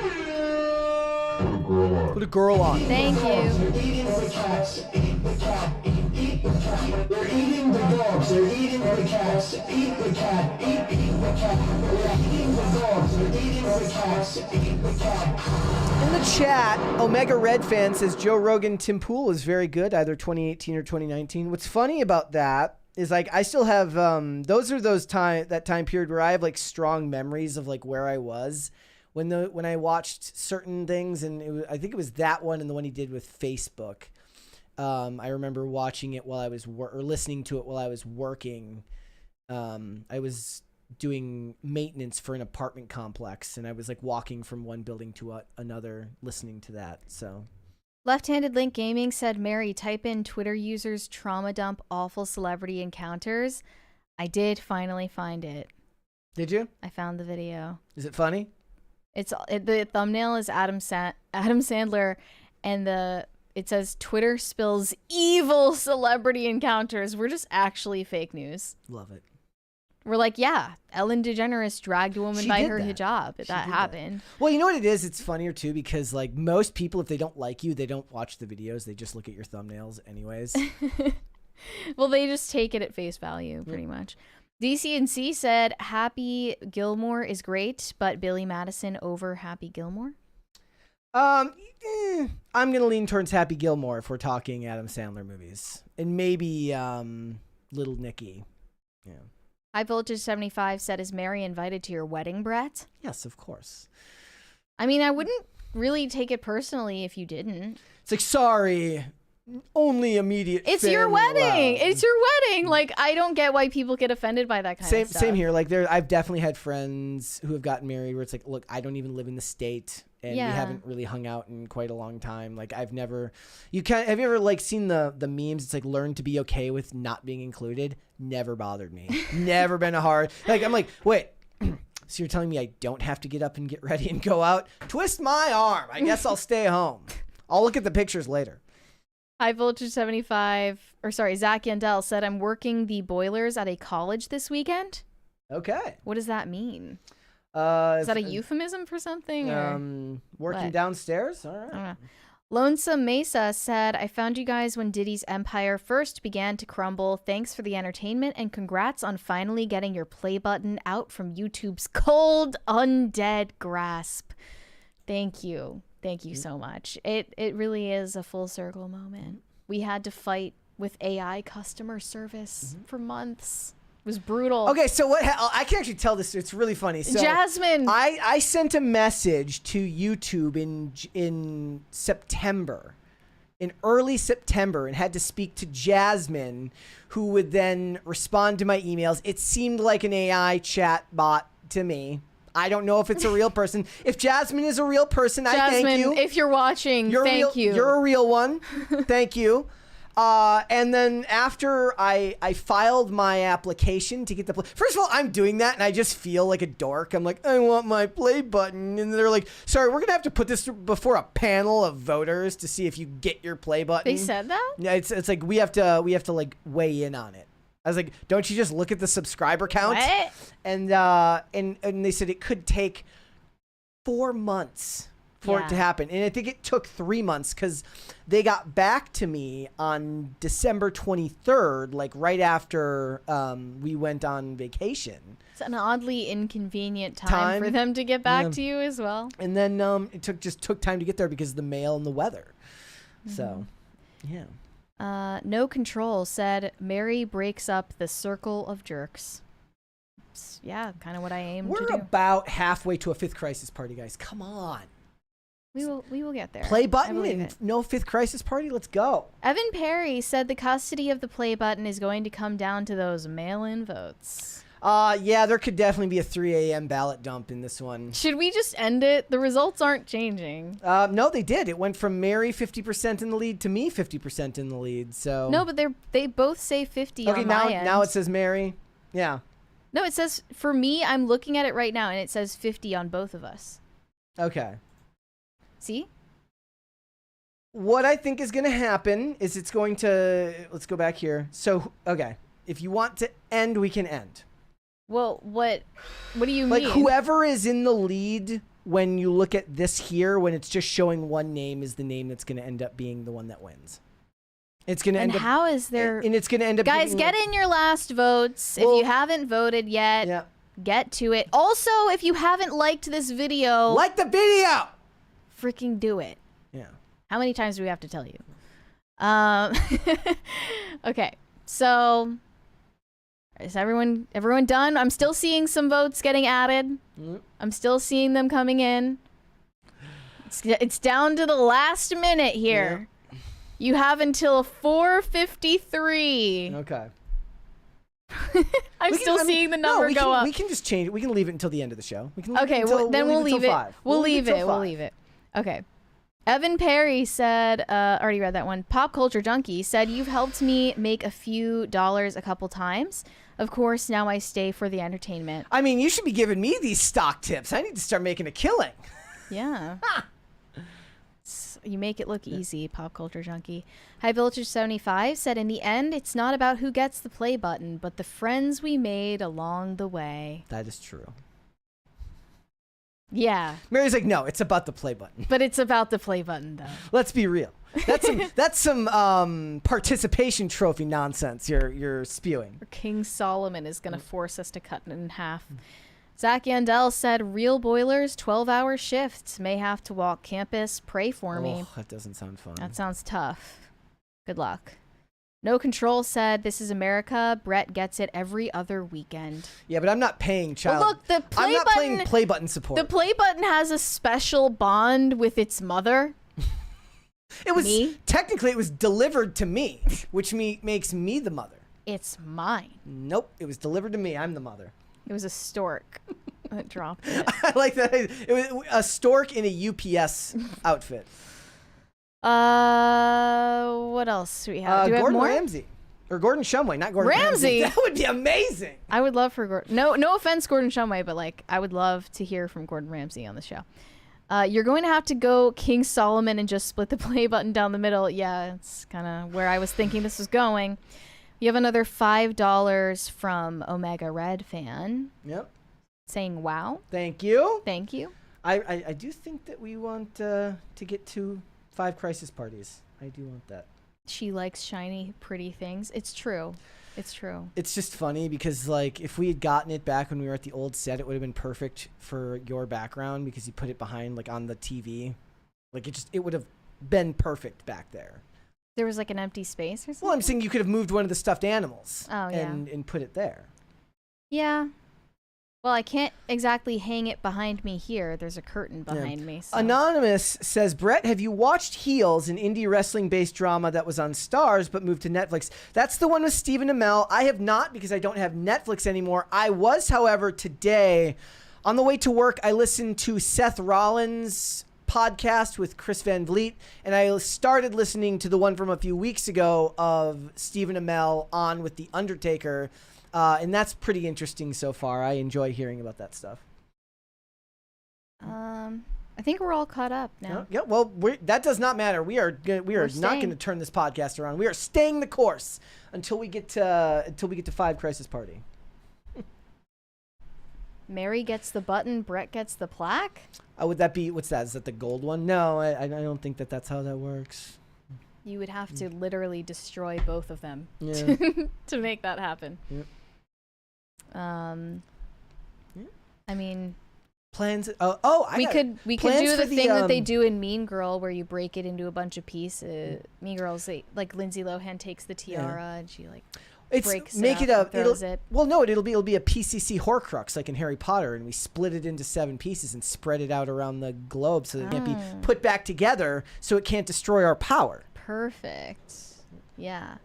Put a girl on. Thank you. Eating the cats, eat the cat, eat Eat the cat. They're eating the dogs. They're eating the cats. Eat the cat. Eat the cat. They're eating the dogs. They're eating the cats. Eat the cat. In the chat, Omega Red fan says Joe Rogan Tim Pool was very good, either 2018 or 2019. What's funny about that is like I still have that time period where I have like strong memories of like where I was when I watched certain things, and I think it was that one and the one he did with Facebook. I remember watching it while I was or listening to it while I was working. I was doing maintenance for an apartment complex, and I was like walking from one building to another listening to that. So Left-handed Link Gaming said, Mary, type in Twitter users trauma dump awful celebrity encounters. I did finally find it. Did you? I found the video. Is it funny? The thumbnail is Adam Sandler, and it says Twitter spills evil celebrity encounters. We're just actually fake news. Love it. We're like, yeah, Ellen DeGeneres dragged a woman by her hijab. That happened. Well, you know what it is? It's funnier too because like most people, if they don't like you, they don't watch the videos. They just look at your thumbnails anyways. Well, they just take it at face value pretty much. DC&C said Happy Gilmore is great, but Billy Madison over Happy Gilmore. I'm gonna lean towards Happy Gilmore if we're talking Adam Sandler movies, and maybe Little Nicky. Yeah. High Voltage 75 said, is Mary invited to your wedding, Brett? Yes, of course. I mean, I wouldn't really take it personally if you didn't. It's like, sorry, only immediate. It's your wedding. Allowed. It's your wedding. Like, I don't get why people get offended by that kind of stuff. Same here. Like, I've dedefinitely had friends who have gotten married where it's like, look, I don't even live in the state, and we haven't really hung out in quite a long time. Like, I've never. Have you ever like seen the memes? It's like, learn to be okay with not being included. Never bothered me. Never been a hard. Like, I'm like, wait. So you're telling me I don't have to get up and get ready and go out? Twist my arm. I guess I'll stay home. I'll look at the pictures later. High Voltage 75, Zach Yandel said, I'm working the boilers at a college this weekend. Okay. What does that mean? Is that a euphemism for something? Working downstairs? All right. I don't know. Lonesome Mesa said, I found you guys when Diddy's empire first began to crumble. Thanks for the entertainment and congrats on finally getting your play button out from YouTube's cold, undead grasp. Thank you. Thank you so much. It really is a full circle moment. We had to fight with AI customer service for months. It was brutal. Okay, so I can actually tell this. It's really funny. So Jasmine. I sent a message to YouTube in September, in early September, and had to speak to Jasmine, who would then respond to my emails. It seemed like an AI chat bot to me. I don't know if it's a real person. If Jasmine is a real person, I thank you. If you're watching, thank you. You're a real one. Thank you. And then after I filed my application to get the first of all, I'm doing that and I just feel like a dork. I'm like, I want my play button. And they're like, sorry, we're going to have to put this before a panel of voters to see if you get your play button. They said that? Yeah, it's like we have to like weigh in on it. I was like, don't you just look at the subscriber count? What? And they said it could take 4 months for it to happen. And I think it took 3 months because they got back to me on December 23rd, like right after we went on vacation. It's an oddly inconvenient time for them to get back to you as well. And then it took time to get there because of the mail and the weather. So, yeah. No Control said, Mary breaks up the circle of jerks. Yeah, kind of what I aim to do. We're about halfway to a fifth crisis party, guys. Come on. We will get there. Play button and no fifth crisis party. Let's go. Evan Perry said the custody of the play button is going to come down to those mail-in votes. Yeah, there could definitely be a 3 a.m. ballot dump in this one. Should we just end it? The results aren't changing. No, they did. It went from Mary 50% in the lead to me 50% in the lead. So no, but they both say 50 on my end. Now it says Mary. Yeah. No, it says for me. I'm looking at it right now, and it says 50 on both of us. Okay. See? What I think is going to happen is it's going to... Let's go back here. So, okay. If you want to end, we can end. Well, what do you mean? Like, whoever is in the lead when you look at this here, when it's just showing one name, is the name that's going to end up being the one that wins. It's gonna and end up. how is there? And it's gonna end up. Guys, get in your last votes if you haven't voted yet. Yeah. Get to it. Also, if you haven't liked this video, like the video. Freaking do it. Yeah. How many times do we have to tell you? Okay. So, is everyone done? I'm still seeing some votes getting added. I'm still seeing them coming in. It's down to the last minute here. You have until 4:53. Okay. I'm still seeing the number go up. We can just change it. We can leave it until the end of the show. We can Okay, then we'll leave it. We'll leave it. We'll leave it. Okay. Evan Perry said, already read that one. Pop Culture Junkie said, you've helped me make a few dollars a couple times. Of course, now I stay for the entertainment. I mean, you should be giving me these stock tips. I need to start making a killing. Yeah. You make it look easy, Pop Culture Junkie. High Voltage 75 said, in the end, it's not about who gets the play button, but the friends we made along the way. That is true. Yeah. Mary's like, no, it's about the play button. But it's about the play button, though. Let's be real. That's some participation trophy nonsense you're spewing. King Solomon is going to force us to cut it in half. Zach Yandel said, real boilers, 12-hour shifts. May have to walk campus. Pray for me. That doesn't sound fun. That sounds tough. Good luck. No Control said, this is America. Brett gets it every other weekend. Yeah, but I'm not paying child. Well, look, the play I'm not button, playing play button support. The play button has a special bond with its mother. It was technically it was delivered to me, which makes me the mother. It's mine. Nope, it was delivered to me. I'm the mother. It was a stork that dropped it. I like that. It was a stork in a UPS outfit. What else do we have? Do we Gordon have more? Ramsay. Or Gordon Shumway, not Gordon Ramsay. That would be amazing. I would love for Gordon. No offense, Gordon Shumway, but like I would love to hear from Gordon Ramsay on the show. You're going to have to go King Solomon and just split the play button down the middle. Yeah, it's kind of where I was thinking this was going. You have another $5 from Omega Red fan. Yep. Saying wow. Thank you. Thank you. I do think that we want to get to 5 crisis parties. I do want that. She likes shiny, pretty things. It's true. It's true. It's just funny because, like, if we had gotten it back when we were at the old set, it would have been perfect for your background because you put it behind, like, on the TV. Like, it would have been perfect back there. There was, like, an empty space or something? Well, I'm saying you could have moved one of the stuffed animals and put it there. Yeah. Well, I can't exactly hang it behind me here. There's a curtain behind me. So. Anonymous says, Brett, have you watched Heels, an indie wrestling-based drama that was on Starz but moved to Netflix? That's the one with Stephen Amell. I have not because I don't have Netflix anymore. I was, however, today, on the way to work, I listened to Seth Rollins' podcast with Chris Van Vliet, and I started listening to the one from a few weeks ago of Stephen Amell on with The Undertaker. And that's pretty interesting so far. I enjoy hearing about that stuff. I think we're all caught up now. Yeah. Well, that does not matter. We are not going to turn this podcast around. We are staying the course until we get to 5 Crisis Party. Mary gets the button. Brett gets the plaque. Would that be what's that? Is that the gold one? No, I don't think that's how that works. You would have to literally destroy both of them to make that happen. Yep. I mean, plans. We could do the thing that they do in Mean Girl, where you break it into a bunch of pieces. Mean Girls, like Lindsay Lohan takes the tiara and she like breaks it, throws it. Well, no, it'll be a PCC Horcrux like in Harry Potter, and we split it into 7 pieces and spread it out around the globe so that it can't be put back together, so it can't destroy our power. Perfect. Yeah.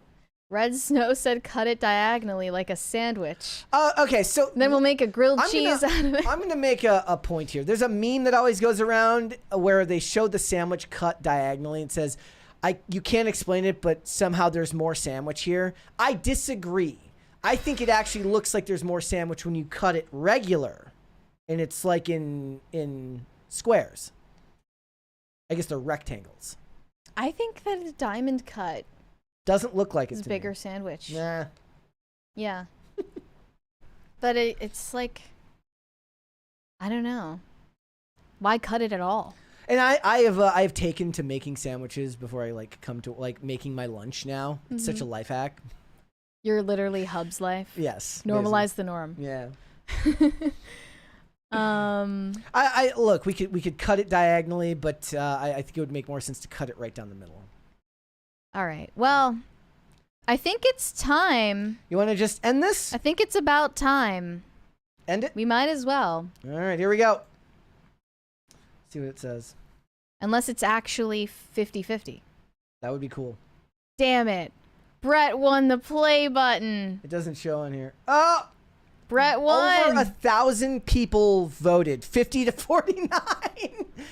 Red Snow said cut it diagonally like a sandwich. Okay, so... Then we'll make a grilled cheese out of it. I'm going to make a point here. There's a meme that always goes around where they showed the sandwich cut diagonally and says, you can't explain it, but somehow there's more sandwich here. I disagree. I think it actually looks like there's more sandwich when you cut it regular. And it's like in squares. I guess they're rectangles. I think that a diamond cut doesn't look like it's a bigger sandwich. Nah. Yeah. But it's like, I don't know. Why cut it at all? And I have taken to making sandwiches before I like come to like making my lunch now. It's such a life hack. You're literally Hub's life. Yes. Normalize the norm. Yeah. I look, we could cut it diagonally, but I think it would make more sense to cut it right down the middle. All right. Well, I think it's time. You want to just end this? I think it's about time. End it? We might as well. All right, here we go. See what it says. Unless it's actually 50-50. That would be cool. Damn it. Brett won the play button. It doesn't show on here. Oh! Brett won. Over 1,000 people voted. 50 to 49.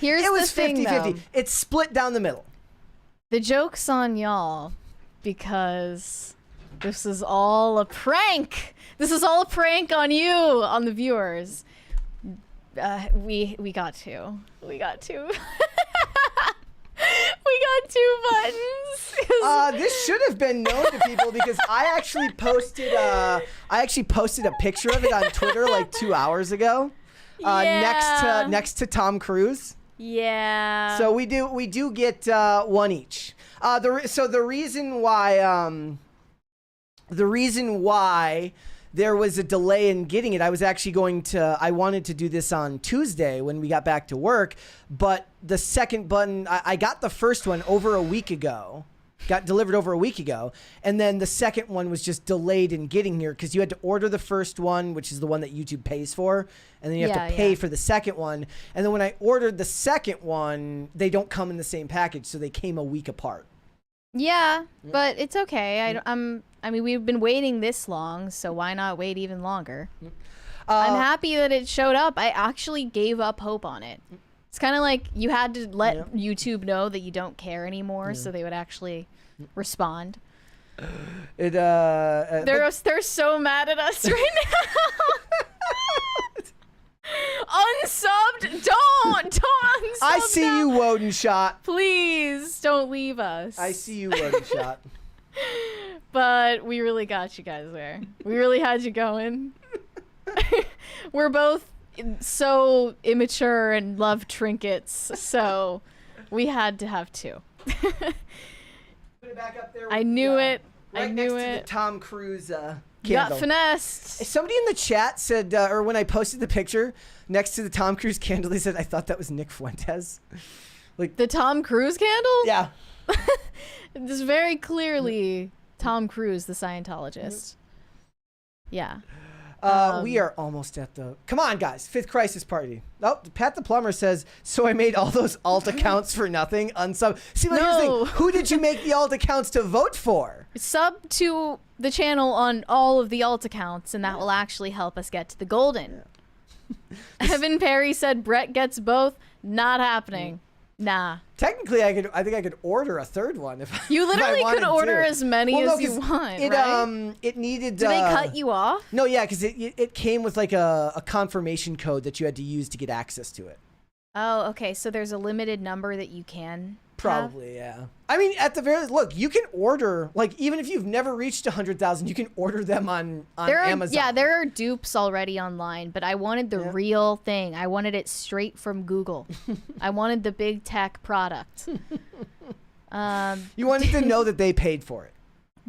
Here's it was the thing, 50-50. though. It's split down the middle. The joke's on y'all because this is all a prank. This is all a prank on you, on the viewers. We got two. We got two. We got 2 buttons. This should have been known to people because I actually posted a picture of it on Twitter like 2 hours ago. Next to Tom Cruise. Yeah. So we do get one each. The reason why there was a delay in getting it, I wanted to do this on Tuesday when we got back to work, but the second button, I got the first one over a week ago, got delivered over a week ago, and then the second one was just delayed in getting here because you had to order the first one, which is the one that YouTube pays for, and then you have to pay for the second one, and then when I ordered the second one, they don't come in the same package, so they came a week apart. Yeah, but it's okay. I mean, we've been waiting this long, so why not wait even longer? I'm happy that it showed up. I actually gave up hope on it. It's kind of like you had to let YouTube know that you don't care anymore, so they would actually respond. They're so mad at us right now. Unsubbed? Don't unsub I see them. you, Woden Shot. Please don't leave us. I see you, Woden Shot. But we really got you guys there. We really had you going. We're both so immature and love trinkets, so we had to have 2. Put it back up there. I knew it. Right I knew next it. to the Tom Cruise You got candle. finessed. Somebody in the chat said, or when I posted the picture next to the Tom Cruise candle, they said, I thought that was Nick Fuentes. Like the Tom Cruise candle? Yeah. This is very clearly Tom Cruise, the Scientologist. Yeah. We are almost at the... Come on, guys. 5th crisis party. Oh, Pat the Plumber says, so I made all those alt accounts for nothing. Unsub. See, but here's the thing. Who did you make the alt accounts to vote for? Sub to the channel on all of the alt accounts, and that will actually help us get to the golden. Evan Perry said Brett gets both. Not happening. Nah. Technically, I think I could order a third one if you literally if I could order to. as many as you want. Right? It needed. Did they cut you off? No, yeah, because it came with like a confirmation code that you had to use to get access to it. Oh, okay. So there's a limited number that you can. Probably, yeah. I mean, at the very look, you can order like even if you've never reached 100,000, you can order them on Amazon. Yeah, there are dupes already online, but I wanted the real thing. I wanted it straight from Google. I wanted the big tech product. You wanted to know that they paid for it.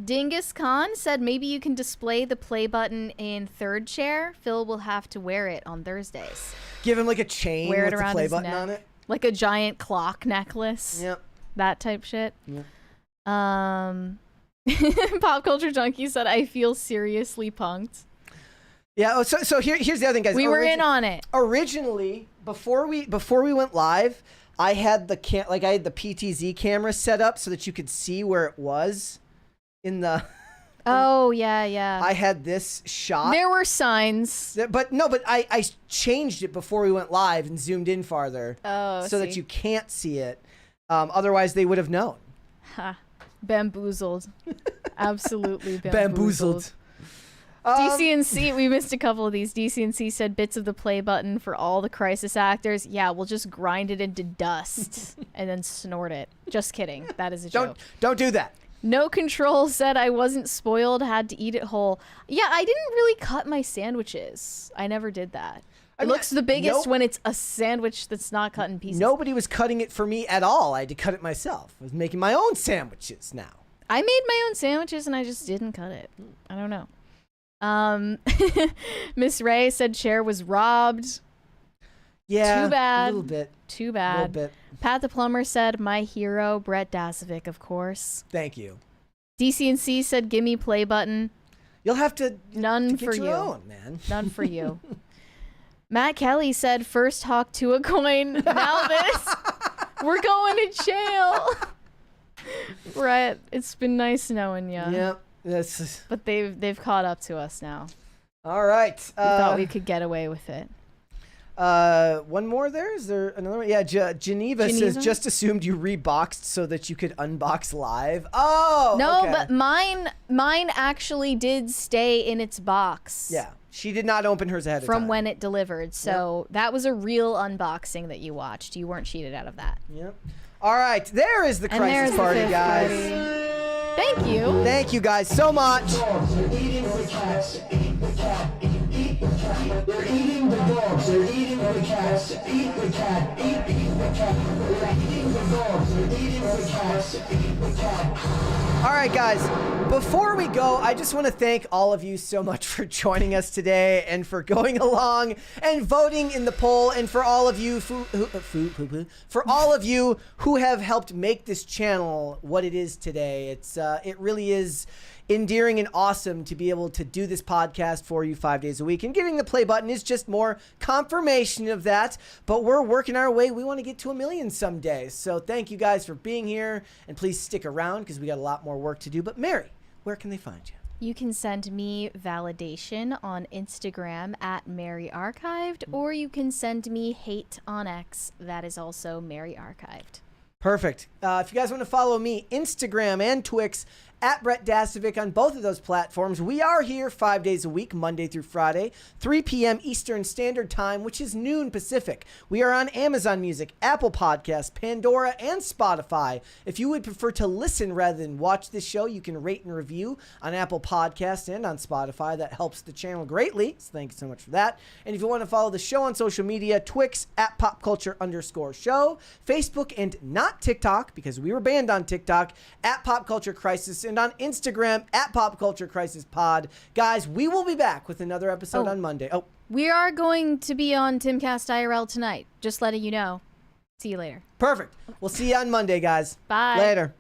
Dingus Khan said maybe you can display the play button in third chair. Phil will have to wear it on Thursdays. Give him like a chain wear with it around the play his button neck. on it. Like a giant clock necklace. Yep. That type shit. Yep. Pop Culture Junkie said, I feel seriously punked. Yeah, so here's the other thing, guys. We were in on it. Originally, before we went live, I had the PTZ camera set up so that you could see where it was in the Oh, yeah. I had this shot. There were signs. But I changed it before we went live and zoomed in farther so that you can't see it. Otherwise, they would have known. Ha. Bamboozled. Absolutely Bamboozled. DCNC, we missed a couple of these. DCNC said bits of the play button for all the crisis actors. Yeah, we'll just grind it into dust and then snort it. Just kidding. That is a joke. Don't do that. No Control said I wasn't spoiled, had to eat it whole. Yeah, I didn't really cut my sandwiches. I never did that. It looks the biggest when it's a sandwich that's not cut in pieces. Nobody was cutting it for me at all. I had to cut it myself. I was making my own sandwiches now. I made my own sandwiches and I just didn't cut it. I don't know. Miss Ray said Cher was robbed. Yeah, too bad. A little bit. Too bad. A little bit. Pat the Plumber said my hero, Brett Dasovic, of course. Thank you. DCNC said gimme play button. You'll have to none get for your you. Own, man. None for you. Matt Kelly said first hawk to a coin. Now this. We're going to jail. Brett, it's been nice knowing you. Yep. But they've caught up to us now. All right. We thought we could get away with it. One more there? Is there another one? Yeah, Geneva says, just assumed you reboxed so that you could unbox live. Oh, no, okay. but mine actually did stay in its box. Yeah, she did not open hers ahead of time. From when it delivered. So that was a real unboxing that you watched. You weren't cheated out of that. Yep. All right, there is the crisis party, guys. Thank you. Thank you guys so much. Dogs are eating the cats. Eat the cat. Eat the cat. They're eating the dogs. They're eating the cats. Eat the cat. Eat the cat. They're eating the dogs. They're eating the cats. Eat the cat. All right, guys, before we go, I just want to thank all of you so much for joining us today and for going along and voting in the poll, and for all of you for all of you who have helped make this channel what it is today. It really is endearing and awesome to be able to do this podcast for you 5 days a week, and getting the play button is just more confirmation of that. But we're working our way. We want to get to 1 million someday. So thank you guys for being here, and please stick around because we got a lot more work to do. But Mary, where can they find you? You can send me validation on Instagram at Mary Archived, or you can send me hate on X. That is also Mary Archived. Perfect. If you guys want to follow me, Instagram and Twix, at Brett Dasovic on both of those platforms. We are here 5 days a week, Monday through Friday, 3 p.m. Eastern Standard Time, which is noon Pacific. We are on Amazon Music, Apple Podcasts, Pandora, and Spotify. If you would prefer to listen rather than watch this show, you can rate and review on Apple Podcasts and on Spotify. That helps the channel greatly, so thank you so much for that. And if you want to follow the show on social media, Twix at popculture_show, Facebook and not TikTok, because we were banned on TikTok, at Pop Culture Crisis, and on Instagram at Pop Culture Crisis Pod. Guys, we will be back with another episode on Monday. Oh, we are going to be on Timcast IRL tonight. Just letting you know. See you later. Perfect. We'll see you on Monday, guys. Bye. Later.